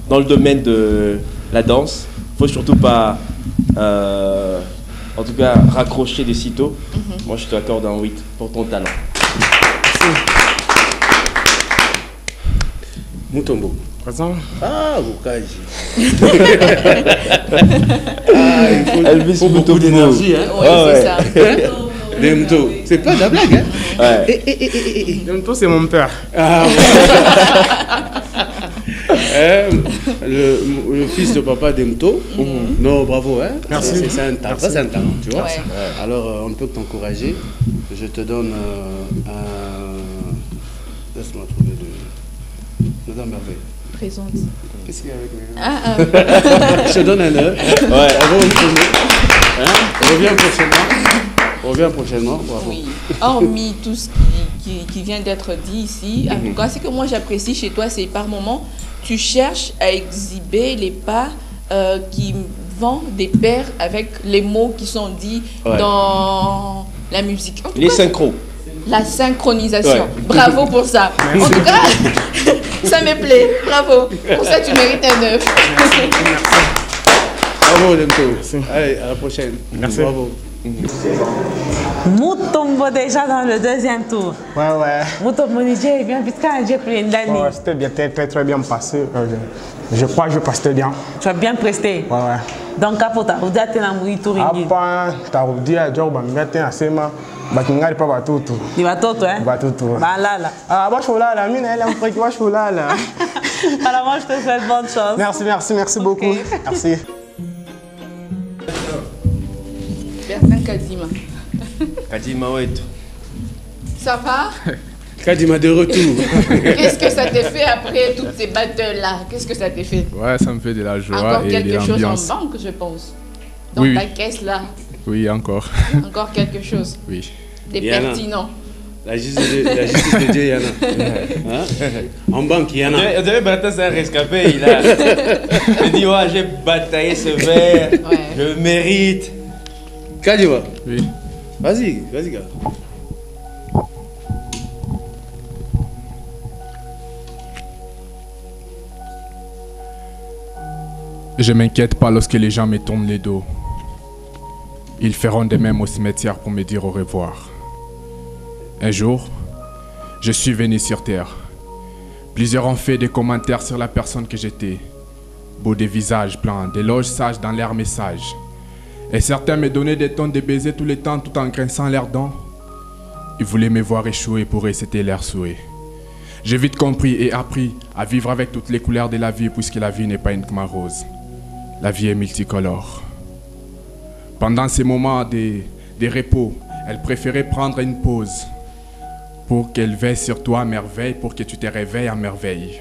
[SPEAKER 8] le domaine de la danse. Faut surtout pas, en tout cas, raccrocher de sitôt. Moi, je t'accorde un 8 pour ton talent.
[SPEAKER 22] Mutombo. Présent.
[SPEAKER 6] Ah, Bukaji.
[SPEAKER 8] Elvis,
[SPEAKER 22] faut beaucoup d'énergie, hein.
[SPEAKER 8] Ouais,
[SPEAKER 22] c'est ça.
[SPEAKER 6] Demto, c'est pas de la blague, hein.
[SPEAKER 8] Ouais.
[SPEAKER 22] Demto, c'est mon père.
[SPEAKER 6] Ah, ouais. le fils de papa d'Emto. Non, bravo. Hein? Merci. C'est un talent, c'est un talent, tu vois. Ouais. Alors, on peut t'encourager. Je te donne un... Laisse-moi trouver de... Madame Merveille.
[SPEAKER 7] Présente.
[SPEAKER 6] Qu'est-ce qu'il y a avec moi? Je te donne un œuf. Ouais. On revient prochainement. Bravo.
[SPEAKER 7] Oui. Hormis tout ce qui vient d'être dit ici, en tout cas, ce que moi j'apprécie chez toi, c'est par moment, tu cherches à exhiber les pas qui vont des pairs avec les mots qui sont dits dans la musique.
[SPEAKER 8] Les synchros.
[SPEAKER 7] La synchronisation. Ouais. Bravo pour ça. Merci. En tout cas, ça me plaît. Bravo. Pour ça, tu mérites un œuf.
[SPEAKER 6] Bravo, Lemto. Allez, à la prochaine.
[SPEAKER 21] Merci.
[SPEAKER 6] Bravo.
[SPEAKER 16] Moutombo déjà dans le deuxième tour.
[SPEAKER 21] Ouais.
[SPEAKER 16] Moutombo Niger, bien, puisque j'ai pris une année.
[SPEAKER 21] Ouais, c'était bien, très bien passé. Je crois que je passais bien.
[SPEAKER 16] Tu as bien presté.
[SPEAKER 21] Ouais.
[SPEAKER 16] Donc, Capota, vous êtes dans le Mouitouri.
[SPEAKER 21] Apa, tu as dit à Joe, tu as dit à Sema, tu n'as pas battu tout.
[SPEAKER 16] Tu vas tout, hein? Bah là.
[SPEAKER 21] Ah, moi je suis là, la mine, elle aime que moi je suis là.
[SPEAKER 16] Alors, moi je te souhaite bonne chance.
[SPEAKER 21] Merci beaucoup. Merci.
[SPEAKER 7] Bertin Kadima.
[SPEAKER 8] Kadima, ouais.
[SPEAKER 7] Ça va?
[SPEAKER 6] Kadima de retour.
[SPEAKER 7] Qu'est-ce que ça t'a fait après toutes ces battles-là? Qu'est-ce que ça t'a fait?
[SPEAKER 3] Ouais, ça me fait de la joie.
[SPEAKER 7] Encore
[SPEAKER 3] et
[SPEAKER 7] quelque chose
[SPEAKER 3] l'ambiance.
[SPEAKER 7] en banque, je pense. Dans ta caisse-là.
[SPEAKER 3] Oui, encore.
[SPEAKER 7] Encore quelque chose.
[SPEAKER 3] Oui.
[SPEAKER 7] Des pertinents.
[SPEAKER 6] La justice de Dieu, Yana. Hein? En banque, Yana.
[SPEAKER 8] On devait battre ça, un rescapé. Il dit, ouais, j'ai bataillé ce verre. Ouais. Je mérite.
[SPEAKER 6] Kadima.
[SPEAKER 3] Oui.
[SPEAKER 6] Vas-y, gars.
[SPEAKER 3] Je m'inquiète pas lorsque les gens me tournent les dos. Ils feront de même au cimetière pour me dire au revoir. Un jour, je suis venu sur Terre. Plusieurs ont fait des commentaires sur la personne que j'étais. Beau des visages blancs, des loges sages dans l'air message. Et certains me donnaient des tons de baisers tout le temps tout en grinçant leurs dents. Ils voulaient me voir échouer, pour eux c'était leur souhait. J'ai vite compris et appris à vivre avec toutes les couleurs de la vie puisque la vie n'est pas uniquement rose. La vie est multicolore. Pendant ces moments de repos, elle préférait prendre une pause pour qu'elle veille sur toi à merveille, pour que tu te réveilles à merveille.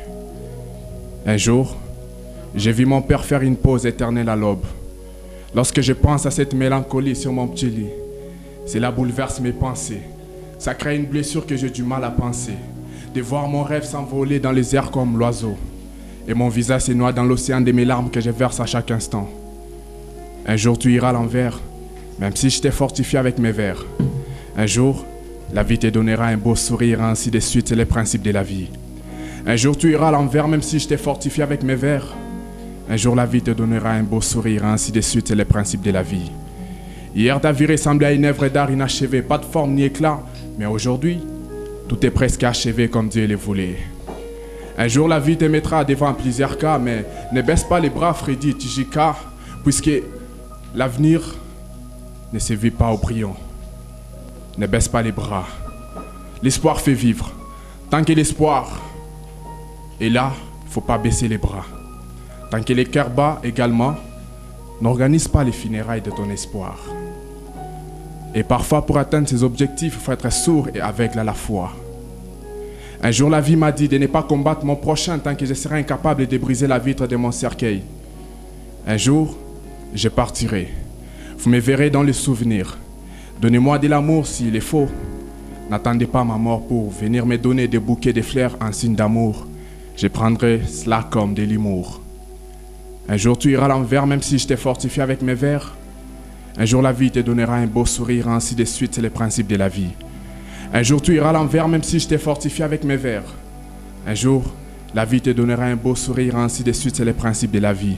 [SPEAKER 3] Un jour, j'ai vu mon père faire une pause éternelle à l'aube. Lorsque je pense à cette mélancolie sur mon petit lit, cela bouleverse mes pensées. Ça crée une blessure que j'ai du mal à penser. De voir mon rêve s'envoler dans les airs comme l'oiseau. Et mon visage se noie dans l'océan de mes larmes que je verse à chaque instant. Un jour tu iras à l'envers, même si je t'ai fortifié avec mes vers. Un jour, la vie te donnera un beau sourire, ainsi de suite, c'est les principes de la vie. Un jour tu iras à l'envers, même si je t'ai fortifié avec mes vers. Un jour la vie te donnera un beau sourire, ainsi de suite, c'est les principes de la vie. Hier ta vie ressemblait à une œuvre d'art inachevée, pas de forme ni éclat, mais aujourd'hui, tout est presque achevé comme Dieu le voulait. Un jour la vie te mettra devant plusieurs cas, mais ne baisse pas les bras, Freddy Tijika, puisque l'avenir ne se vit pas au brillant. Ne baisse pas les bras. L'espoir fait vivre. Tant que l'espoir est là, il ne faut pas baisser les bras. Tant que les cœurs bas également, n'organise pas les funérailles de ton espoir. Et parfois, pour atteindre ses objectifs, il faut être sourd et aveugle à la fois. Un jour, la vie m'a dit de ne pas combattre mon prochain tant que je serai incapable de briser la vitre de mon cercueil. Un jour, je partirai. Vous me verrez dans les souvenirs. Donnez-moi de l'amour s'il est faux. N'attendez pas ma mort pour venir me donner des bouquets de fleurs en signe d'amour. Je prendrai cela comme de l'humour. Un jour, tu iras à l'envers même si je t'ai fortifié avec mes vers. Un jour, la vie te donnera un beau sourire, ainsi de suite, c'est le principe de la vie. Un jour, tu iras à l'envers même si je t'ai fortifié avec mes vers. Un jour, la vie te donnera un beau sourire, ainsi de suite, c'est le principe de la vie.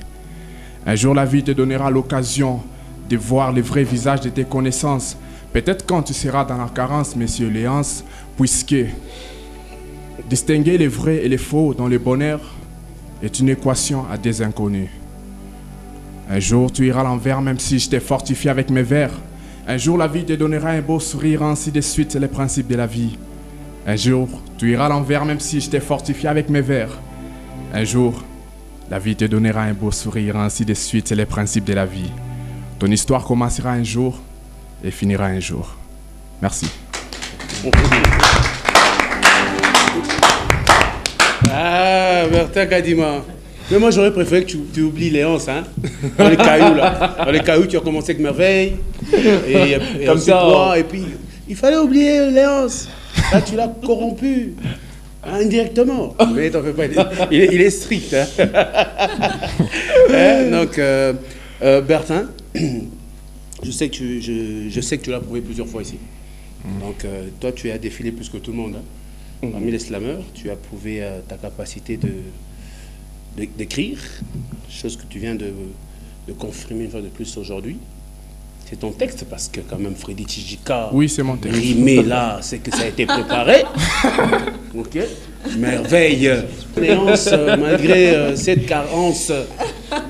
[SPEAKER 3] Un jour, la vie te donnera l'occasion de voir le vrai visage de tes connaissances. Peut-être quand tu seras dans la carence, messieurs Léance, puisque distinguer les vrais et les faux dans le bonheur est une équation à des inconnus. Un jour, tu iras à l'envers même si je t'ai fortifié avec mes vers. Un jour, la vie te donnera un beau sourire, ainsi de suite, c'est le principe de la vie. Un jour, tu iras à l'envers même si je t'ai fortifié avec mes vers. Un jour, La vie te donnera un beau sourire, ainsi de suite, c'est les principes de la vie. Ton histoire commencera un jour et finira un jour. Merci.
[SPEAKER 6] Ah, Bertin Kadima. Mais moi, j'aurais préféré que tu oublies Léonce, hein. Dans les cailloux, là. Dans les cailloux, tu as commencé avec Merveille. Et comme ça. Toi, et puis, il fallait oublier Léonce. Là, tu l'as corrompu. Indirectement. Mais t'en fais pas. Il est strict, hein. Donc, Bertin, je sais que tu l'as prouvé plusieurs fois ici. Donc, toi, tu as défilé plus que tout le monde. Hein. Parmi les slameurs, tu as prouvé ta capacité d'écrire, chose que tu viens de confirmer une fois de plus aujourd'hui. C'est ton texte, parce que quand même Freddy Tchidjika,
[SPEAKER 3] oui, c'est mon texte.
[SPEAKER 6] Rimé là, c'est que ça a été préparé. Ok. Merveille. Léonce, malgré cette carence.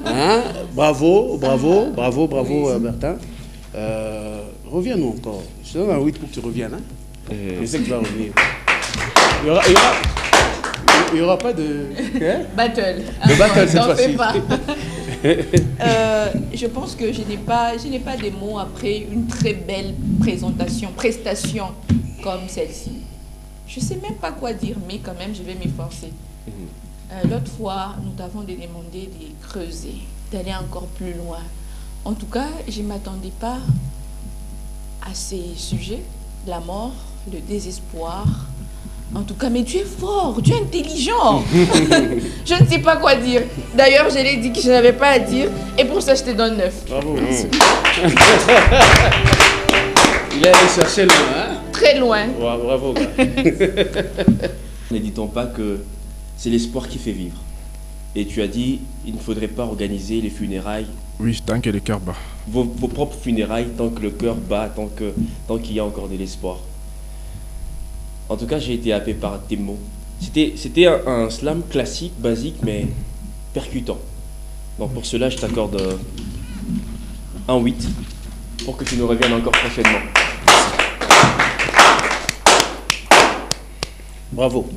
[SPEAKER 6] Hein? Bravo, Bertin. Reviens-nous encore. Je te donne un 8 pour que tu reviennes. Hein? Je sais que tu vas revenir. Il n'y aura pas de...
[SPEAKER 7] Battle.
[SPEAKER 6] De battle cette fois-ci.
[SPEAKER 7] Je pense que je n'ai pas des mots après une très belle prestation comme celle-ci. Je ne sais même pas quoi dire, mais quand même, je vais m'efforcer. L'autre fois, nous t'avons demandé de creuser, d'aller encore plus loin. En tout cas, je ne m'attendais pas à ces sujets, la mort, le désespoir. En tout cas, mais tu es fort, tu es intelligent. Je ne sais pas quoi dire. D'ailleurs, je l'ai dit que je n'avais pas à dire. Et pour ça, je te donne 9.
[SPEAKER 6] Bravo. Il est allé chercher loin, hein?
[SPEAKER 7] Très loin.
[SPEAKER 6] Ouais, bravo, gars.
[SPEAKER 8] Ne dit-on pas que c'est l'espoir qui fait vivre? Et tu as dit, il ne faudrait pas organiser les funérailles.
[SPEAKER 3] Oui, tant que le cœur bat.
[SPEAKER 8] Vos propres funérailles, tant que le cœur bat, tant qu'il y a encore de l'espoir. En tout cas, j'ai été happé par tes mots. C'était un slam classique, basique, mais percutant. Donc pour cela, je t'accorde un 8 pour que tu nous reviennes encore prochainement.
[SPEAKER 6] Bravo.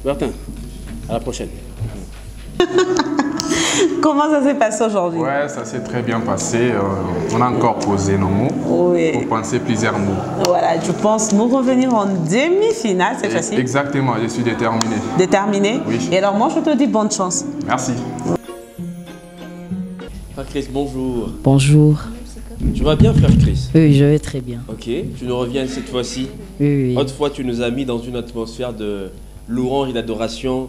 [SPEAKER 6] Bertin, à la prochaine.
[SPEAKER 16] Comment ça s'est passé aujourd'hui?
[SPEAKER 3] Ouais, ça s'est très bien passé. On a encore posé nos mots.
[SPEAKER 16] Oui.
[SPEAKER 3] Pour penser plusieurs mots.
[SPEAKER 16] Voilà, je pense nous revenir en demi-finale cette fois-ci.
[SPEAKER 3] Exactement, je suis déterminé.
[SPEAKER 16] Déterminé?
[SPEAKER 3] Oui.
[SPEAKER 16] Et alors moi, je te dis bonne chance.
[SPEAKER 3] Merci.
[SPEAKER 8] Frère Chris, bonjour.
[SPEAKER 4] Bonjour.
[SPEAKER 8] Tu vas bien, frère Chris?
[SPEAKER 4] Oui, je vais très bien.
[SPEAKER 8] Ok, tu nous reviens cette fois-ci.
[SPEAKER 4] Oui.
[SPEAKER 8] Autrefois, tu nous as mis dans une atmosphère de louange et d'adoration.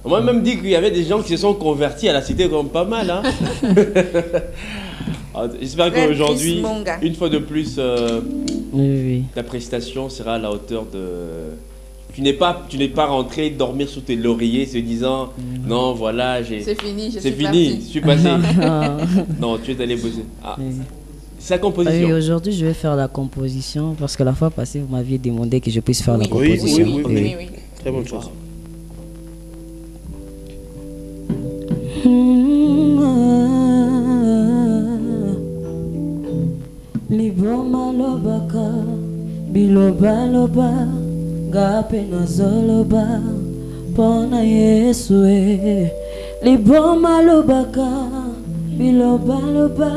[SPEAKER 8] On m'a même dit qu'il y avait des gens qui se sont convertis à la cité comme pas mal. Hein. J'espère qu'aujourd'hui, une fois de plus, ta prestation sera à la hauteur de... Tu n'es pas rentré dormir sous tes lauriers se disant non, voilà,
[SPEAKER 7] c'est fini, je
[SPEAKER 8] suis passé. Non, tu es allé bosser. C'est la composition.
[SPEAKER 4] Oui, aujourd'hui, je vais faire la composition parce que la fois passée, vous m'aviez demandé que je puisse faire la composition.
[SPEAKER 6] Oui. Très bonne chose.
[SPEAKER 4] Liboma lobaka biloba loba gape na zoloba pona Yesu Liboma lobaka biloba loba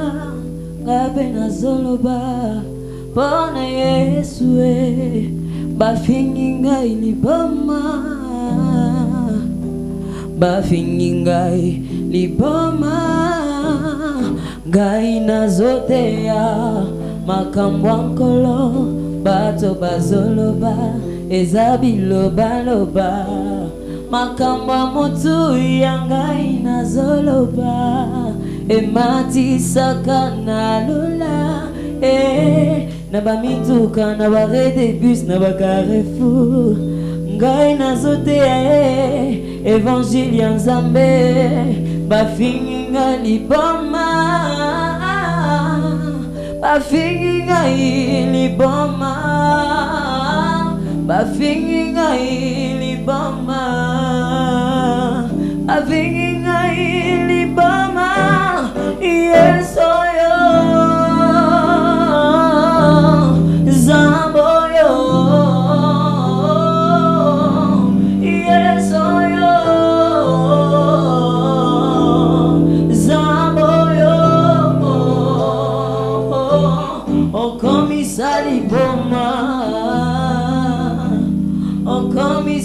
[SPEAKER 4] gape na zoloba pona Yesu bafingi ngai liboma bafingi ngai liboma ngai nazoteya makambo nkolo bato bazoloba eza bilobaloba makambo ya motu ya ngai nazoloba ematisaka na lola na bamituka na barre de bus na bacarrefour ngai nazoteya évangile ya nzambe bafingi ngai liboma bafingi ngai liboma bafingi ngai liboma bafingi ngai liboma yesoyo zamboyo yesoyo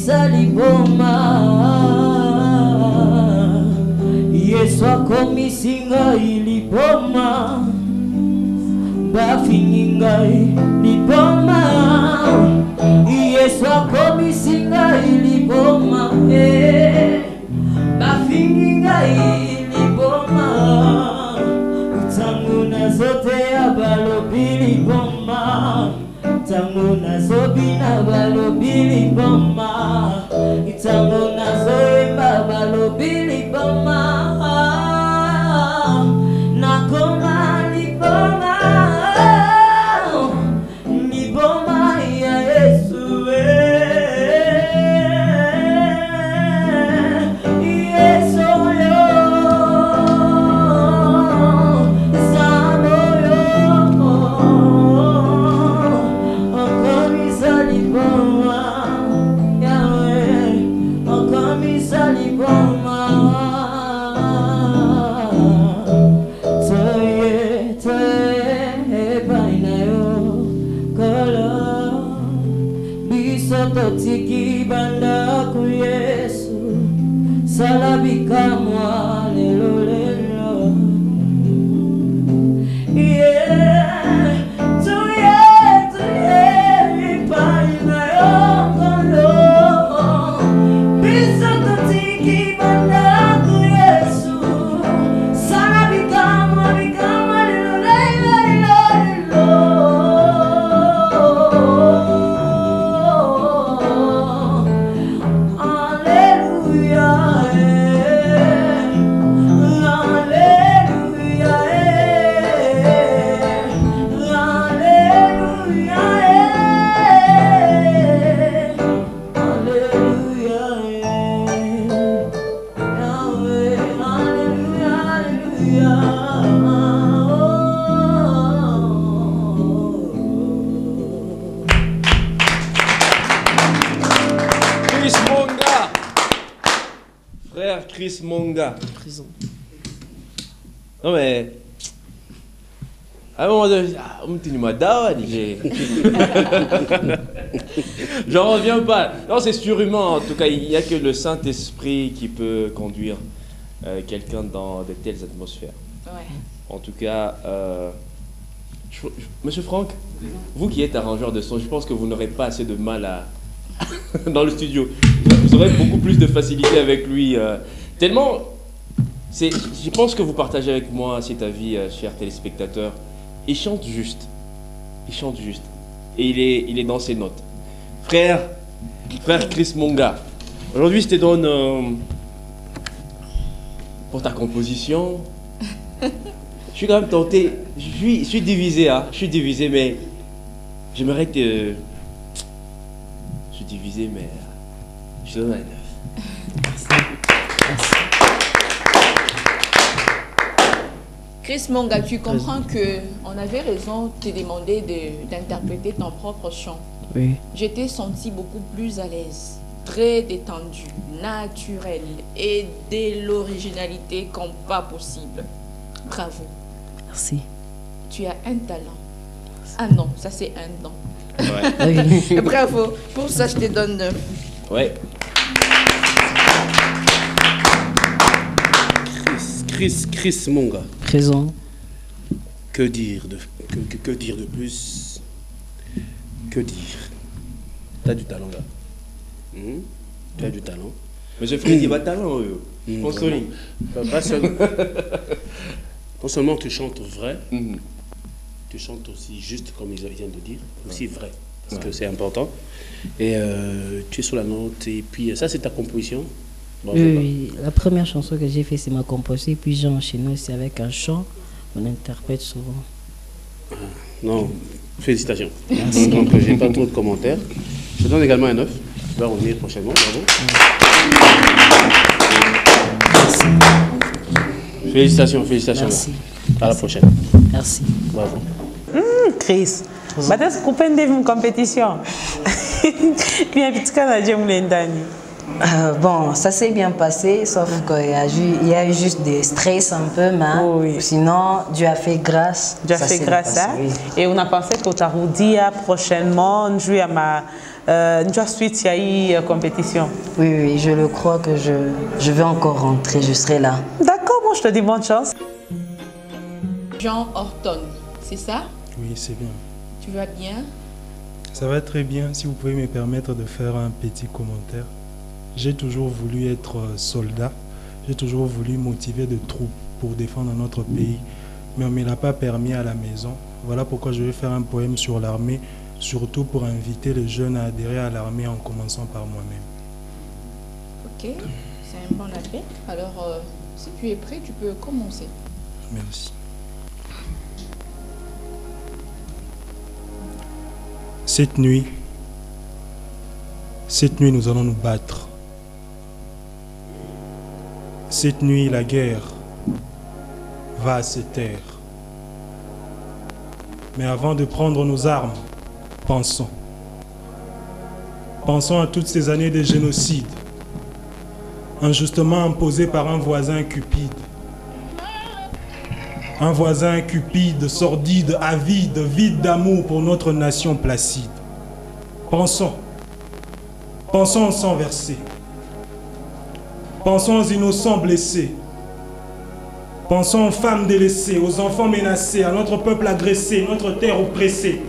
[SPEAKER 10] saliboma Yesu akomisinga iliboma Bafininga iliboma Yesu akomisinga iliboma Bafininga iliboma Tangu na zote ya balobili boma Tangu na zobina balobili boma Tangu na zoemba balobili boma Nakoma liboma Liboma ya Yesu Yesu yo Samo yo Okomisa liboma Yahweh Okomisa liboma Totiki banda ku Yesu salabika mwa lelo lelo yeah tuye paina yongolo bisa totiki banda ku Yesu salabika mwa lelo lelo
[SPEAKER 8] Chris Monga.
[SPEAKER 4] Prison.
[SPEAKER 8] Non mais... À un moment donné, j'en reviens pas. Non, c'est surhumain. En tout cas, il n'y a que le Saint-Esprit qui peut conduire quelqu'un dans de telles atmosphères.
[SPEAKER 7] Ouais.
[SPEAKER 8] En tout cas, Monsieur Franck, vous qui êtes arrangeur de son, je pense que vous n'aurez pas assez de mal à dans le studio. Vous aurez beaucoup plus de facilité avec lui. Tellement, je pense que vous partagez avec moi cet avis, chers téléspectateurs. Il chante juste. Il chante juste. Et il est dans ses notes. Frère Chris Monga, aujourd'hui je te donne pour ta composition. Je suis quand même tenté. Je suis divisé, hein. Je suis divisé, mais j'aimerais te... Je suis divisé, mais je te donne un 9.
[SPEAKER 7] Chris Monga, tu comprends que on avait raison de te demander d'interpréter ton propre chant.
[SPEAKER 4] Oui.
[SPEAKER 7] Je t'ai senti beaucoup plus à l'aise, très détendu, naturel et de l'originalité comme pas possible. Bravo.
[SPEAKER 4] Merci.
[SPEAKER 7] Tu as un talent. Ah non, ça c'est un don.
[SPEAKER 8] Ouais.
[SPEAKER 7] Bravo. Pour ça, je te donne 9.
[SPEAKER 8] Ouais.
[SPEAKER 6] Chris Monga.
[SPEAKER 4] Présent.
[SPEAKER 6] Que dire de plus? Que dire? Tu as du talent là. Tu as du talent.
[SPEAKER 8] Monsieur Fred, il va talent.
[SPEAKER 6] Non seulement tu chantes vrai, tu chantes aussi juste comme ils viennent de dire, aussi vrai, parce que c'est important. Et tu es sur la note, et puis ça c'est ta composition?
[SPEAKER 4] Oui, la première chanson que j'ai faite c'est ma composition, et puis j'ai enchaîné aussi avec un chant, on interprète souvent.
[SPEAKER 6] Non, félicitations.
[SPEAKER 4] Merci.
[SPEAKER 6] Donc j'ai pas trop de commentaires. Je te donne également un 9, tu vas revenir prochainement, bravo.
[SPEAKER 4] Merci.
[SPEAKER 6] Félicitations.
[SPEAKER 4] Merci.
[SPEAKER 6] À la prochaine.
[SPEAKER 4] Merci.
[SPEAKER 6] Bravo.
[SPEAKER 16] Chris, est-ce qu'on peut une compétition? Bien, petit Canadien,
[SPEAKER 11] bon, ça s'est bien passé, sauf qu'il y a eu juste des stress un peu, mais sinon, Dieu a fait grâce.
[SPEAKER 16] Dieu a fait grâce, hein? Oui. Et on a pensé que tu as dit prochainement, on joue à Njua suite, il y a eu compétition.
[SPEAKER 11] Oui, oui, je le crois que je vais encore rentrer, je serai là.
[SPEAKER 16] D'accord, moi je te dis bonne chance.
[SPEAKER 7] Jean Horton, c'est ça?
[SPEAKER 5] Oui, c'est bien.
[SPEAKER 7] Tu vas bien?
[SPEAKER 5] Ça va très bien. Si vous pouvez me permettre de faire un petit commentaire. J'ai toujours voulu être soldat. J'ai toujours voulu motiver des troupes pour défendre notre pays. Mais on ne me l'a pas permis à la maison. Voilà pourquoi je vais faire un poème sur l'armée, surtout pour inviter les jeunes à adhérer à l'armée en commençant par moi-même.
[SPEAKER 7] Ok, c'est un bon appel. Alors, si tu es prêt, tu peux commencer.
[SPEAKER 5] Merci. Cette nuit, nous allons nous battre. Cette nuit, la guerre va se taire. Mais avant de prendre nos armes, pensons. Pensons à toutes ces années de génocide, injustement imposées par un voisin cupide. Un voisin cupide, sordide, avide, vide d'amour pour notre nation placide. Pensons. Pensons au sang versé. Pensons aux innocents blessés. Pensons aux femmes délaissées, aux enfants menacés, à notre peuple agressé, notre terre oppressée.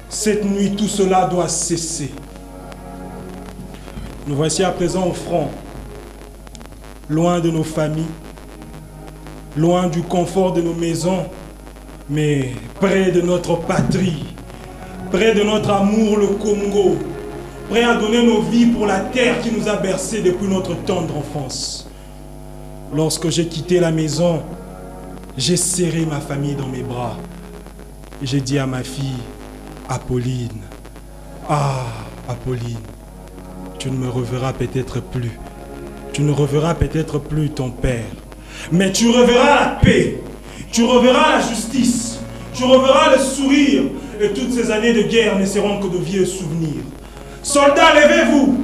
[SPEAKER 5] Cette nuit, tout cela doit cesser. Nous voici à présent au front, loin de nos familles, loin du confort de nos maisons, mais près de notre patrie, près de notre amour, le Congo, prêt à donner nos vies pour la terre qui nous a bercés depuis notre tendre enfance. Lorsque j'ai quitté la maison, j'ai serré ma famille dans mes bras. Et j'ai dit à ma fille, Apolline, ah, Apolline, tu ne me reverras peut-être plus. Tu ne reverras peut-être plus ton père. Mais tu reverras la paix. Tu reverras la justice. Tu reverras le sourire. Et toutes ces années de guerre ne seront que de vieux souvenirs. Soldats, levez-vous.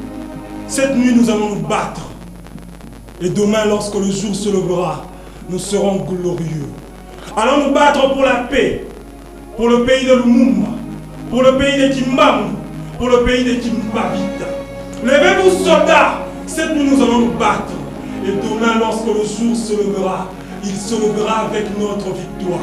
[SPEAKER 5] Cette nuit, nous allons nous battre. Et demain, lorsque le jour se levera, nous serons glorieux. Allons nous battre pour la paix. Pour le pays de Lumumba. Pour le pays de Kimbangu. Pour le pays de Kimbavita. Levez-vous, soldats. Cette nuit, nous allons nous battre. Et demain, lorsque le jour se levera, il se levera avec notre victoire.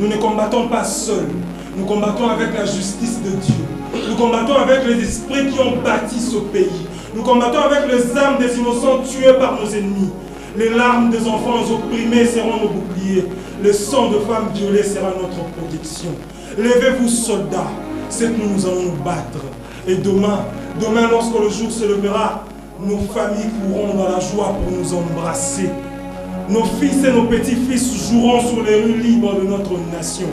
[SPEAKER 5] Nous ne combattons pas seuls. Nous combattons avec la justice de Dieu. Nous combattons avec les esprits qui ont bâti ce pays. Nous combattons avec les âmes des innocents tués par nos ennemis. Les larmes des enfants opprimés seront nos boucliers. Le sang de femmes violées sera notre protection. Levez-vous, soldats. Cette nuit, nous allons nous battre. Et demain, lorsque le jour se levera, nos familles courront dans la joie pour nous embrasser. Nos fils et nos petits-fils joueront sur les rues libres de notre nation.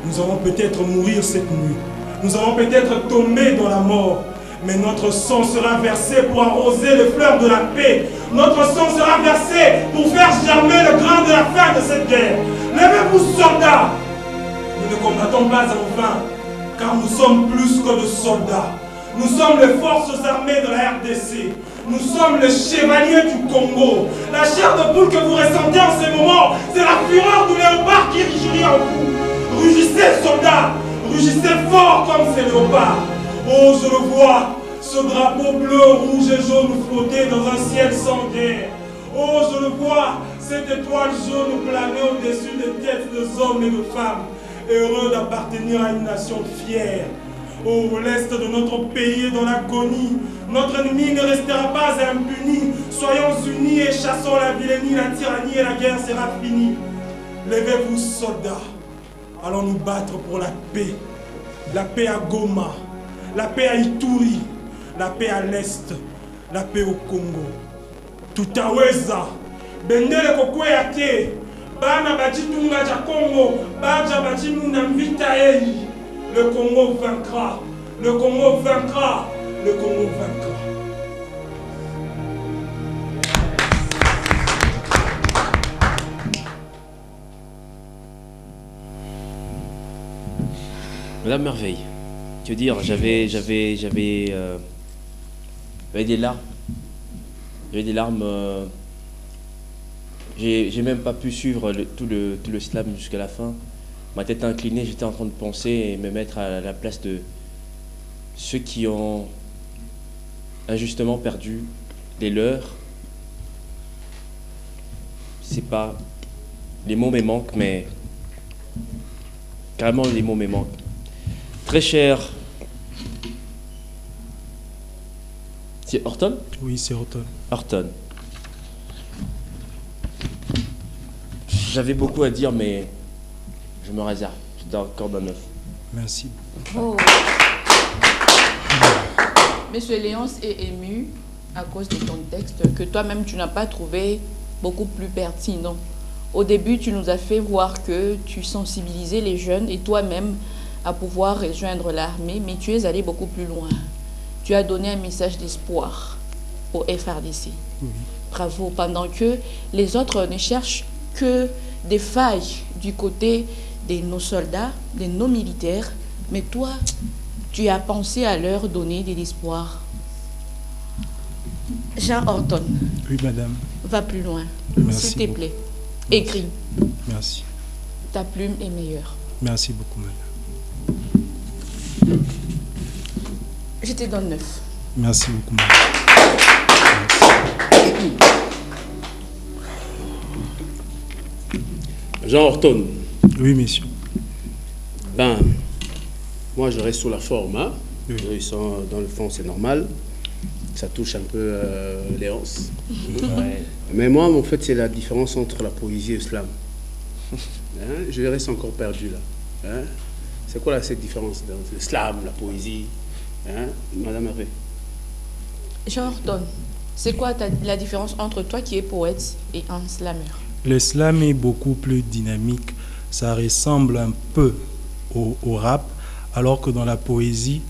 [SPEAKER 5] Nous allons peut-être mourir cette nuit. Nous allons peut-être tomber dans la mort. Mais notre sang sera versé pour arroser les fleurs de la paix. Notre sang sera versé pour faire germer le grain de la fin de cette guerre. Levez-vous, soldats. Nous ne combattons pas en vain, car nous sommes plus que de soldats. Nous sommes les forces armées de la RDC. Nous sommes les chevaliers du Congo. La chair de poule que vous ressentez en ce moment, c'est la fureur du léopard qui rugit en vous. Rugissez, soldats. Rugissez fort comme ces léopards. Oh, je le vois, ce drapeau bleu, rouge et jaune flotter dans un ciel sans guerre. Oh, je le vois, cette étoile jaune planer au-dessus des têtes des hommes et de femmes, heureux d'appartenir à une nation fière. Oh, l'Est de notre pays est dans l'agonie. Notre ennemi ne restera pas impuni. Soyons unis et chassons la vilainie, la tyrannie et la guerre sera finie. Levez-vous, soldats. Allons nous battre pour la paix. La paix à Goma. La paix à Ituri, la paix à l'Est, la paix au Congo. Tutaweza, bendele kokweyate, bana bachitunga cha Congo, baja bachimuna mvita ei. Le Congo vaincra, le Congo vaincra, le Congo vaincra.
[SPEAKER 8] Madame Merveille. Que dire, j'avais des larmes. J'avais des larmes. J'ai même pas pu suivre tout le slam jusqu'à la fin. Ma tête inclinée, j'étais en train de penser et me mettre à la place de ceux qui ont injustement perdu les leurs. C'est pas... Les mots me manquent, mais... Carrément, les mots me manquent. Très cher... C'est Horton?
[SPEAKER 5] Oui, c'est Horton.
[SPEAKER 8] Horton. J'avais beaucoup à dire, mais je me réserve. Je t'accorde un 9.
[SPEAKER 5] Merci.
[SPEAKER 7] Oh. Monsieur Léonce est ému à cause de ton texte que toi-même tu n'as pas trouvé beaucoup plus pertinent. Au début, tu nous as fait voir que tu sensibilisais les jeunes et toi-même à pouvoir rejoindre l'armée, mais tu es allé beaucoup plus loin. Tu as donné un message d'espoir au FRDC.
[SPEAKER 5] Oui.
[SPEAKER 7] Bravo. Pendant que les autres ne cherchent que des failles du côté de nos soldats, de nos militaires, mais toi, tu as pensé à leur donner de l'espoir. Jean Horton.
[SPEAKER 5] Oui, madame.
[SPEAKER 7] Va plus loin.
[SPEAKER 5] Merci
[SPEAKER 7] s'il te plaît. Écris.
[SPEAKER 5] Merci.
[SPEAKER 7] Ta plume est meilleure.
[SPEAKER 5] Merci beaucoup, madame.
[SPEAKER 7] Je te donne 9.
[SPEAKER 5] Merci beaucoup, madame.
[SPEAKER 6] Jean Horton.
[SPEAKER 5] Oui, monsieur.
[SPEAKER 6] Ben, moi je reste sur la forme. Hein.
[SPEAKER 5] Oui.
[SPEAKER 6] Ils sont dans le fond, c'est normal. Ça touche un peu Léonce.
[SPEAKER 8] Ouais.
[SPEAKER 6] Mais moi, en fait, c'est la différence entre la poésie et le slam. Hein? Je reste encore perdu là. Hein? C'est quoi là, cette différence dans le slam, la poésie? Hein? Madame Hervé.
[SPEAKER 7] Jean Horton, c'est quoi la différence entre toi qui es poète et un slammer?
[SPEAKER 5] Le slam est beaucoup plus dynamique. Ça ressemble un peu au rap, alors que dans la poésie,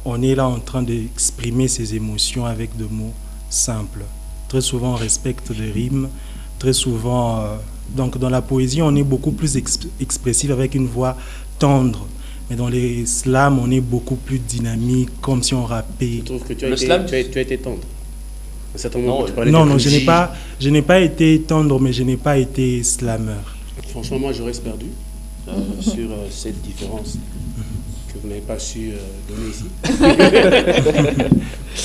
[SPEAKER 5] on est là en train d'exprimer ses émotions avec des mots simples. Très souvent, on respecte les rimes. Très souvent, donc dans la poésie, on est beaucoup plus expressif avec une voix tendre. Mais dans les slams, on est beaucoup plus dynamique, comme si on rappait.
[SPEAKER 6] Je trouve que tu as été tendre. À un certain moment,
[SPEAKER 5] non, je n'ai pas été tendre, mais je n'ai pas été slammer.
[SPEAKER 6] Franchement, moi, je reste perdu sur cette différence que vous n'avez pas su donner ici.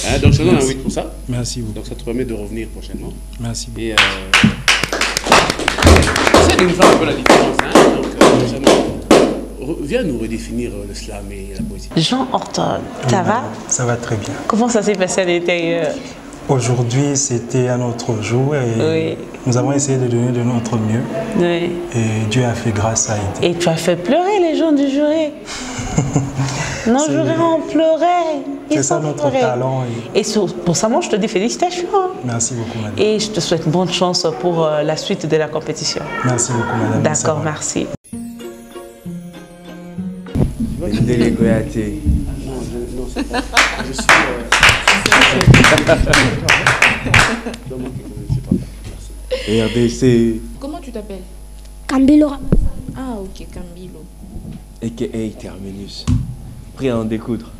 [SPEAKER 6] Hein, donc, je te donne un 8 pour ça.
[SPEAKER 5] Merci beaucoup.
[SPEAKER 6] Donc, ça te permet de revenir prochainement.
[SPEAKER 5] Merci beaucoup.
[SPEAKER 6] Et c'est de nous faire un peu la différence. Hein, donc, viens nous redéfinir le slam et la poésie.
[SPEAKER 16] Jean Horton, ça va?
[SPEAKER 5] Ça va très bien.
[SPEAKER 16] Comment ça s'est passé à l'intérieur?
[SPEAKER 5] Aujourd'hui, c'était un autre jour et nous avons essayé de donner de notre mieux.
[SPEAKER 16] Oui.
[SPEAKER 5] Et Dieu a fait grâce à aider.
[SPEAKER 16] Et tu as fait pleurer les gens du jury. Non, jury, on pleurait.
[SPEAKER 5] C'est ça notre talent.
[SPEAKER 16] Et pour ça, moi, je te dis félicitations.
[SPEAKER 5] Merci beaucoup, madame.
[SPEAKER 16] Et je te souhaite bonne chance pour la suite de la compétition.
[SPEAKER 5] Merci beaucoup, madame.
[SPEAKER 16] D'accord, merci.
[SPEAKER 6] Non, c'est pas. Je suis.
[SPEAKER 8] RDC.
[SPEAKER 7] Comment tu t'appelles?
[SPEAKER 19] Cambilo.
[SPEAKER 7] Ah, ok, Cambilo.
[SPEAKER 8] A.K.A. Terminus. Prêt à en découdre.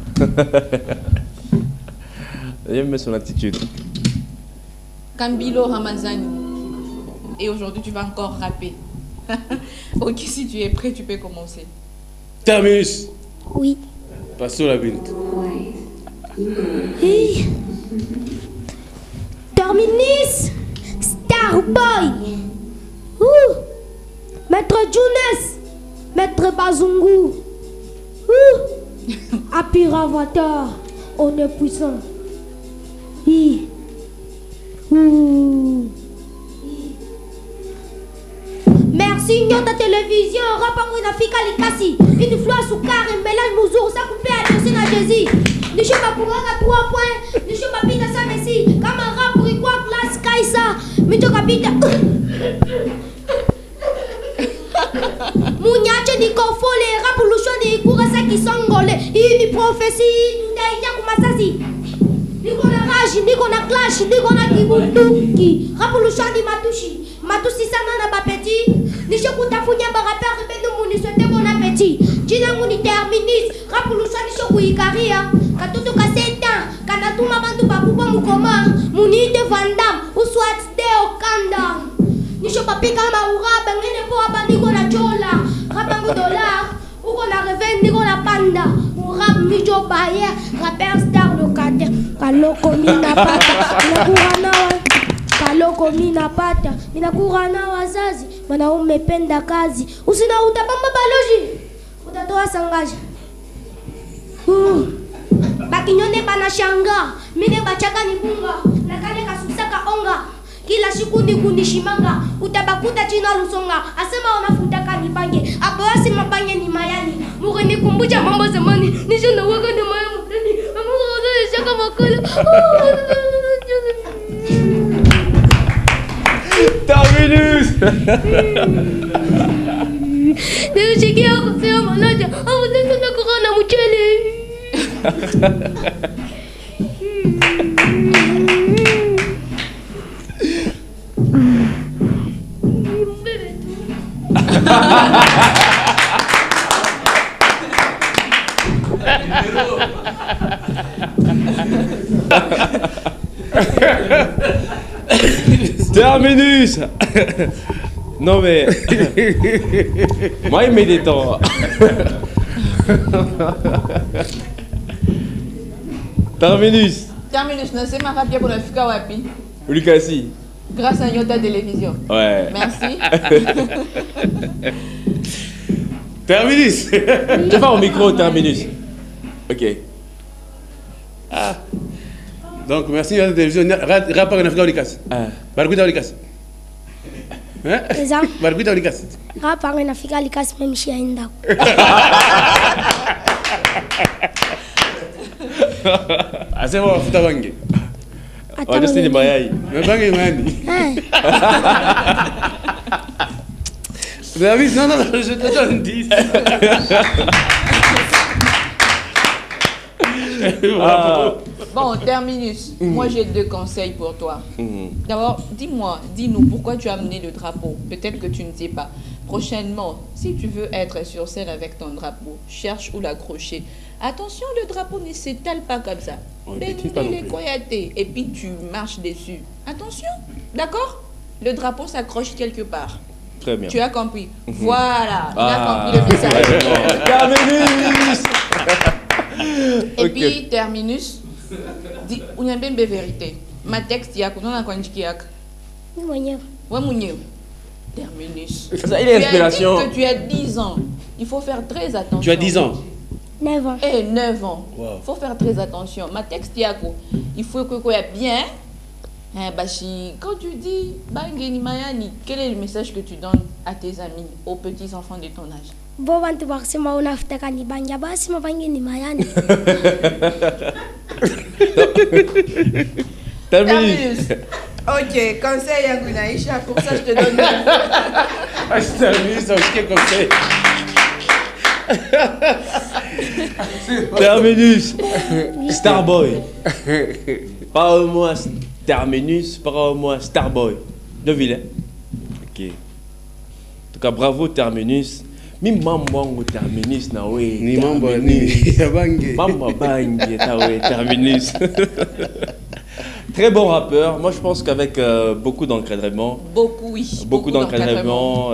[SPEAKER 8] J'aime son attitude.
[SPEAKER 7] Cambilo Ramazani. Et aujourd'hui, tu vas encore rapper. Ok, si tu es prêt, tu peux commencer.
[SPEAKER 6] Terminus.
[SPEAKER 19] Oui.
[SPEAKER 6] Passe la binte.
[SPEAKER 19] Hey. Terminus. Starboy. Maître Jounès. Maître Bazungu. Apiravatar. On est puissant. Merci, Nyota Télévision, Rapangouina Fika Likasi, une fleur sous car, un mélange Mouzour, ça coupé à Dossin à Jésus. Ne sais pas pour à 3 points, ne sais pas pita ça messi, camarade pour y quoi classe Kaisa, Mito Kapita. Mouniache Nico Fole, Rapulucho ni Kurasa qui sangole, une prophétie, Ndaïa Kumasasi. Nikona Raj, Nikona Clash, Nikona Kibunduki, Rapulucho ni Matushi. Matusi sana na bapeti nisho kutafunya barapere beno muni sote bon appétit jina muni terminis rapulusa nisho kuikaria katutu kaseta kanatuma bantu bakupa mukoma muni de vandam uswat de okanda nisho papika mauraba ngene po abandiko na chola rabango dollar uko na revend niko na panda urab mijo bayer Loko mina pata, kaloko mina pata, minakura na wazazi, wanaume penda kazi, usina utapamba baloji, utatoa sangaja. Bakinyone banashanga, mine bachaka ni bunga, nakale kasusaka onga, kila siku ni kunishimanga, utabakuta china lusonga, asema wanafutaka ni bange, abawasi mabange ni mayani, mure ni kumbuja mambo zamani, nishana waka ni mayamu, amuza wadole shaka makala.
[SPEAKER 8] Terminus.
[SPEAKER 19] Nilisikia kusema moja, au tena kuona mchele.
[SPEAKER 8] Terminus. Non mais... Moi il met des temps. Terminus.
[SPEAKER 7] Terminus, ne sais pas bien pour la fika wapi.
[SPEAKER 8] Lucasi.
[SPEAKER 7] Grâce à Yota Télévision.
[SPEAKER 8] Ouais.
[SPEAKER 7] Merci.
[SPEAKER 8] Terminus. Tu vas au micro, Terminus. Ok.
[SPEAKER 6] Ah. Donc merci Yota Télévision. Rapport en Afrique Lucas. Barguita Lucas. Hein? Barguita Lucas.
[SPEAKER 19] Rapport en Afrique Lucas même chez Inda.
[SPEAKER 6] Ah c'est bon, futa bangi.
[SPEAKER 8] On est des mayai.
[SPEAKER 6] Mais bangi mani. David, non, je te donne 10.
[SPEAKER 7] Bon, Terminus, moi j'ai 2 conseils pour toi. D'abord, dis-nous pourquoi tu as amené le drapeau. Peut-être que tu ne sais pas. Prochainement, si tu veux être sur scène avec ton drapeau, cherche où l'accrocher. Attention, le drapeau ne s'étale pas comme ça. Et puis tu marches dessus. Attention, d'accord? Le drapeau s'accroche quelque part.
[SPEAKER 8] Très bien.
[SPEAKER 7] Tu as compris? Voilà, tu as compris le message.
[SPEAKER 8] Terminus.
[SPEAKER 7] Et puis, Terminus, dis, on y a bien des vérités. Ma texte, il y a quoi? On a quoi? Terminus.
[SPEAKER 8] Ça, il est inspiration.
[SPEAKER 7] Tu as dit que tu as 10 ans. Il faut faire très attention.
[SPEAKER 6] Tu as 10 ans?
[SPEAKER 19] 9 ans.
[SPEAKER 7] Eh, 9 ans. Il faut faire très attention. Ma texte, il y a quoi? Il faut que tu aies bien. Quand tu dis Bangeni Mayani, quel est le message que tu donnes à tes amis, aux petits enfants de ton âge?
[SPEAKER 8] Terminus.
[SPEAKER 7] Ok, conseil à Gunaïcha, pour ça je te donne.
[SPEAKER 6] Terminus, quel conseil?
[SPEAKER 8] Terminus. Starboy. Parle-moi Terminus, parle-moi Starboy. De Ville. Ok. En tout cas, bravo Terminus. Mi mambo Terminus na we.
[SPEAKER 6] Ni mambo ni bangi.
[SPEAKER 8] Mambo bangi ta we Terminus. Très bon rappeur. Moi, je pense qu'avec beaucoup d'encadrement. Beaucoup d'encadrement.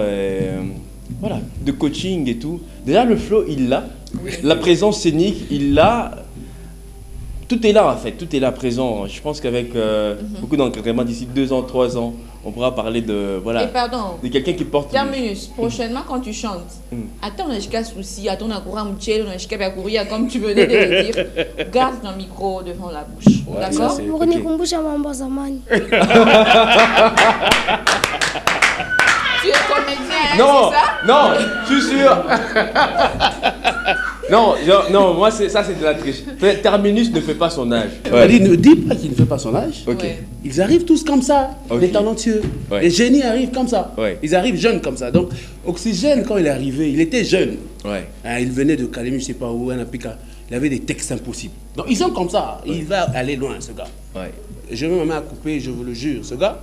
[SPEAKER 8] Voilà, de coaching et tout. Déjà, le flow, il l'a. La présence scénique, il l'a. Tout est là, en fait. Tout est là présent. Je pense qu'avec beaucoup d'encadrement, d'ici 2 ans, 3 ans, on pourra parler de, voilà, de quelqu'un qui porte...
[SPEAKER 7] Terminus, prochainement, quand tu chantes, attends, jusqu'à souci, attends, jusqu'à courir, comme tu venais de le dire, garde ton micro devant la bouche. D'accord? Tu es comédien,
[SPEAKER 8] non,
[SPEAKER 7] c'est ça?
[SPEAKER 8] Non, je suis sûr. Non, moi, ça, c'est de la triche. Terminus ne fait pas son âge.
[SPEAKER 6] Ouais. Ne dis pas qu'il ne fait pas son âge.
[SPEAKER 8] Okay.
[SPEAKER 6] Ils arrivent tous comme ça, les talentueux. Ouais. Les génies arrivent comme ça. Ouais. Ils arrivent jeunes comme ça. Donc, Oxygène, quand il est arrivé, il était jeune. Ouais. Il venait de Calémie, je ne sais pas où, il avait des textes impossibles. Donc, ils sont comme ça. Ouais. Il va aller loin, ce gars. Ouais. Je vais me mettre à couper, je vous le jure. Ce gars,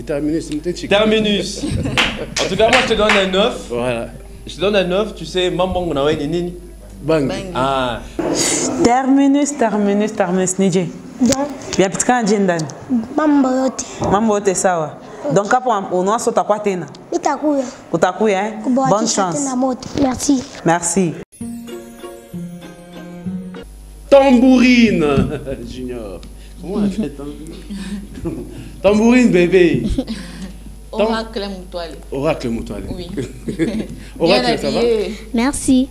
[SPEAKER 6] Terminus,
[SPEAKER 8] Terminus. En tout cas, moi, je te donne un 9. Voilà. Je te donne un 9, tu sais, Mambo Nawe Nini.
[SPEAKER 6] Bang.
[SPEAKER 8] Ah.
[SPEAKER 16] Terminus, Nije. Bien, petit quand Jindan. Mambote, ça. Donc, on a sauté à quoi t'es? Utakuya, hein? Bonne chance.
[SPEAKER 19] Merci.
[SPEAKER 6] Merci. Tambourine, Junior. Comment on a fait hein? Tambourine, bébé.
[SPEAKER 7] Oracle Moutouali.
[SPEAKER 6] Oracle Moutouali.
[SPEAKER 7] Oui.
[SPEAKER 6] Oracle, ça va?
[SPEAKER 19] Merci.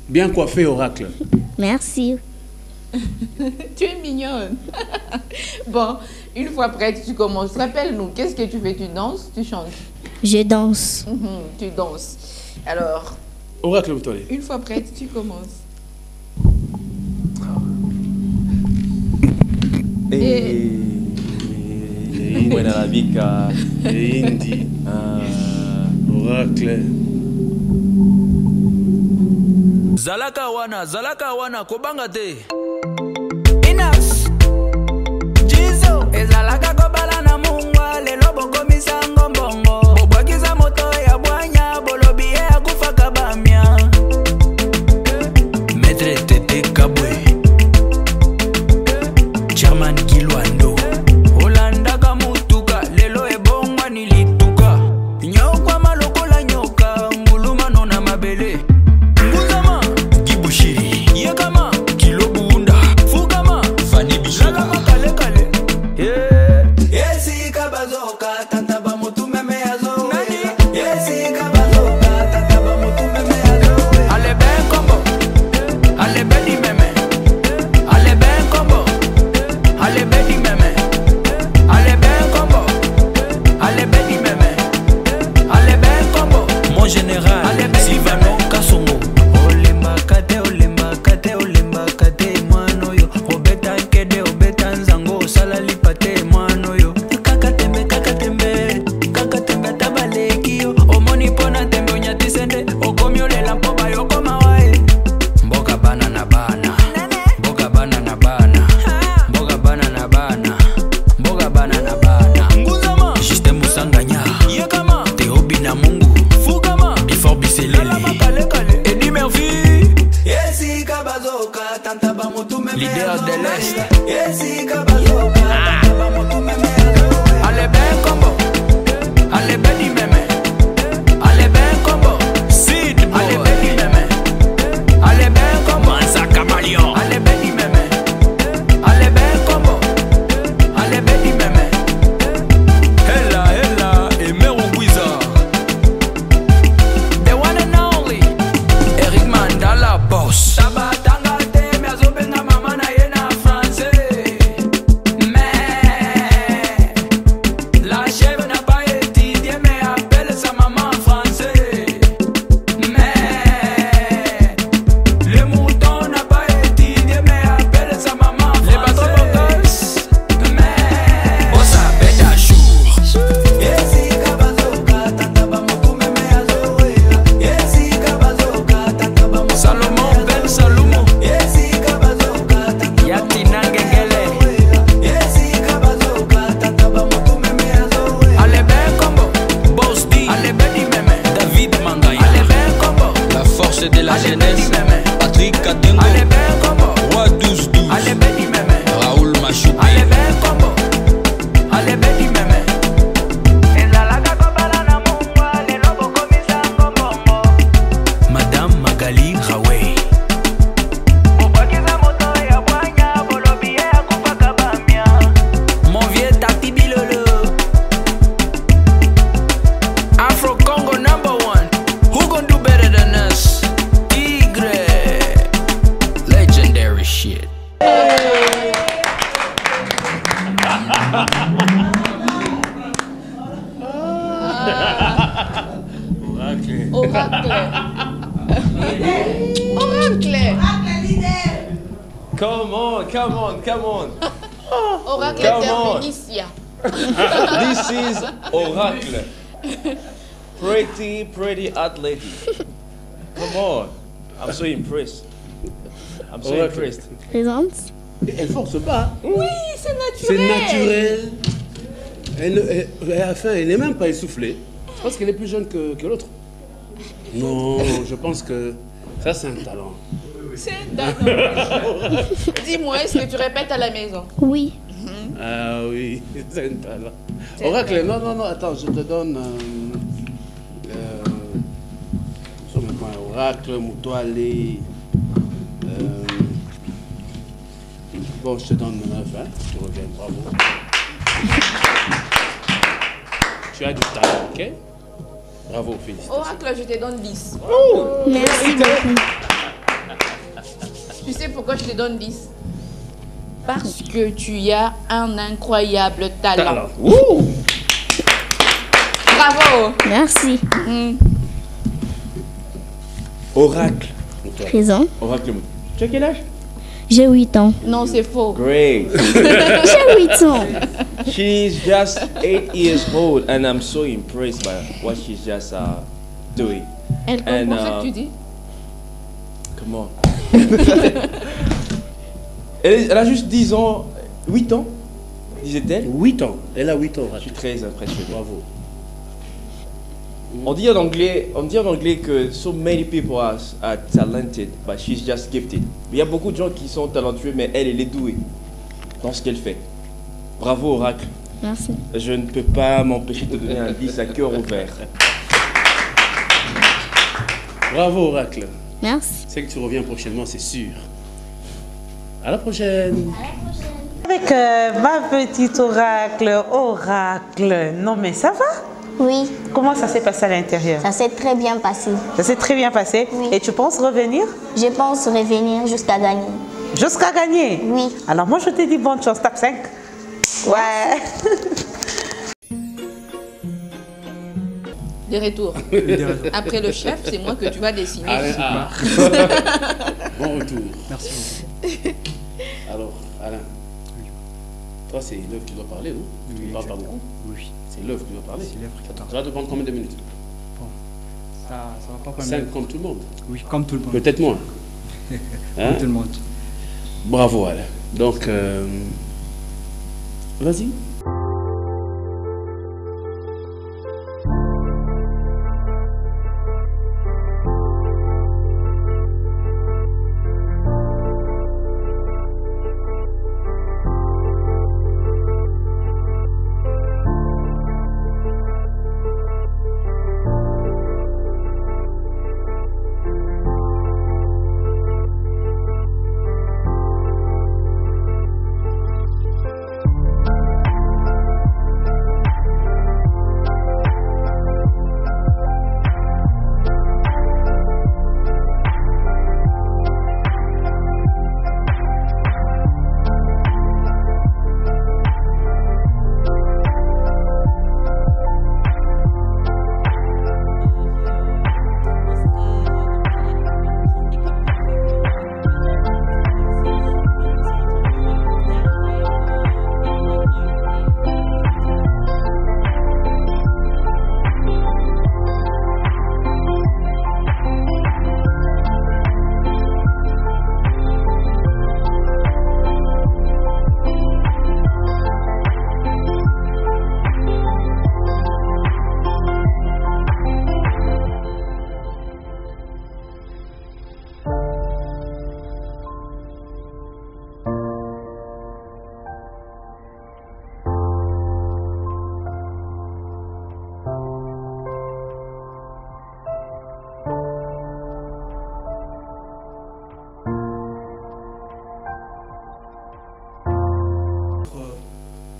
[SPEAKER 6] Bien coiffé, Oracle.
[SPEAKER 19] Merci.
[SPEAKER 7] Tu es mignonne. Bon, une fois prête, tu commences. Rappelle-nous, qu'est-ce que tu fais? Tu danses? Tu chantes?
[SPEAKER 19] Je danse.
[SPEAKER 7] Tu danses. Alors,
[SPEAKER 6] Oracle Moutouali.
[SPEAKER 7] une fois prête, tu commences.
[SPEAKER 8] Buena la bica.
[SPEAKER 6] Indi. Oracle.
[SPEAKER 18] Zalaka wana kobanga te. Inas Jizo ezalaka kobala na mungwa lelo bokomisa ngombongo bobwakiza moto ya bwanya bolobi ya kufaka bamia. Maître Tete Kabwe Chairman Kilwando Olanda kamutuka lelo ebongwa nilituka nyokwa malokola nyoka nguluma nona mabele. Yekama, Kilobunda, Fugama, Fanny Bishaka, Kale Kale. Yesi Kabazoka, Tantaba Motu Meme Azo. Yesi Kabazoka, Tantaba Motu Meme Azo. Ale ben combo, ale bedi meme. Ale ben combo, ale bedi meme. Ale ben combo, ale bedi meme. Ale ben combo, mon général, Silvano Kasongo. Olemba kate mwanoyo obeta nkede obeta nzango salali pate mwanoyo kakatembe tabalekio omoni pona tembe onyatisende okomiolela mpo bayokoma wae mboka bana na bana mboka bana na bana mboka bana na bana mboka bana na bana nguzama juste musanganya yekama teobi na mungu fukama before biselele edi mervi. Leader de l'Est. Allez ben combo, allez bedi meme, allez ben combo, Sid boy, allez bedi meme, allez ben combo, Mansa Camalion, allez bedi meme, allez ben combo, allez bedi meme. Hella, et Mero Guiza, the one and only, Eric Mandala boss. De la jeunesse, Patrick Katengo, Roi 12-12, Raoul Machoupi, Madame Magali Raway. Mon vieux Tati Bilolo, Afro Congo #1. Who gon' do better than us? Legendary shit.
[SPEAKER 7] Oracle.
[SPEAKER 8] Come on.
[SPEAKER 7] Oracle Terminicia.
[SPEAKER 8] This is Oracle. Pretty hot lady. Come on. I'm so impressed.
[SPEAKER 19] Présente.
[SPEAKER 6] Elle force pas.
[SPEAKER 7] Oui, c'est
[SPEAKER 6] C'est
[SPEAKER 7] naturel.
[SPEAKER 6] naturel. Elle n'est même pas essoufflée. Je pense qu'elle est plus jeune que l'autre. Non, je pense que ça c'est un talent.
[SPEAKER 7] C'est un talent. Dis-moi, est-ce que tu répètes à la maison?
[SPEAKER 19] Oui.
[SPEAKER 6] Ah oui, c'est un talent. Oracle, non, attends, je te donne... Oracle, Moutouali... Bon, je te donne 9, hein. Tu reviens, bravo. Tu as du talent, ok? Bravo, félicitations.
[SPEAKER 7] Oracle, je te donne 10.
[SPEAKER 6] Oh,
[SPEAKER 19] merci beaucoup.
[SPEAKER 7] Tu sais pourquoi je te donne 10? Parce que tu as un incroyable talent. Bravo.
[SPEAKER 19] Merci.
[SPEAKER 8] Oracle.
[SPEAKER 19] Présent.
[SPEAKER 8] Oracle. Tu as quel âge?
[SPEAKER 19] J'ai 8 ans.
[SPEAKER 7] Non, c'est faux.
[SPEAKER 8] Great.
[SPEAKER 19] J'ai 8 ans.
[SPEAKER 8] She's just 8 years old and I'm so impressed by what she's just doing.
[SPEAKER 7] Elle comprend ce que tu dis?
[SPEAKER 8] Comment? Elle a juste 10 ans, 8 ans, disait-elle?
[SPEAKER 6] 8 ans, elle a 8 ans.
[SPEAKER 8] Je suis très impressionné.
[SPEAKER 6] Bravo.
[SPEAKER 8] On dit en anglais que so many people are talented, but she's just gifted. Il y a beaucoup de gens qui sont talentueux, mais elle est douée dans ce qu'elle fait. Bravo, Oracle.
[SPEAKER 19] Merci.
[SPEAKER 8] Je ne peux pas m'empêcher de te donner un 10 à cœur ouvert.
[SPEAKER 6] Bravo, Oracle.
[SPEAKER 19] Merci.
[SPEAKER 6] C'est que tu reviens prochainement, c'est sûr. À la prochaine.
[SPEAKER 16] Avec ma petite Oracle. Non mais ça va?
[SPEAKER 19] Oui.
[SPEAKER 16] Comment ça s'est passé à l'intérieur?
[SPEAKER 19] Ça s'est très bien passé.
[SPEAKER 16] Ça s'est très bien passé?
[SPEAKER 19] Oui.
[SPEAKER 16] Et tu penses revenir?
[SPEAKER 19] Je pense revenir jusqu'à gagner.
[SPEAKER 16] Jusqu'à gagner?
[SPEAKER 19] Oui.
[SPEAKER 16] Alors moi je te dis bonne chance, tape 5. Ouais.
[SPEAKER 7] Des retours. Après le chef, c'est moi que tu vas dessiner.
[SPEAKER 6] Bon retour.
[SPEAKER 22] Merci beaucoup.
[SPEAKER 6] Alors, Alain, toi c'est l'œuvre qui doit parler, non? Tu parles pas beaucoup?
[SPEAKER 22] Oui.
[SPEAKER 6] C'est l'œuvre qui doit parler.
[SPEAKER 22] C'est l'œuvre qui doit
[SPEAKER 6] Ça va te prendre combien de minutes?
[SPEAKER 22] Bon, ça va pas prendre
[SPEAKER 6] 5 comme tout le monde?
[SPEAKER 22] Oui, comme tout le monde.
[SPEAKER 6] Peut-être moins.
[SPEAKER 22] Comme tout le monde.
[SPEAKER 6] Bravo, Alain. Donc, vas-y.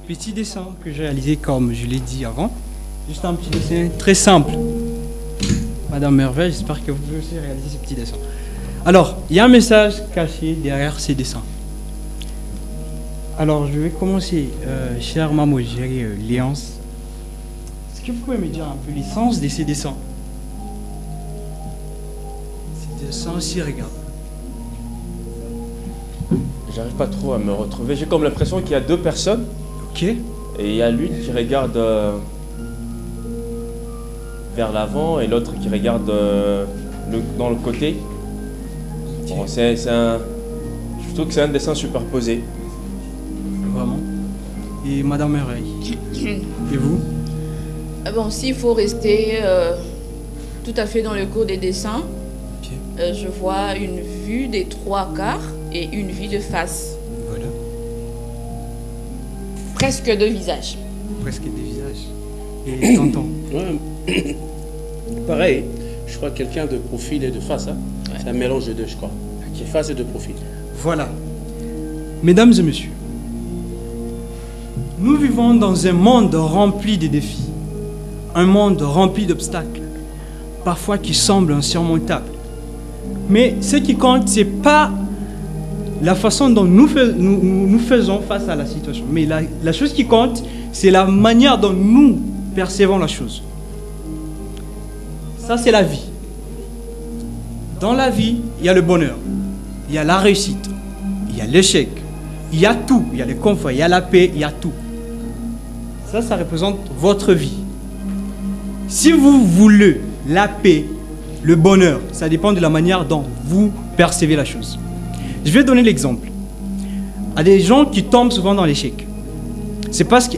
[SPEAKER 22] Petit dessin que j'ai réalisé comme je l'ai dit avant. Juste un petit dessin très simple. Madame Merveille, j'espère que vous pouvez aussi réaliser ce petit dessin. Alors, il y a un message caché derrière ces dessins. Alors, je vais commencer. Chère maman, Léance, est-ce que vous pouvez me dire un peu l'essence de ces dessins? Ces dessins aussi, regarde.
[SPEAKER 8] J'arrive pas trop à me retrouver. J'ai comme l'impression qu'il y a deux personnes.
[SPEAKER 22] Ok.
[SPEAKER 8] Et il y a l'une qui regarde vers l'avant et l'autre qui regarde dans le côté. Bon, je trouve que c'est un dessin superposé.
[SPEAKER 22] Vraiment. Et Madame Merveille. Et vous?
[SPEAKER 7] Bon, s'il faut rester tout à fait dans le cours des dessins, je vois une vue des trois quarts et une vue de face.
[SPEAKER 22] Voilà.
[SPEAKER 7] Presque deux visages.
[SPEAKER 22] Presque des visages. Et tonton?
[SPEAKER 6] Ouais. Pareil, je crois quelqu'un de profil et de face. Hein. Ouais. C'est un mélange de deux, je crois. De face et de profil.
[SPEAKER 22] Voilà. Mesdames et messieurs, nous vivons dans un monde rempli de défis, un monde rempli d'obstacles, parfois qui semblent insurmontables. Mais ce qui compte, ce n'est pas la façon dont nous faisons face à la situation, mais la chose qui compte, c'est la manière dont nous percevons la chose. Ça, c'est la vie. Dans la vie, il y a le bonheur, il y a la réussite, il y a l'échec, il y a tout, il y a le confort, il y a la paix, il y a tout. Ça représente votre vie. Si vous voulez la paix, le bonheur, ça dépend de la manière dont vous percevez la chose. Je vais donner l'exemple. Il y a des gens qui tombent souvent dans l'échec. C'est parce que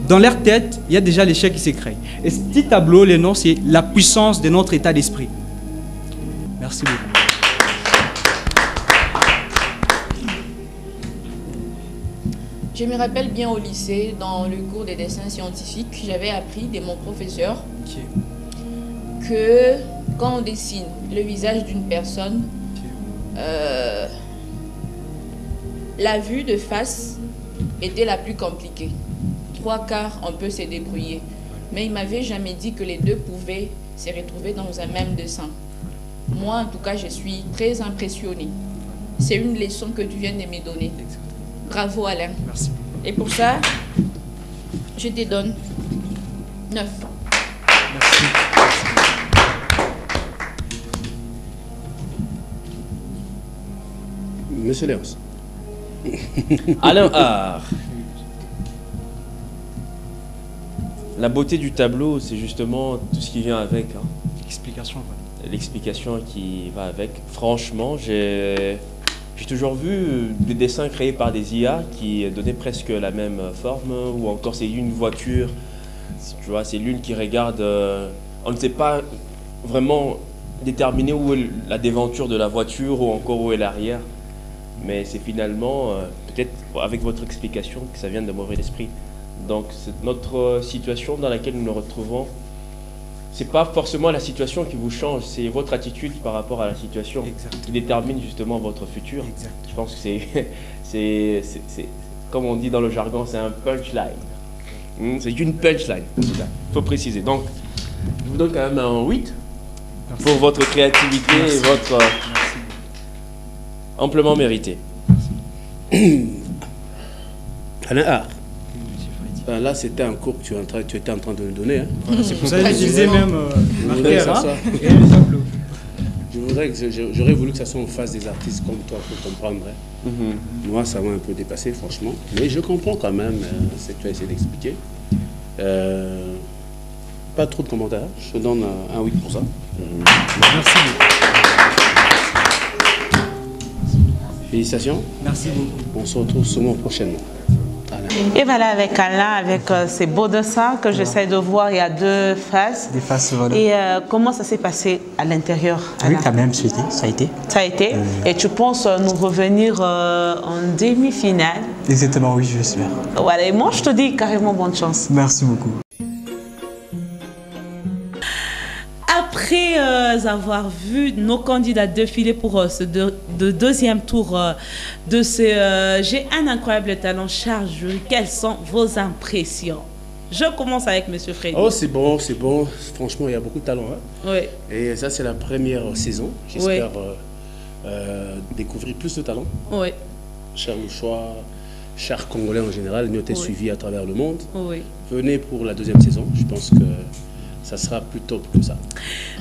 [SPEAKER 22] dans leur tête, il y a déjà l'échec qui s'est créé. Et ce petit tableau, le nom, c'est la puissance de notre état d'esprit. Merci beaucoup.
[SPEAKER 7] Je me rappelle bien au lycée, dans le cours des dessins scientifiques, j'avais appris de mon professeur que quand on dessine le visage d'une personne, la vue de face était la plus compliquée. 3/4, on peut se débrouiller. Mais il m'avait jamais dit que les deux pouvaient se retrouver dans un même dessin. Moi, en tout cas, je suis très impressionnée. C'est une leçon que tu viens de me donner. Bravo, Alain.
[SPEAKER 22] Merci.
[SPEAKER 7] Et pour ça, je te donne 9.
[SPEAKER 22] Merci.
[SPEAKER 6] Monsieur Léonce.
[SPEAKER 8] Alain Art. La beauté du tableau, c'est justement tout ce qui vient avec. Hein.
[SPEAKER 22] L'explication. Ouais.
[SPEAKER 8] L'explication qui va avec. Franchement, j'ai toujours vu des dessins créés par des IA qui donnaient presque la même forme, ou encore c'est une voiture, tu vois, c'est l'une qui regarde. On ne sait pas vraiment déterminer où est la déventure de la voiture ou encore où est l'arrière. Mais c'est finalement, peut-être avec votre explication, que ça vient de mauvais esprit. Donc c'est notre situation dans laquelle nous nous retrouvons. C'est pas forcément la situation qui vous change, c'est votre attitude par rapport à la situation qui détermine justement votre futur. Je pense que c'est comme on dit dans le jargon, c'est un punchline. C'est une punchline, il faut préciser. Donc, je vous donne quand même un 8 pour votre créativité et votre amplement mérité.
[SPEAKER 6] Alain Art. Là, c'était un cours que tu étais en train de nous donner. Hein.
[SPEAKER 22] C'est pour ça que je disais même marqueur.
[SPEAKER 6] J'aurais voulu que ça soit en face des artistes comme toi pour comprendre. Hein. Moi, ça m'a un peu dépassé, franchement. Mais je comprends quand même ce que tu as essayé d'expliquer. Pas trop de commentaires. Je te donne un 8 pour ça.
[SPEAKER 22] Merci beaucoup.
[SPEAKER 6] Félicitations.
[SPEAKER 22] Merci beaucoup.
[SPEAKER 6] On se retrouve sûrement prochainement.
[SPEAKER 16] Et voilà, avec Alain, avec ces beaux dessins que j'essaie de voir, il y a 2 phases.
[SPEAKER 13] Des phases, voilà.
[SPEAKER 16] Et comment ça s'est passé à l'intérieur?
[SPEAKER 13] Oui, quand même, ça a été.
[SPEAKER 16] Ça a été. Et tu penses nous revenir en demi-finale?
[SPEAKER 13] Exactement, oui, j'espère.
[SPEAKER 16] Voilà, et moi je te dis carrément bonne chance.
[SPEAKER 13] Merci beaucoup.
[SPEAKER 16] Après avoir vu nos candidats défiler pour ce deuxième tour de ce J'ai un incroyable talent, cher jury, quelles sont vos impressions? Je commence avec M. Freddy.
[SPEAKER 6] Oh, c'est bon, c'est bon. Franchement, il y a beaucoup de talent. Hein?
[SPEAKER 16] Oui.
[SPEAKER 6] Et ça, c'est la première saison. J'espère découvrir plus de talent.
[SPEAKER 16] Oui.
[SPEAKER 6] Cher Mouchoir, chers Congolais en général, nous été suivis à travers le monde.
[SPEAKER 16] Oui.
[SPEAKER 6] Venez pour la deuxième saison. Je pense que ça sera plus top que ça.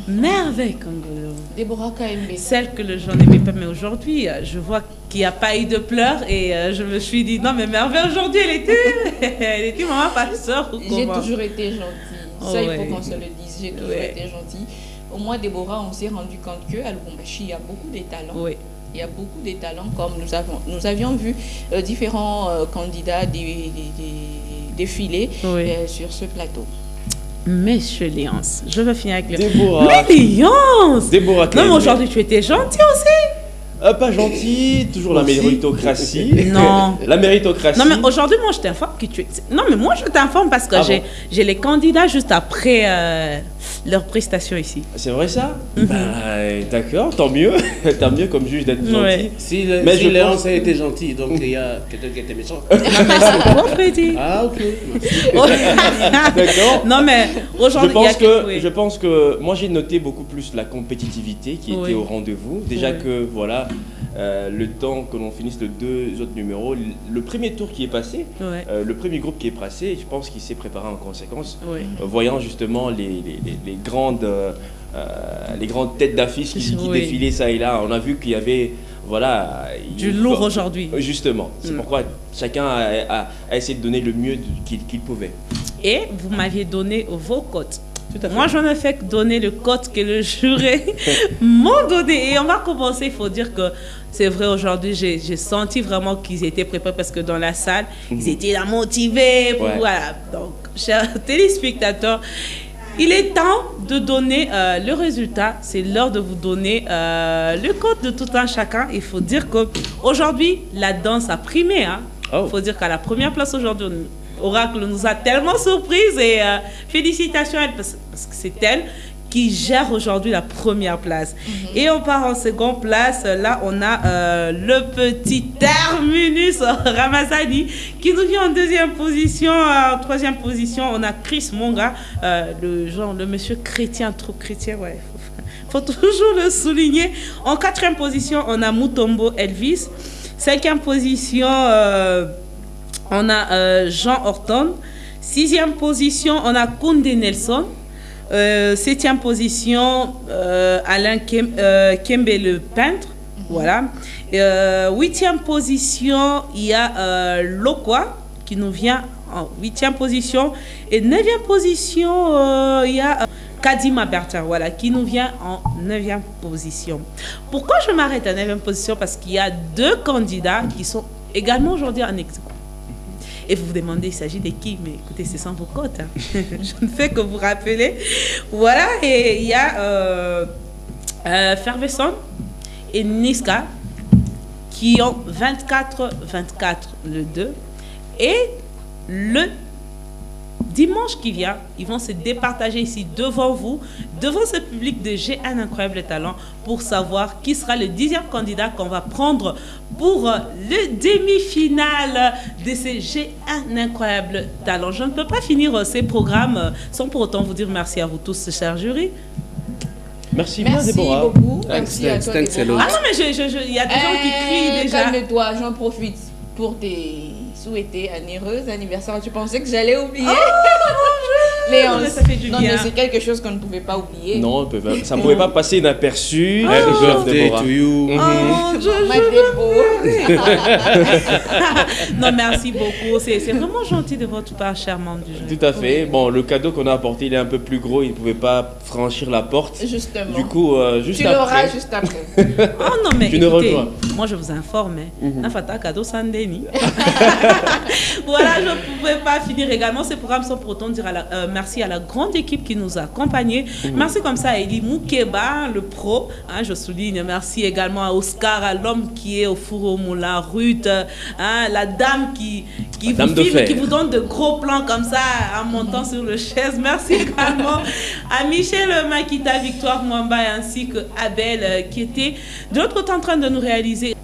[SPEAKER 16] Merveille congolaise.
[SPEAKER 7] Déborah KMB.
[SPEAKER 16] Celle que je n'aimais pas, mais aujourd'hui, je vois qu'il n'y a pas eu de pleurs et je me suis dit, non mais Merveille, aujourd'hui, elle était maman pasteur ou comment?
[SPEAKER 7] J'ai toujours été gentille. Ça, il faut qu'on se le dise. J'ai toujours été gentille. Au moins, Déborah, on s'est rendu compte qu'à Lubumbashi, il y a beaucoup de talents.
[SPEAKER 16] Oui.
[SPEAKER 7] Il y a beaucoup de talents, comme nous avions vu différents candidats défiler sur ce plateau.
[SPEAKER 16] Monsieur Léonce, je veux finir avec le...
[SPEAKER 8] Déborah.
[SPEAKER 16] Mais Léonce!
[SPEAKER 8] Déborah.
[SPEAKER 16] Non, mais aujourd'hui, tu étais gentil aussi.
[SPEAKER 8] Pas gentil, toujours la méritocratie.
[SPEAKER 16] Non.
[SPEAKER 8] La méritocratie.
[SPEAKER 16] Non, mais aujourd'hui, moi, je t'informe que tu es... Non, mais moi, je t'informe parce que j'ai les candidats juste après
[SPEAKER 1] leurs prestations ici.
[SPEAKER 8] C'est vrai ça? D'accord, tant mieux. Tant mieux comme juge d'être gentil.
[SPEAKER 1] Ouais.
[SPEAKER 6] Si
[SPEAKER 8] Léonce
[SPEAKER 6] a été gentil, donc il y a quelqu'un qui était méchant.
[SPEAKER 1] Non, mais c'est bon, Freddy.
[SPEAKER 6] Ah, ok.
[SPEAKER 8] D'accord.
[SPEAKER 1] Non, mais aujourd'hui,
[SPEAKER 8] je pense que moi j'ai noté beaucoup plus la compétitivité qui était au rendez-vous. Déjà que voilà, le temps que l'on finisse les 2 autres numéros, le premier tour qui est passé, le premier groupe qui est passé, je pense qu'il s'est préparé en conséquence, voyant justement les grandes têtes d'affiche qui défilaient ça et là. On a vu qu'il y avait
[SPEAKER 1] du lourd aujourd'hui.
[SPEAKER 8] Justement, c'est pourquoi chacun a essayé de donner le mieux qu'il pouvait.
[SPEAKER 1] Et vous m'aviez donné vos cotes. Moi, je ne fais que donner le code que le jury m'ont donné. Et on va commencer, il faut dire que c'est vrai, aujourd'hui, j'ai senti vraiment qu'ils étaient préparés parce que dans la salle, ils étaient là motivés. Voilà. Donc, chers téléspectateurs, il est temps de donner le résultat. C'est l'heure de vous donner le code de tout un chacun. Il faut dire qu'aujourd'hui, la danse a primé. Il faut dire qu'à la première place aujourd'hui, Oracle nous a tellement surprise et félicitations à elle parce que c'est elle qui gère aujourd'hui la première place. Et on part en seconde place. Là, on a le petit Terminus Ramazani qui nous vient en deuxième position. En troisième position, on a Chris Monga, le monsieur chrétien, trop chrétien, ouais. Faut toujours le souligner. En quatrième position, on a Mutombo Elvis. Cinquième position, on a Jean Horton. Sixième position, on a Koundé Nelson. Septième position, Alain Kembe le peintre. Voilà. Huitième position, il y a Lokwa qui nous vient en huitième position. Et neuvième position, il y a Kadima Bertin, voilà, qui nous vient en neuvième position. Pourquoi je m'arrête à neuvième position? Parce qu'il y a 2 candidats qui sont également aujourd'hui en exécution. Et vous vous demandez, il s'agit de qui? Mais écoutez, c'est sans vos cotes. Je ne fais que vous rappeler. Voilà, et il y a Fervesson et Niska qui ont 24 le 2. Et le dimanche qui vient, ils vont se départager ici devant vous, devant ce public de J'ai un incroyable talent, pour savoir qui sera le 10e candidat qu'on va prendre pour le demi-finale de ce J'ai un incroyable talent. Je ne peux pas finir ces programmes sans pour autant vous dire merci à vous tous, chers jurys.
[SPEAKER 8] Merci bien, Déborah.
[SPEAKER 7] Beaucoup. Merci à toi, Déborah.
[SPEAKER 1] Ah non, mais il y a des gens qui crient déjà.
[SPEAKER 7] Calme-toi, j'en profite pour souhaiter un heureux anniversaire. Tu pensais que j'allais oublier? Léon,
[SPEAKER 1] ça fait du bien.
[SPEAKER 7] Non, mais c'est quelque chose qu'on ne pouvait pas oublier.
[SPEAKER 8] Non, ça ne pouvait pas passer inaperçu.
[SPEAKER 6] Birthday to you.
[SPEAKER 1] Non, merci beaucoup. C'est vraiment gentil de votre part, cher membre du jury.
[SPEAKER 8] Tout à fait. Bon, le cadeau qu'on a apporté, il est un peu plus gros. Il ne pouvait pas franchir la porte.
[SPEAKER 7] Justement.
[SPEAKER 8] Du coup, juste
[SPEAKER 7] tu
[SPEAKER 8] après.
[SPEAKER 7] Tu l'auras juste après.
[SPEAKER 1] Oh non, mais écoutez, moi je vous informe.
[SPEAKER 8] Mm-hmm.
[SPEAKER 1] Cadeau Sandeni. Voilà, je ne pouvais pas finir également ces programmes sans pour autant dire merci à la grande équipe qui nous a accompagnés. Merci comme ça à Eli Moukeba, le pro, je souligne. Merci également à Oscar, à l'homme qui est au four au moulin, Ruth, la dame qui vous filme, qui vous donne de gros plans comme ça en montant sur le chaise. Merci également à Michel Makita, Victoire Mwamba ainsi que Abel qui était de l'autre côté en train de nous réaliser